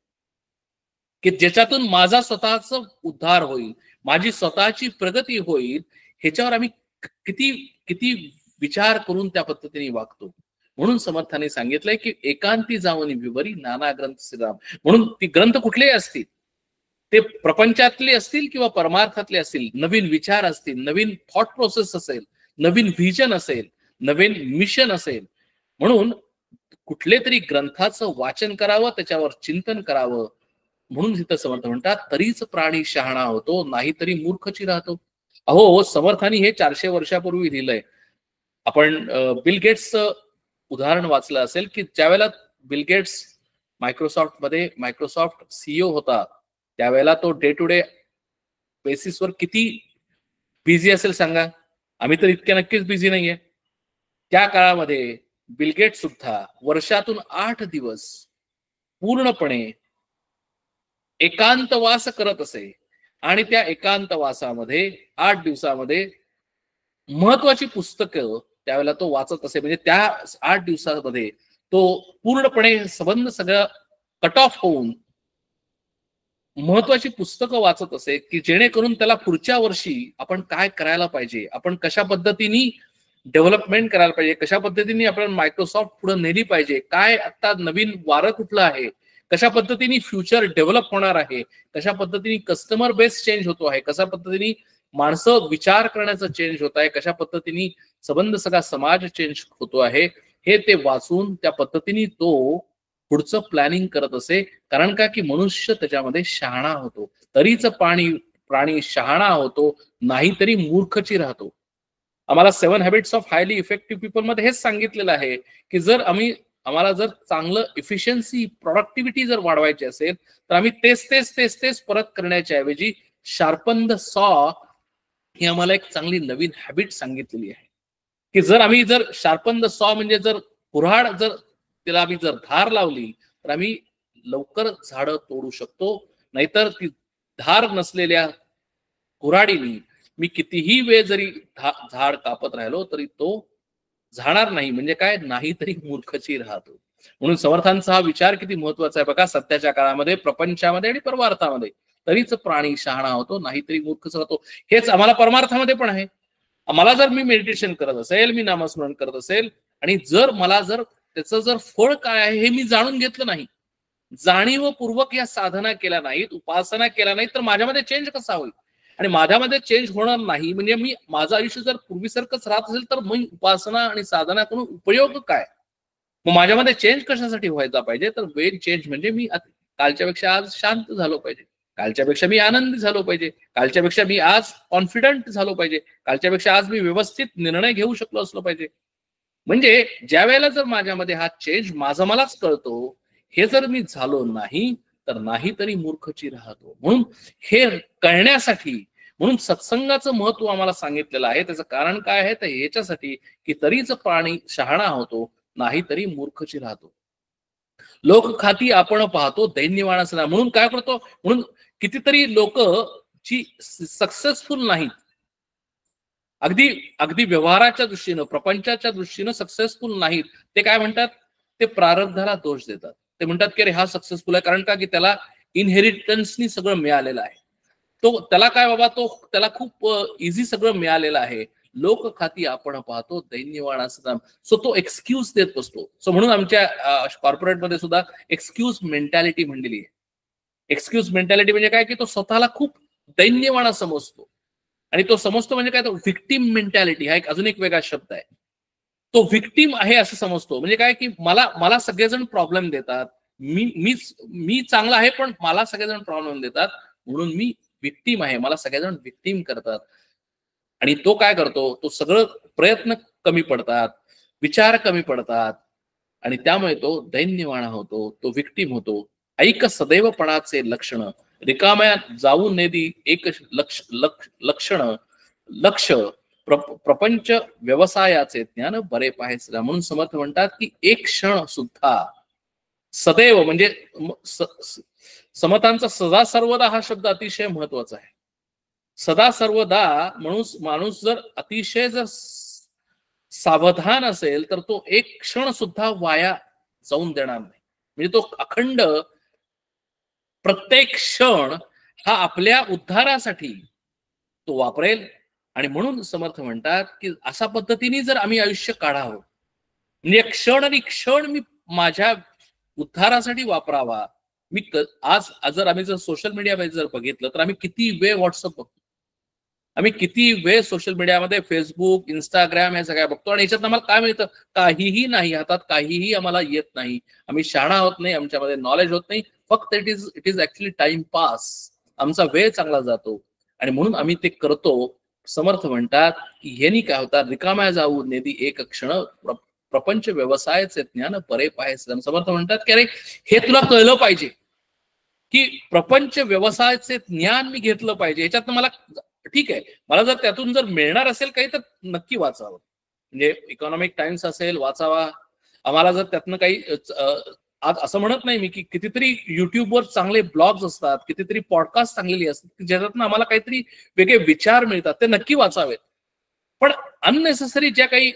की ज्याच्यातून माझा स्वतःचा उद्धार होईल, माझी स्वतःची प्रगती होईल, ह्याच्यावर आम्ही किती किती विचार करून त्या पद्धतीने वागतो. म्हणून समर्थाने सांगितलंय की एकांती जाऊन विवरी नाना ग्रंथ श्रीराम. म्हणून ती ग्रंथ कुठलेही असतील, ते प्रपंचातले असतील किंवा परमार्थातले असतील, नवीन विचार असतील, नवीन थॉट प्रोसेस असेल, नवीन व्हिजन असेल, नवीन मिशन असेल, म्हणून कुठले तरी ग्रंथाचं वाचन करावं, त्याच्यावर चिंतन करावं. म्हणून तिथं समर्थ म्हणतात तरीच प्राणी शहाणा होतो, नाहीतरी मूर्खची राहतो. अहो, समर्थांनी हे 400 वर्षापूर्वी लिहिलंय. आपण बिल गेट्सचं उदाहरण वाचलं असेल की ज्यावेळेला बिल गेट्स मायक्रोसॉफ्ट सीईओ होता, त्यावेळेला तो डे टू डे बेसिसवर किती बिझी असेल सांगा. आम्ही तर इतक्या नक्कीच बिझी नाहीये. त्या काळामध्ये बिल गेट्स सुद्धा वर्षातून 8 दिवस पूर्णपणे एकांतवास करत असे आणि त्या एकांतवासामध्ये 8 दिवसामध्ये महत्वाची पुस्तकं त्यावेळेला तो वाचत असे. म्हणजे त्या 8 दिवसामध्ये तो पूर्णपणे संबंध सगळं कट ऑफ होऊन महत्वाची पुस्तकं वाचत असे की जेणेकरून त्याला पुढच्या वर्षी आपण काय करायला पाहिजे, आपण कशा पद्धतीने डेव्हलपमेंट करायला पाहिजे, कशा पद्धतीने आपण मायक्रोसॉफ्ट पुढे नेली पाहिजे, काय आता नवीन वारं कुठलं आहे, कशा पद्धतीने फ्युचर डेव्हलप होणार आहे, कशा पद्धतीने कस्टमर बेस चेंज होतो आहे, कशा पद्धतीने माणसं विचार करण्याचं चेंज होत आहे, कशा पद्धतीने संबंध सगळा समाज चेंज होतो आहे, हे ते वाचून त्या पद्धतीने तो पुढचं प्लॅनिंग करत असे. कारण का की मनुष्य त्याच्यामध्ये शहाणा होतो, तरीच प्राणी शहाणा होतो, नाहीतरी मूर्खची राहतो. आम्हाला 7 habits of highly effective people मध्ये हेच सांगितलेलं आहे की जर आम्हाला जर चांगलं इफिशियन्सी प्रोडक्टिव्हिटी जर वाढवायची असेल तर आम्ही तेच परत करण्याच्या ऐवजी शार्पन द सॉ ही आम्हाला एक चांगली नवीन हॅबिट सांगितलेली आहे की जर आम्ही जर शार्पन द सॉ म्हणजे जर कुऱ्हाड जर त्याला आम्ही जर धार लावली तर आम्ही लवकर झाडं तोडू शकतो. नाहीतर ती धार नसलेल्या कुऱ्हाडीने मी कितीही वेळ जरी झाड कापत राहिलो तरी तो जाणार नाही. म्हणजे काय, नाही तरी मूर्खची राहतो. म्हणून समर्थांचा हा विचार किती महत्वाचा आहे बघा. सध्याच्या काळामध्ये, प्रपंचामध्ये आणि परमार्थामध्ये तरीच प्राणी शहाणा होतो, नाहीतरी मूर्खच राहतो. हेच आम्हाला परमार्थामध्ये पण आहे. मला जर मी मेडिटेशन करत असेल, मी नामस्मरण करत असेल आणि जर मला जर त्याचं जर फळ काय आहे हे मी जाणून घेतलं नाही, जाणीवपूर्वक या साधना केल्या नाहीत, उपासना केल्या नाहीत, तर माझ्यामध्ये चेंज कसा होईल? आणि माझ्यामध्ये चेंज होणार नाही म्हणजे मी माझं आयुष्य जर पूर्वीसारखंच राहत असेल तर मग उपासना आणि साधना करून उपयोग काय? मग माझ्यामध्ये चेंज कशासाठी व्हायचा पाहिजे? तर वेल चेंज म्हणजे मी कालच्यापेक्षा आज शांत झालो पाहिजे, कालच्यापेक्षा मी आनंदी झालो पाहिजे, कालच्यापेक्षा मी आज कॉन्फिडंट झालो पाहिजे, कालच्यापेक्षा आज मी व्यवस्थित निर्णय घेऊ शकलो असलो पाहिजे. म्हणजे ज्या वेळेला जर माझ्यामध्ये हा चेंज माझा मलाच कळतो, हे जर मी झालो नाही तर नाही तरी मूर्खची राहतो. म्हणून हे कळण्यासाठी म्हणून सत्संगाचं महत्व आम्हाला सांगितलेलं आहे. त्याचं कारण काय आहे? तर याच्यासाठी की तरीच प्राणी शहाणा होतो, नाही तरी मूर्खची राहतो. लोक खाती आपण पाहतो दैन्यवान असणार. म्हणून काय करतो? म्हणून कितीतरी लोक जी सक्सेसफुल नाहीत, अगदी अगदी व्यवहाराच्या दृष्टीनं, प्रपंचाच्या दृष्टीनं सक्सेसफुल नाहीत, ते काय म्हणतात? ते प्रारब्धाला दोष देतात. ते म्हणतात की अरे हा सक्सेसफुल आहे कारण का की त्याला इनहेरिटन्सनी सगळं मिळालेलं आहे. तो त्याला काय बाबा, तो त्याला खूप इझी सगळं मिळालेलं आहे. लोक खाती आपण पाहतो दैन्यवान असतात. सो तो एक्सक्यूज देत बसतो. सो म्हणून आमच्या कॉर्पोरेटमध्ये सुद्धा एक्सक्यूज मेंटॅलिटी म्हणलेली आहे. एक्सक्यूज मेंटॅलिटी म्हणजे काय की तो स्वतःला खूप दैन्यवान समजतो. आणि तो समजतो म्हणजे काय? तो व्हिक्टिम मेंटॅलिटी हा अजून एक वेगळा शब्द आहे. तो व्हिक्टिम आहे असं समजतो. म्हणजे काय की मला सगळेजण प्रॉब्लेम देतात, मी चांगला आहे पण मला सगळेजण प्रॉब्लेम देतात, म्हणून मी व्हिक्टिम आहे, मला सगळेजण व्हिक्टिम करतात. आणि तो काय करतो? तो सगळं प्रयत्न कमी पडतात, विचार कमी पडतात आणि त्यामुळे तो दैन्यवाणा होतो, तो व्हिक्टिम होतो. ऐक सदैवपणाचे लक्षण, रिकाम्या जाऊ नेदी एक लक्षण लक्ष प्रपंच व्यवसायाचे ज्ञान बरे पाहायचे. म्हणून समर्थ म्हणतात की एक क्षण सुद्धा सदैव म्हणजे समर्थांचा सदा सर्वदा हा शब्द अतिशय महत्वाचा आहे. सदा सर्वदा माणूस जर अतिशय जर सावधान असेल तर तो एक क्षण सुद्धा वाया जाऊन देणार नाही. म्हणजे तो अखंड प्रत्येक क्षण हा आपल्या उद्धारासाठी तो वापरेल. आणि म्हणून समर्थ म्हणतात की अशा पद्धतीने जर आम्ही आयुष्य काढावं, म्हणजे क्षण आणि क्षण मी माझ्या उद्धारासाठी वापरावा. आज जर आम्ही जर सोशल मीडियामध्ये जर बघितलं तर आम्ही किती वेळ व्हॉट्सअप बघतो, आम्ही किती वेळ सोशल मीडियामध्ये फेसबुक, इंस्टाग्राम या सगळ्या बघतो आणि याच्यात आम्हाला काय मिळतं? काहीही नाही. हातात काहीही आम्हाला येत नाही. आम्ही शहाणा होत नाही, आमच्यामध्ये नॉलेज होत नाही. फक्त it is actually time pass. आमचा वेळ चांगला जातो आणि म्हणून आम्ही ते करतो. समर्थ म्हणतात की ह्यानी काय होतात? रिकाम्या जाऊ नेदी एक क्षण प्रपंच व्यवसायाचे ज्ञान बरे पाहायचे. समर्थ म्हणतात की अरे हे तुला कळलं पाहिजे की प्रपंच व्यवसायाचे ज्ञान मी घेतलं पाहिजे. ह्याच्यात मला ठीक आहे, मला जर त्यातून जर मिळणार असेल काही तर नक्की वाचावं. म्हणजे इकॉनॉमिक टाइम्स असेल वाचावा. आम्हाला जर त्यातनं काही आज असं म्हणत नाही मी की कितीतरी युट्यूबवर चांगले ब्लॉग्स असतात, कितीतरी पॉडकास्ट चांगलेली असतात ज्याच्यातनं आम्हाला काहीतरी वेगळे विचार मिळतात, ते नक्की वाचावेत. पण अननेसेसरी ज्या काही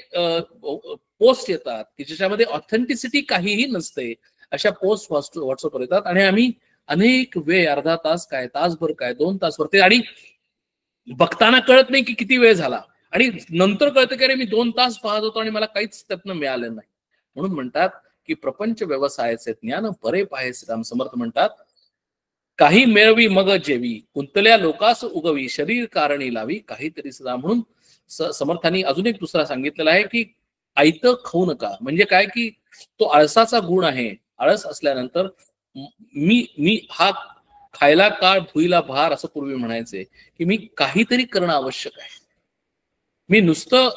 पोस्ट येतात की ज्याच्यामध्ये ऑथेंटिसिटी काहीही नसते, अशा पोस्ट व्हॉट्सअपवर येतात आणि आम्ही अनेक वेळ, अर्धा तास काय, तासभर काय, 2 तासभर ते, आणि बघताना कळत नाही की किती वेळ झाला आणि नंतर कळतं की अरे मी 2 तास पाहत होतो आणि मला काहीच त्यातनं मिळालं नाही. म्हणून म्हणतात की प्रपंच व्यवसायाचे ज्ञान बरे पाहायचे. राम समर्थ म्हणतात काही मिळवी मग जेवी, कुंतल्या लोकास उगवी, शरीर कारणी लावी काहीतरी सदा. म्हणून समर्थांनी अजून एक दुसरा सांगितलेला आहे की आयतं खाऊ नका. म्हणजे काय की तो आळसाचा गुण आहे. आळस असल्यानंतर मी हा खायला काळ भुईला भार असं पूर्वी म्हणायचे की मी काहीतरी करणं आवश्यक आहे. मी नुसतं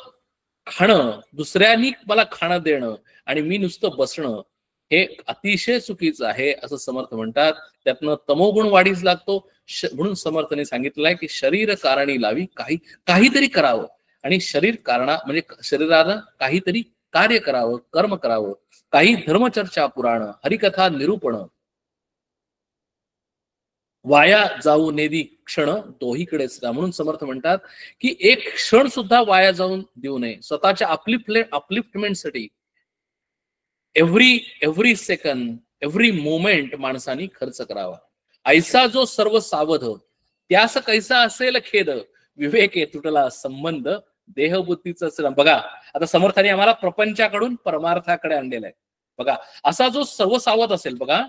खाणं, दुसऱ्यांनी मला खाणं देणं आणि मी नुसतं बसणं हे अतिशय चुकीचं आहे असं समर्थ म्हणतात. त्यातनं तमोगुण वाढीस लागतो. म्हणून समर्थाने सांगितलं आहे की शरीर कारणी लावी काहीतरी करावं आणि शरीर कारणा म्हणजे शरीरानं काहीतरी कार्य करावं, कर्म करावं, काही धर्मचर्चा पुराण, हरिकथा निरूपण, वाया जाऊ नेदी क्षण तोहीकडेच राहा. म्हणून समर्थ म्हणतात की एक क्षण सुद्धा वाया जाऊन देऊ नये. स्वतःच्या अपलिफ्टमेंटसाठी एव्हरी सेकंड, एव्हरी मोमेंट माणसानी खर्च करावा. ऐसा जो सर्व सावध त्यास कैसा असेल खेद, विवेके तुटला संबंध देहबुद्धीचा श्रम. बघा आता समर्थाने आम्हाला प्रपंचाकडून परमार्थाकडे आणलेला आहे. बघा असा जो सर्व सावध असेल, बघा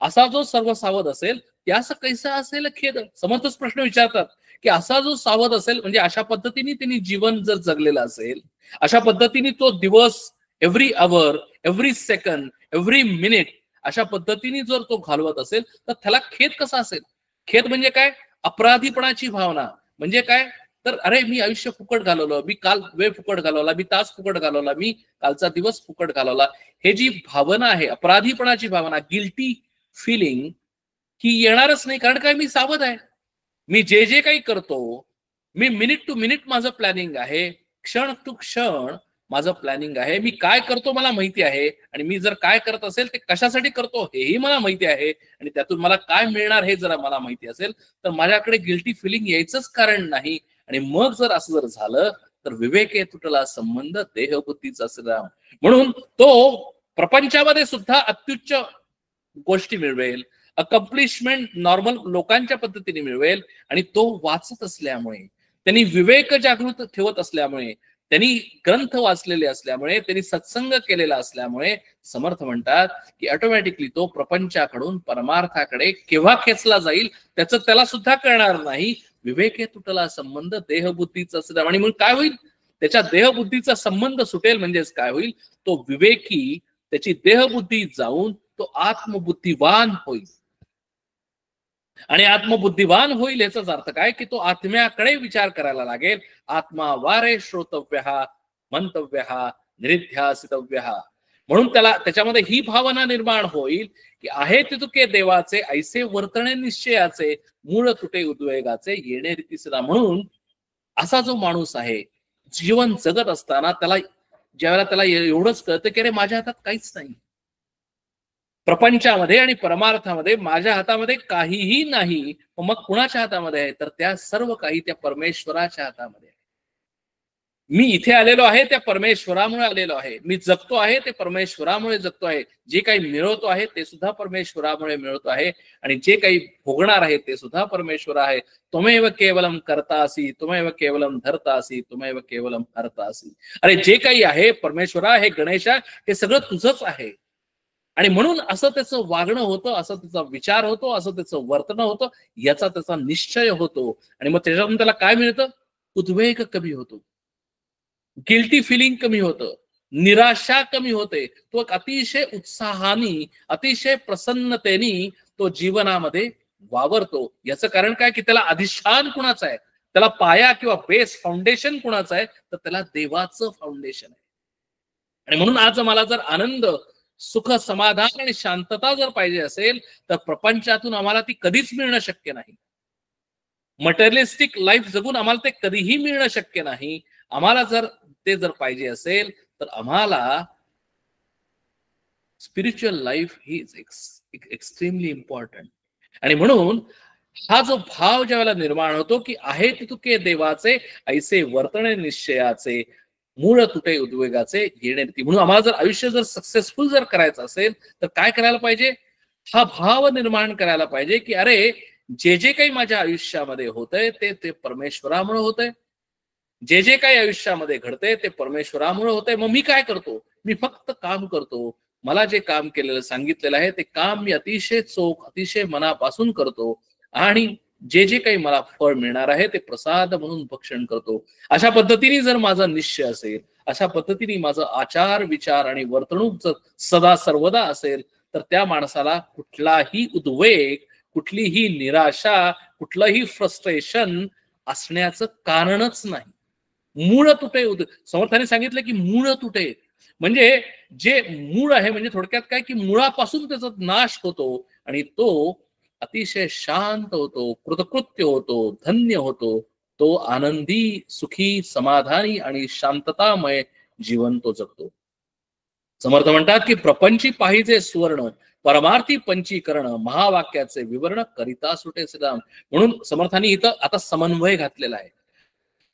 असा जो सर्व सावध असेल त्यास कैसा असेल खेद. समर्थच प्रश्न विचारतात की असा जो सावध असेल म्हणजे अशा पद्धतीने त्यांनी जीवन जर जगलेलं असेल, अशा पद्धतीने तो दिवस एव्हरी आवर, एव्हरी सेकंड, एव्हरी मिनिट अशा पद्धतीने जर तो घालवत असेल तर त्याला खेद कसा असेल. खेद म्हणजे काय? अपराधीपणाची भावना. म्हणजे काय तर अरे मी आयुष्य फुकट घालवलं, मी काल वेळ फुकट घालवला, मी तास फुकट घालवला, मी कालचा दिवस फुकट घालवला. हे जी भावना आहे अपराधीपणाची भावना, गिल्टी फिलिंग, ही येणारच नाही. कारण काय मी सावध आहे. मी जे जे काही करतो, मी मिनिट टू मिनिट माझं प्लॅनिंग आहे, क्षण टू क्षण माझं प्लॅनिंग आहे. मी काय करतो मला माहिती आहे आणि मी जर काय करत असेल ते कशासाठी करतो हेही मला माहिती आहे आणि त्यातून मला काय मिळणार हे जर मला माहिती असेल तर माझ्याकडे गिल्टी फिलिंग यायचंच कारण नाही. आणि मग जर असं जर झालं तर विवेके तुटला संबंध देहबुद्धीचा श्रीराम. म्हणून तो प्रपंचामध्ये सुद्धा अत्युच्च गोष्टी मिळवेल, अकम्प्लिशमेंट नॉर्मल लोकांच्या पद्धतीने मिळवेल आणि तो वाचत असल्यामुळे, त्यांनी विवेक जागृत ठेवत असल्यामुळे, त्यांनी ग्रंथ वाचलेले असल्यामुळे, त्यांनी सत्संग केलेला असल्यामुळे समर्थ म्हणतात की ऑटोमॅटिकली तो प्रपंचाकडून परमार्थाकडे केव्हा खेचला जाईल त्याचं त्याला सुद्धा कळणार नाही. विवेके तुटला संबंध देहबुद्धीचा श्रीराम. आणि म्हणून काय होईल? त्याच्या देहबुद्धीचा संबंध सुटेल. म्हणजेच काय होईल? तो विवेकी त्याची देहबुद्धी जाऊन तो आत्मबुद्धिवान होईल. आणि आत्मबुद्धिवान होईल याचाच अर्थ काय की तो आत्म्याकडे विचार करायला लागेल. आत्मा वारे श्रोतव्य मंतव्य निरिध्यासितव्य. म्हणून त्याला त्याच्यामध्ये ही भावना निर्माण होईल की आहे तितुके देवाचे, ऐसे वर्तणे निश्चयाचे, मूळ तुटे उद्वेगाचे, येणे रीतीसदा. म्हणून असा जो माणूस आहे जीवन जगत असताना त्याला ज्यावेळेला त्याला एवढंच कळतं की अरे माझ्या हातात काहीच नाही, प्रपंचामध्ये आणि परमार्थामध्ये माझ्या हातामध्ये काहीही नाही. मग कुणाच्या हातामध्ये आहे? तर त्या सर्व काही त्या परमेश्वराच्या हातामध्ये आहे. मी इथे आलेलो आहे त्या परमेश्वरामुळे आलेलो आहे. मी जगतो आहे ते परमेश्वरामुळे जगतो आहे. जे काही मिळवतो आहे ते सुद्धा परमेश्वरामुळे मिळवतो आहे आणि जे काही भोगणार आहे ते सुद्धा परमेश्वर आहे. तुमेव केवलम करतासी, तुमेव केवलम धरतासी, तुमेव केवलम हरतासी. अरे जे काही आहे परमेश्वरा, हे गणेशा, हे सगळं तुझंच आहे. आणि म्हणून असं त्याचं वागणं होतं, असं त्याचा विचार होतो, असं त्याचं वर्तन होतं, याचा त्याचा निश्चय होतो. आणि मग त्याच्यातून त्याला काय मिळतं? उद्वेग कमी होतो, गिल्टी फिलिंग कमी होतं, निराशा कमी होते. तो एक अतिशय उत्साहाने, अतिशय प्रसन्नतेने तो जीवनामध्ये वावरतो. याचं कारण काय की त्याला अधिष्ठान कुणाचं आहे, त्याला पाया किंवा बेस फाउंडेशन कुणाचं आहे, तर त्याला देवाचं फाउंडेशन आहे. आणि म्हणून आज मला जर आनंद, सुख, समाधान आणि शांतता जर पाहिजे असेल तर प्रपंचातून आम्हाला ती कधीच मिळणं शक्य नाही. मटेरियलिस्टिक लाईफ जगून आम्हाला ते कधीही मिळणं शक्य नाही. आम्हाला जर ते जर पाहिजे असेल तर आम्हाला स्पिरिच्युअल लाईफ ही एक्स्ट्रीमली इम्पॉर्टंट. आणि म्हणून हा जो भाव ज्यावेळेला निर्माण होतो की आहे तितुके देवाचे, ऐसे वर्तणे निश्चयाचे, मूळ तुटे उद्वेगाचे, येणे रीती. म्हणून आम्हाला जर आयुष्य जर सक्सेसफुल जर करायचं असेल तर काय करायला पाहिजे? हा भाव निर्माण करायला पाहिजे की अरे जे जे काही माझ्या आयुष्यामध्ये होतंय ते परमेश्वरामुळे होतंय. जे जे काही आयुष्यामध्ये घडतंय ते परमेश्वरामुळे होतंय. मग मी काय करतो? मी फक्त काम करतो. मला जे काम केलेलं सांगितलेलं आहे ते काम मी अतिशय चोख, अतिशय मनापासून करतो आणि जे जे काही मला फळ मिळणार आहे ते प्रसाद म्हणून भक्षण करतो. अशा पद्धतीने जर माझा निश्चय असेल, अशा पद्धतीने माझा आचार, विचार आणि वर्तणूक जर सदा सर्वदा असेल तर त्या माणसाला कुठलाही उद्वेग, कुठलीही निराशा, कुठलंही फ्रस्ट्रेशन असण्याचं कारणच नाही. मूळ तुटे. समर्थाने सांगितलं की मूळ तुटे, म्हणजे जे मूळ आहे, म्हणजे थोडक्यात काय की मुळापासून त्याचा नाश होतो आणि तो अतिशय शांत होतो, कृतकृत्य होतो, धन्य होतो. तो आनंदी, सुखी, समाधानी आणि शांततामय जीवन तो जगतो. समर्थ म्हणतात की प्रपंची पाहिजे सुवर्ण, परमार्थी पंचीकरण, महावाक्याचे विवरण करिता सुटे श्रीराम. म्हणून समर्थांनी इथं आता समन्वय घातलेला आहे.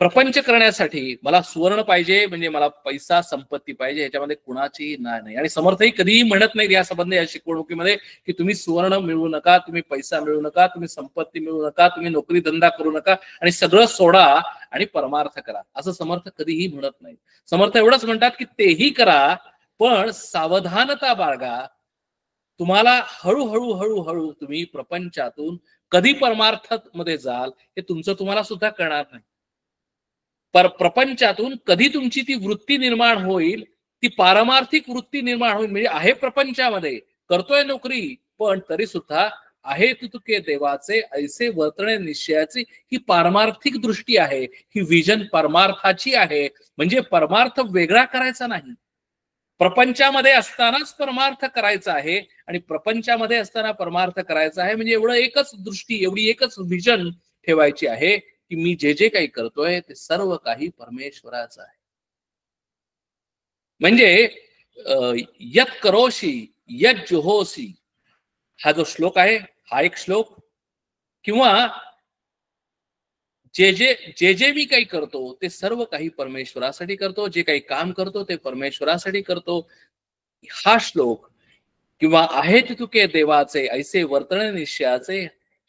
प्रपंच करण्यासाठी मला सुवर्ण पाहिजे, म्हणजे मला पैसा संपत्ती पाहिजे, ह्याच्यामध्ये कुणाची नाही. आणि समर्थही कधीही म्हणत नाहीत या संबंध या शिकवणुकीमध्ये की तुम्ही सुवर्ण मिळवू नका, तुम्ही पैसा मिळवू नका, तुम्ही संपत्ती मिळवू नका, तुम्ही नोकरी धंदा करू नका आणि सगळं सोडा आणि परमार्थ करा, असं समर्थ कधीही म्हणत नाही. समर्थ एवढंच म्हणतात की तेही करा, पण सावधानता बाळगा. तुम्हाला हळूहळू हळूहळू तुम्ही प्रपंचातून कधी परमार्थ मध्ये जाल हे तुमचं तुम्हाला सुद्धा कळणार नाही. प्रपंचातून कधी तुमची ती वृत्ती निर्माण होईल, ती पारमार्थिक वृत्ती निर्माण होईल, म्हणजे आहे प्रपंचामध्ये, करतोय नोकरी, पण तरी सुद्धा आहे तुके देवाचे ऐसे वर्तणे निश्चयाची, ही पारमार्थिक दृष्टी आहे, ही विजन परमार्थाची आहे. म्हणजे परमार्थ वेगळा करायचा नाही, प्रपंचामध्ये असतानाच परमार्थ करायचा आहे. आणि प्रपंचामध्ये असताना परमार्थ करायचा आहे म्हणजे एवढं एकच दृष्टी, एवढी एकच विजन ठेवायची आहे की मी जे जे काही करतोय ते सर्व काही परमेश्वराचं आहे. म्हणजे यत करोशी यत जुहोसी, हा जो श्लोक आहे हा एक श्लोक, किंवा जे जे मी काही करतो ते सर्व काही परमेश्वरासाठी करतो, जे काही काम करतो ते परमेश्वरासाठी करतो, हा श्लोक, किंवा आहेत तुके देवाचे ऐसे वर्तणे निश्चयाचे,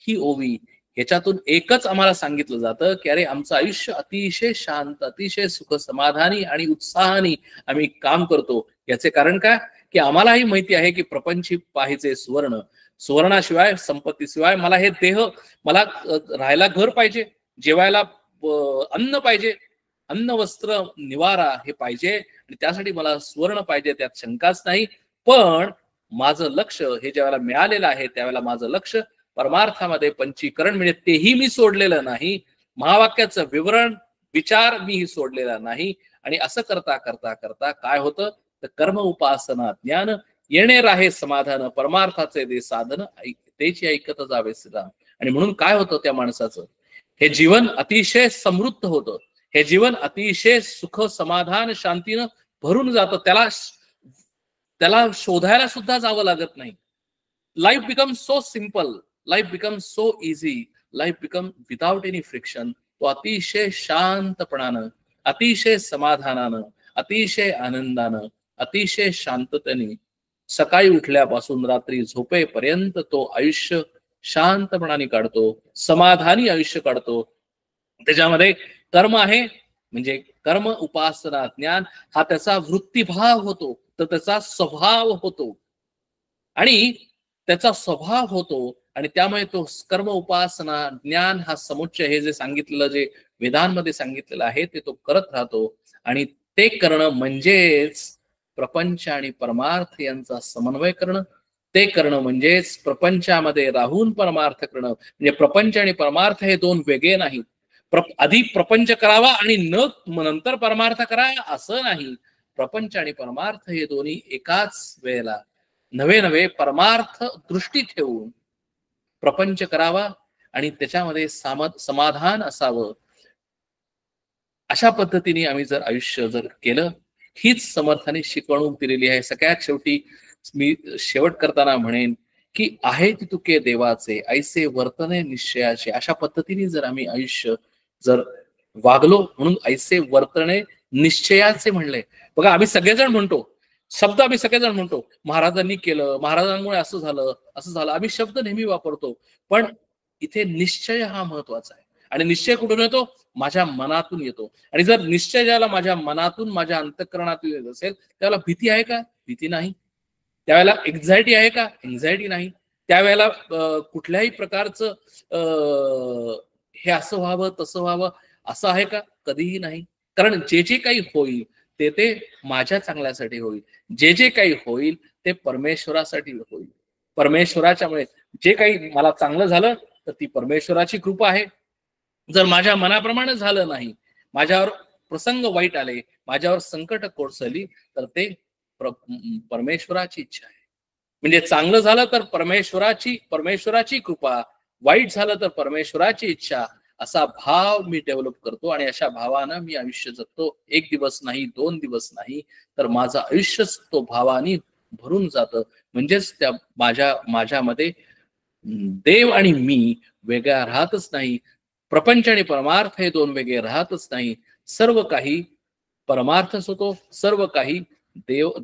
ही ओवी, ह्याच्यातून एकच आम्हाला सांगितलं जातं की अरे आमचं आयुष्य अतिशय शांत, अतिशय सुख समाधानी आणि उत्साहाने आम्ही काम करतो. याचे कारण काय की आम्हालाही माहिती आहे की प्रपंची पाहिजे सुवर्ण, सुवर्णाशिवाय, संपत्तीशिवाय मला हे देह, मला राहायला घर पाहिजे, जेवायला अन्न पाहिजे, अन्न वस्त्र निवारा हे पाहिजे, आणि त्यासाठी मला सुवर्ण पाहिजे, त्यात शंकाच नाही. पण माझं लक्ष हे ज्यावेळेला मिळालेलं आहे त्यावेळेला माझं लक्ष परमार्थामध्ये पंचीकरण, म्हणजे तेही मी सोडलेलं नाही, महावाक्याचं विवरण विचार मीही सोडलेला नाही. आणि असं करता करता करता काय होतं तर कर्म उपासना ज्ञान येणे राहे समाधान, परमार्थाचे दे साधन तेची ऐकत जावे श्रीराम. आणि म्हणून काय होतं त्या माणसाचं हे जीवन अतिशय समृद्ध होतं, हे जीवन अतिशय सुख समाधान शांतीनं भरून जातं. त्याला शोधायला सुद्धा जावं लागत नाही. Life become so simple, life become so easy, life become without any friction. तो अतिशय शांतपणानं, अतिशय समाधानानं, अतिशय आनंदानं, अतिशय शांततेने सकाळी उठल्यापासून रात्री झोपेपर्यंत तो आयुष्य शांतपणाने काढतो, समाधानी आयुष्य काढतो. त्याच्यामध्ये कर्म आहे, म्हणजे कर्म उपासना ज्ञान हा त्याचा वृत्तीभाव होतो, तर त्याचा स्वभाव होतो, आणि त्याचा स्वभाव होतो. आणि त्यामुळे तो कर्म उपासना ज्ञान हा समुच्चय, हे जे सांगितलेलं, जे वेदांमध्ये सांगितलेलं आहे ते तो करत राहतो. आणि ते करणं म्हणजेच प्रपंच आणि परमार्थ यांचा समन्वय करणं. ते करणं म्हणजेच प्रपंचामध्ये राहून परमार्थ करणं. म्हणजे प्रपंच आणि परमार्थ हे दोन वेगळे नाहीत. आधी प्रपंच करावा आणि नंतर परमार्थ करा असं नाही. प्रपंच आणि परमार्थ हे दोन्ही एकाच वेळेला नवे नवे परमार्थ दृष्टी ठेवून प्रपंच करावा आणि त्याच्यामध्ये समाधान असावं. अशा पद्धतीने आम्ही जर आयुष्य जर केलं, हीच समर्थाने शिकवणूक दिलेली आहे. सगळ्यात शेवटी मी शेवट करताना म्हणेन की आहे तुके देवाचे ऐसे वर्तने निश्चयाचे. अशा पद्धतीने जर आम्ही आयुष्य जर वागलो, म्हणून ऐसे वर्तने निश्चयाचे म्हणले. बघा आम्ही सगळेजण म्हणतो शब्द, आम्ही सगळेजण म्हणतो महाराजांनी केलं, महाराजांमुळे असं झालं असं झालं, आम्ही शब्द नेहमी वापरतो. पण इथे निश्चय हा महत्वाचा आहे. आणि निश्चय कुठून येतो? माझ्या मनातून येतो. आणि जर निश्चय ज्याला माझ्या मनातून, माझ्या अंतःकरणातून येत असेल, त्याला भीती आहे का? भीती नाही. त्यावेळेला एन्झायटी आहे का? एन्झायटी नाही. त्यावेळेला कुठल्याही प्रकारचं हे असं व्हावं तसं व्हावं असं आहे का? कधीही नाही. कारण जे जे काही होईल ते माझ्या चांगल्यासाठी होईल, जे जे काही होईल ते परमेश्वरासाठी होईल. परमेश्वराच्यामुळे जे काही मला चांगलं झालं तर ती परमेश्वराची कृपा आहे. जर माझ्या मनाप्रमाणे झालं नाही, माझ्यावर प्रसंग वाईट आले, माझ्यावर संकट कोसळली, तर ते परमेश्वराची इच्छा आहे. म्हणजे चांगलं झालं तर परमेश्वराची कृपा, वाईट झालं तर परमेश्वराची इच्छा, असा भाव मी डेव्हलप करतो आणि अशा भावानं मी आयुष्य जगतो. 1 दिवस नाही, 2 दिवस नाही, तर माझं आयुष्यच तो भावानी भरून जातं. म्हणजेच त्या माझ्यामध्ये देव आणि मी वेगळा राहतच नाही. प्रपंच आणि परमार्थ हे 2 वेगळे राहतच नाही. सर्व काही परमार्थच होतो. सर्व काही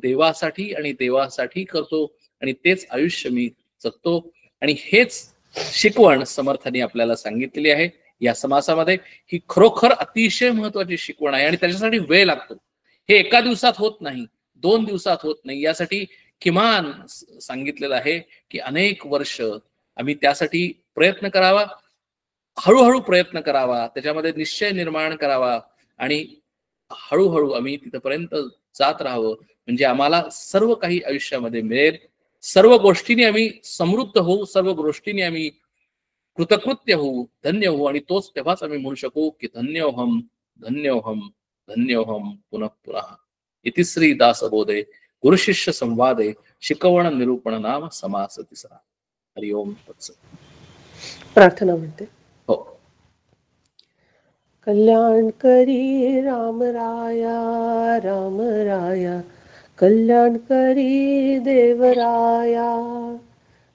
देवासाठी आणि देवासाठी करतो आणि तेच आयुष्य मी जगतो. आणि हेच शिकवण समर्थांनी आपल्याला सांगितलेली आहे या समासामध्ये. ही खरोखर अतिशय महत्वाची शिकवण आहे आणि त्याच्यासाठी वेळ लागतो. हे एका दिवसात होत नाही, 2 दिवसात होत नाही. यासाठी किमान सांगितलेलं आहे की अनेक वर्ष आम्ही त्यासाठी प्रयत्न करावा, हळूहळू प्रयत्न करावा, त्याच्यामध्ये निश्चय निर्माण करावा आणि हळूहळू आम्ही तिथपर्यंत जात राहावं. म्हणजे आम्हाला सर्व काही आयुष्यामध्ये मिळेल. सर्व गोष्टींनी आम्ही समृद्ध होऊ, सर्व गोष्टींनी आम्ही कृतकृत्य होऊ, धन्य होऊ आणि तोच तेव्हाच आम्ही म्हणू शकू की धन्योहम धन्योहम धन्योहम पुनः पुनः. इति श्री दासबोधे गुरुशिष्य संवादे शिकवण निरूपण नाम समास तिसरा. हरिओम तत्सत. प्रार्थना म्हणते. हो. कल्याण करी राम राया, राम राया कल्याण करी देवराया.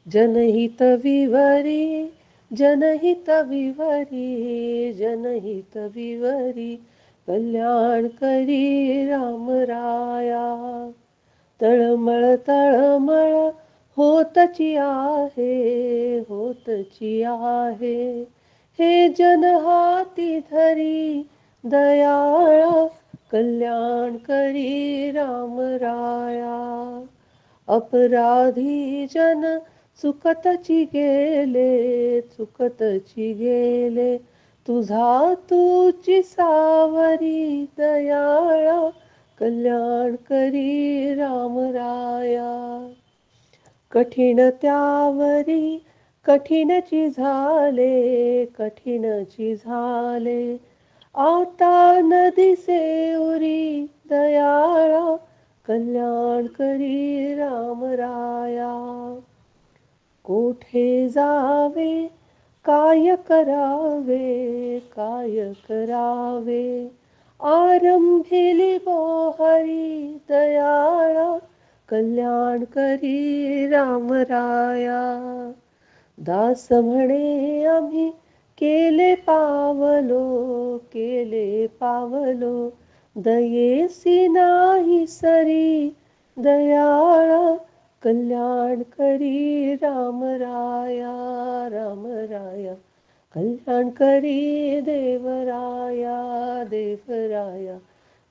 जनहित विवरी, जनहित विवरी, जनहित विवरी कल्याण करी राम राया. तळमळ तळमळ होतची आहे, होतची आहे, हे जन हाती धरी दयाळा. कल्याण करी राम राया. अपराधी जन चुकतची गेले, चुकतची गेले, तुझा तूची सावरी दयाळा. कल्याण करी राम राया. कठीण त्यावरी कठीणची झाले, कठीणची झाले, आता नदीसे उरी दयाळा. कल्याण करी राम राया. कोठे जावे काय करावे, काय करावे, आरंभिली बोहरी दयाळा. कल्याण करी राम राया. दास म्हणे आम्ही केले पावलो, केले पावलो, दयेसी नाही सरी दयाळा. कल्याण करी राम राया, राम राया कल्याण करी देवराया, देवराया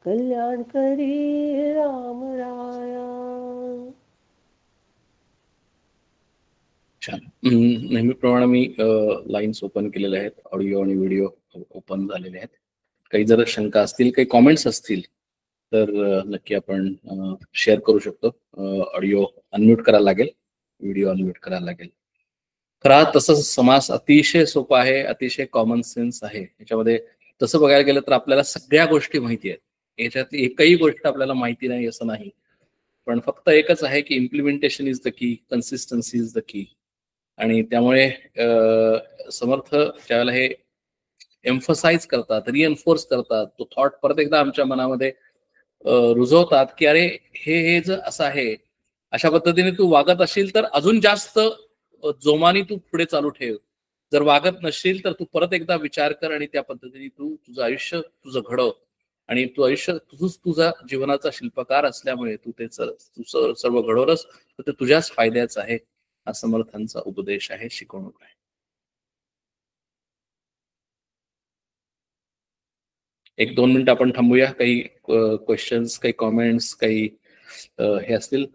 कल्याण करी राम राया. छान. नेहमीप्रमाणे मी लाईन्स ओपन केलेल्या आहेत, ऑडिओ आणि व्हिडिओ ओपन झालेले आहेत. काही जर शंका असतील, काही कॉमेंट्स असतील तर नक्की आपण शेअर करू शकतो. ऑडिओ अनम्यूट करायला लागेल, व्हिडिओ अनम्यूट करायला लागेल. खरा तसं समास अतिशय सोपा आहे, अतिशय कॉमन सेन्स आहे. याच्यामध्ये तसं बघायला गेलं तर आपल्याला सगळ्या गोष्टी माहिती आहेत. याच्यातली एकही गोष्ट आपल्याला माहिती नाही असं नाही. पण फक्त एकच आहे की implementation is the key, consistency is the key. आणि त्यामुळे समर्थ ज्यावेळेला हे एम्फसाइज करतात, रिएन्फोर्स करतात, तो थॉट परत एकदा आमच्या मनामध्ये रुजवतात की अरे हे जर असं आहे, अशा पद्धतीने तू वागत असशील तर अजून जास्त जोमाने तू पुढे चालू ठेव. जर वागत नसशील तर तू परत एकदा विचार कर आणि त्या पद्धतीने तू तुझं आयुष्य तुझं घडव. आणि तू आयुष्य तुझा जीवनाचा शिल्पकार असल्यामुळे तू ते सर्व घडवलंस तर ते तुझ्याच फायद्याचं आहे. हा समर्थांचा उपदेश आहे, शिकवणूक आहे. एक 2 मिनिटं आपण थांबूया. काही क्वेश्चन्स, काही कॉमेंट्स, काही हे असतील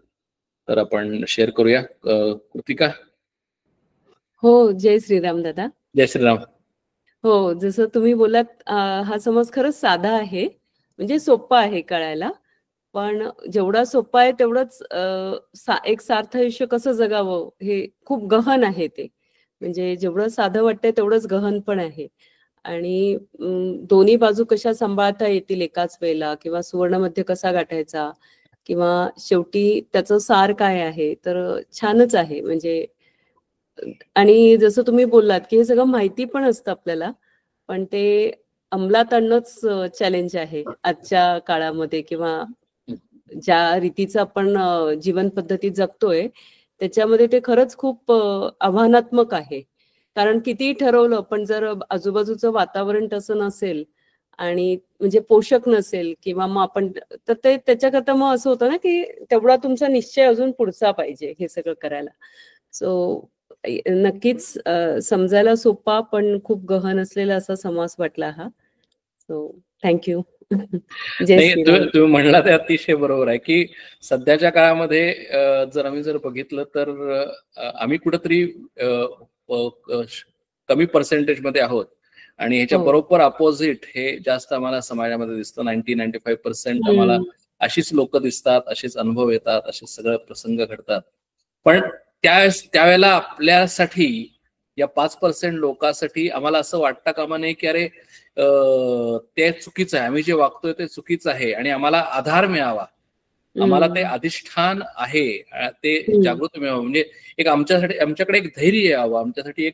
तर आपण शेअर करूया. कृतिका. हो, जय श्रीराम दादा. जय श्रीराम. हो, जसं तुम्ही बोलात हा समज खरंच साधा आहे, म्हणजे सोपा आहे कळायला. पण जेवढा सोपा आहे तेवढंच एक सार्थ आयुष्य कसं जगावं हे खूप गहन आहे ते. म्हणजे जेवढं साधं वाटतंय तेवढंच गहन पण आहे. आणि दोन्ही बाजू कशा सांभाळता येतील एकाच वेळेला, किंवा सुवर्ण मध्य कसा गाठायचा, किंवा शेवटी त्याचं सार काय आहे. तर छानच आहे म्हणजे. आणि जसं तुम्ही बोललात की हे सगळं माहिती पण असतं आपल्याला, पण ते अंमलात आणणंच चॅलेंज आहे आजच्या काळामध्ये, किंवा ज्या रीतीचं आपण जीवन पद्धती जगतोय त्याच्यामध्ये ते खरंच खूप आव्हानात्मक आहे. कारण कितीही ठरवलं पण जर आजूबाजूचं वातावरण तसं नसेल आणि म्हणजे पोषक नसेल, किंवा मग आपण तर ते त्याच्याकरता मग असं होतं ना की तेवढा तुमचा निश्चय अजून पुढचा पाहिजे हे सगळं करायला. सो नक्कीच समजायला सोपा पण खूप गहन असलेला असा समास वाटला हा. So thank you. जय नाही, श्रीराम. तुम्ही म्हणला ते अतिशय बरोबर आहे की सध्याच्या काळामध्ये जर आम्ही बघितलं तर आम्ही कुठेतरी कमी पर्सेंटेज मध्ये आहोत आणि ह्याच्या बरोबर अपोजिट हे जास्त आम्हाला समाजामध्ये दिसतं. 90-95% आम्हाला अशीच लोक दिसतात, असेच अनुभव येतात, असे सगळे प्रसंग घडतात. पण त्यावेळेला आपल्यासाठी या 5% लोकांसाठी आम्हाला असं वाटतं कामा नये की अरे ते चुकीचं आहे, आम्ही जे वागतोय ते चुकीचं आहे आणि आम्हाला आधार मिळावा, आम्हाला ते अधिष्ठान आहे ते जागृत मिळावं, म्हणजे एक आमच्याकडे एक धैर्य यावं, आमच्यासाठी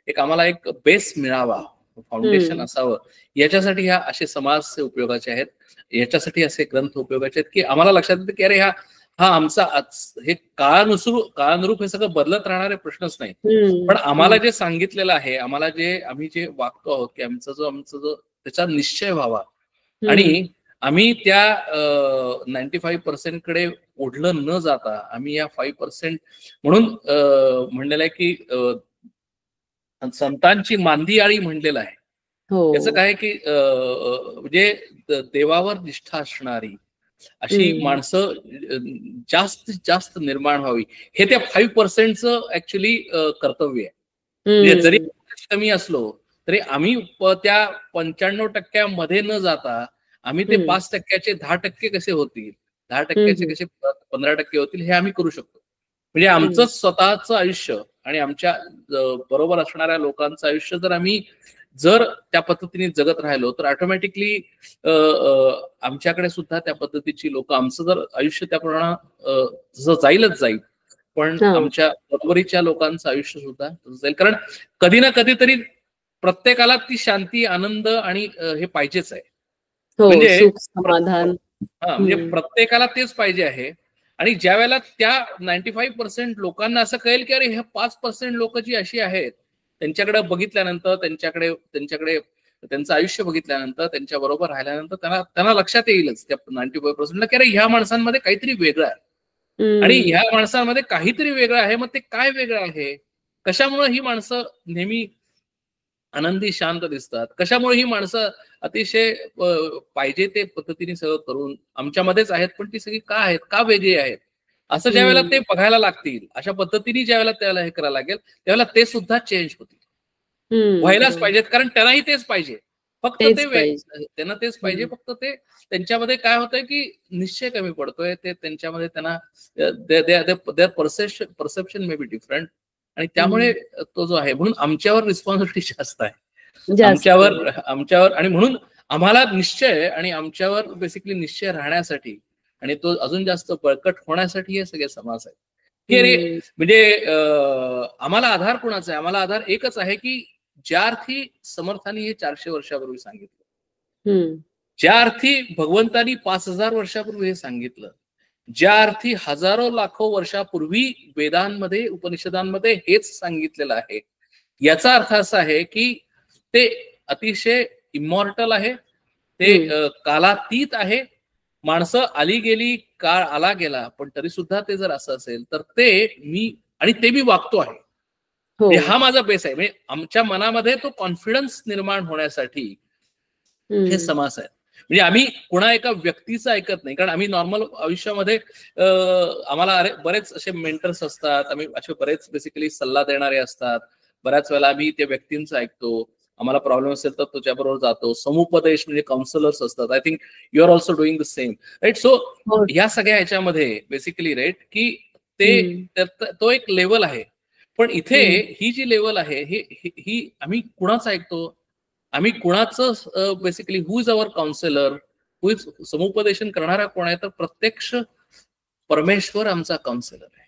एक आम्हाला एक बेस मिळावा, फाउंडेशन असावं. याच्यासाठी ह्या असे समाज उपयोगाचे आहेत, याच्यासाठी असे ग्रंथ उपयोगाचे आहेत की आम्हाला लक्षात येतं की अरे हा आमचा हे काळानुरूप हे सगळं बदलत राहणारे प्रश्नच नाही. पण आम्हाला जे सांगितलेलं आहे, आम्ही जे वागतो आहोत की आमचा जो त्याचा निश्चय व्हावा आणि आम्ही त्या 95% कडे ओढलं न जाता आम्ही या 5% म्हणून म्हणलेलं आहे की संतांची मांदियाळी म्हणलेलं आहे. याचं काय की म्हणजे देवावर निष्ठा असणारी अशी माणसं जास्तीत जास्त निर्माण व्हावी, हे त्या 5%चं ऍक्च्युली कर्तव्य आहे. म्हणजे जरी कमी असलो तरी आम्ही त्या 95% न जाता आम्ही ते 5%चे 10% कसे होतील, 10%चे कसे 15% होतील हे आम्ही करू शकतो. म्हणजे आमचं स्वतःचं आयुष्य आणि आमच्या बरोबर असणाऱ्या लोकांचं आयुष्य जर त्या पद्धतीने जगत राहिलो तर ऑटोमॅटिकली आमच्याकडे सुद्धा त्या पद्धतीची लोक, आमचं जर आयुष्य त्याप्रमाणे जाईलच जाईल, पण आमच्या बरोबरीच्या लोकांचं आयुष्य सुद्धा जाईल. कारण कधी ना कधीतरी प्रत्येकाला ती शांती, आनंद आणि हे पाहिजेच आहे. म्हणजे समाधान, म्हणजे प्रत्येकाला तेच पाहिजे आहे. आणि ज्या वेळेला त्या 95% लोकांना असं कळेल की अरे ह्या 5% लोक जी अशी आहेत, त्यांच्याकडे बघितल्यानंतर, त्यांच्याकडे त्यांचं आयुष्य बघितल्यानंतर, त्यांच्या बरोबर राहिल्यानंतर त्यांना लक्षात येईलच त्या 95% की अरे ह्या माणसांमध्ये काहीतरी वेगळं आहे आणि ह्या माणसांमध्ये काहीतरी वेगळं आहे. मग ते काय वेगळं आहे, कशामुळे ही माणसं नेहमी आनंदी शांत दिसतात, कशामुळे ही माणसं अतिशय पाहिजे ते पद्धतीने सगळं करून आमच्यामध्येच आहेत, पण ती सगळी का आहेत, का वेगळी आहेत, असं ज्या वेळेला ते बघायला लागतील, अशा पद्धतीने ज्या वेळेला त्याला हे करायला लागेल त्यावेळेला ते सुद्धा चेंज होतील, व्हायलाच पाहिजेत. कारण त्यांनाही तेच पाहिजे, फक्त त्यांना तेच पाहिजे, फक्त ते त्यांच्यामध्ये काय होतंय की निश्चय कमी पडतोय, ते त्यांच्यामध्ये त्यांना परसेप्शन मे बी डिफरंट, आणि त्यामुळे तो जो आहे, म्हणून आमच्यावर रिस्पॉन्सिबिलिटी जास्त आहे, आमच्यावर आणि म्हणून आम्हाला निश्चय आणि आमच्यावर बेसिकली निश्चय राहण्यासाठी आणि तो अजून जास्त बळकट होण्यासाठी हे सगळे समाज आहेत की अरे म्हणजे आम्हाला आधार कोणाचा आहे, आम्हाला आधार एकच आहे की ज्या अर्थी समर्थांनी हे 400 वर्षापूर्वी सांगितलं, ज्या अर्थी भगवंतांनी 5000 वर्षापूर्वी हे सांगितलं, ज्या अर्थी हजारो लाखो वर्षापूर्वी वेदांमध्ये, उपनिषदांमध्ये हेच सांगितलेलं आहे, याचा अर्थ असा आहे की ते अतिशय इमॉर्टल आहे, ते कालातीत आहे. माणसं आली गेली, काळ आला गेला, पण तरी सुद्धा ते जर असं असेल तर ते मी वागतो आहे, हा माझा बेस आहे. म्हणजे आमच्या मनामध्ये तो कॉन्फिडन्स निर्माण होण्यासाठी हे समास आहे. म्हणजे आम्ही कुणा एका व्यक्तीचं ऐकत नाही, कारण आम्ही नॉर्मल आयुष्यामध्ये आम्हाला बरेच असे मेंटर्स असतात, आम्ही असे बरेच बेसिकली सल्ला देणारे असतात, बऱ्याच वेळेला आम्ही त्या व्यक्तींचं ऐकतो, आम्हाला प्रॉब्लेम असेल तर त्याच्याबरोबर जातो, समुपदेश म्हणजे काउन्सिलर्स असतात. I think you are also doing the same, right? So ह्या सगळ्या ह्याच्यामध्ये बेसिकली राईट की तो एक लेवल आहे, पण इथे ही जी लेवल आहे ही आम्ही कुणाच ऐकतो, आम्ही कुणाचं basically who is our counsellor, who is समुपदेशन करणारा कोण आहे, तर प्रत्यक्ष परमेश्वर आमचा काउन्सिलर आहे.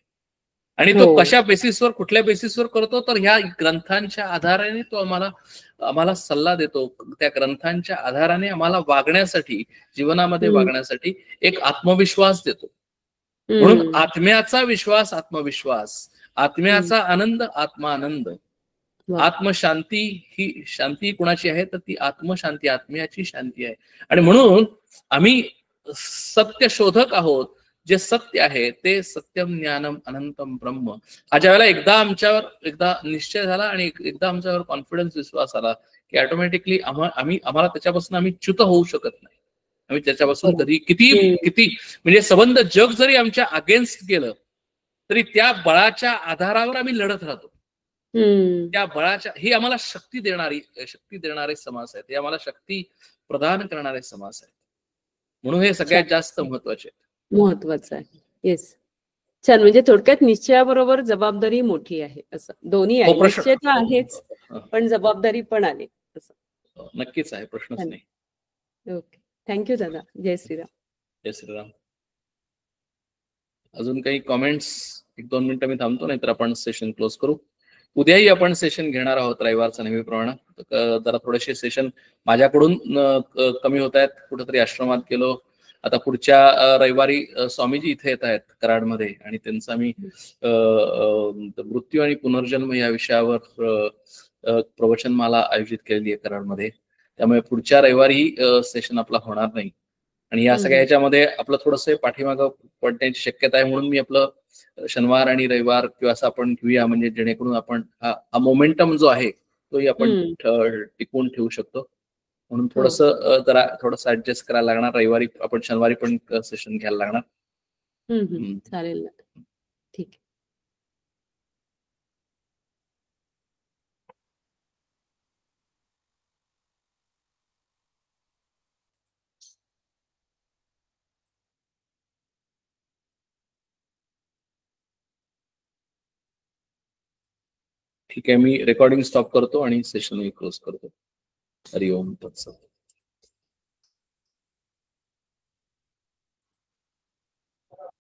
आणि तो कशा बेसिसवर, कुठल्या बेसिसवर करतो, तर ह्या ग्रंथांच्या आधाराने तो आम्हाला सल्ला देतो. त्या ग्रंथांच्या आधाराने आम्हाला वागण्यासाठी, जीवनामध्ये वागण्यासाठी एक आत्मविश्वास देतो. म्हणून आत्म्याचा विश्वास आत्मविश्वास, आत्म्याचा आनंद आत्मानंद, आत्मशांती ही शांती कुणाची आहे, तर ती आत्मशांती, आत्म्याची शांती आहे. आणि म्हणून आम्ही सत्य शोधक आहोत. जे सत्य आहे ते सत्यम ज्ञानम अनंतम ब्रह्म. हा ज्या वेळेला एकदा निश्चय झाला आणि एकदा आमच्यावर कॉन्फिडन्स, विश्वास आला, की ऑटोमॅटिकली आम्हाला त्याच्यापासून आम्ही च्युत होऊ शकत नाही. आम्ही त्याच्यापासून कधी किती म्हणजे संबंध जग जरी आमच्या अगेन्स्ट गेलं तरी त्या बळाच्या आधारावर आम्ही लढत राहतो. त्या बळाच्या, ही आम्हाला शक्ती देणारे समास आहेत, हे आम्हाला शक्ती प्रदान करणारे समास आहेत. म्हणून हे सगळ्यात जास्त महत्वाचं आहे. येस, छान. म्हणजे थोडक्यात निश्चयाबरोबर जबाबदारी मोठी आहे, असं दोन्ही आहे. निश्चय तर आहेच, पण जबाबदारी पण आली, असं नक्कीच आहे, प्रश्नच नाही. ओके, थँक्यू दादा. जय श्रीराम. जय श्रीराम. अजून काही कॉमेंट्स? 1-2 मिनिटं मी थांबतो, नाहीतर आपण सेशन क्लोज करू. उद्याही आपण सेशन घेणार आहोत रविवारचा नेहमीप्रमाणे. जरा थोडेसे सेशन माझ्याकडून कमी होत आहेत, कुठेतरी आश्रमात गेलो. आता पुढच्या रविवारी स्वामीजी इथे येत आहेत कराडमध्ये, आणि त्यांचा मी मृत्यू आणि पुनर्जन्म या विषयावर प्रवचनमाला आयोजित केलेली आहे कराडमध्ये. त्यामुळे पुढच्या रविवारी सेशन आपला होणार नाही. आणि या सगळ्या ह्याच्यामध्ये आपलं थोडंसं पाठीमागं पडण्याची शक्यता आहे. म्हणून मी आपलं शनिवार आणि रविवार किंवा असं आपण घेऊया, म्हणजे जेणेकरून आपण हा मोमेंटम जो आहे तोही आपण टिकवून ठेवू शकतो. म्हणून थोडंसं ऍडजस्ट करायला लागणार. रविवारी आपण शनिवारी पण सेशन घ्यायला लागणार. चालेल, ठीक आहे. ठीक आहे, मी रेकॉर्डिंग स्टॉप करतो आणि सेशन क्लोज करतो. हरिओम तत्सत.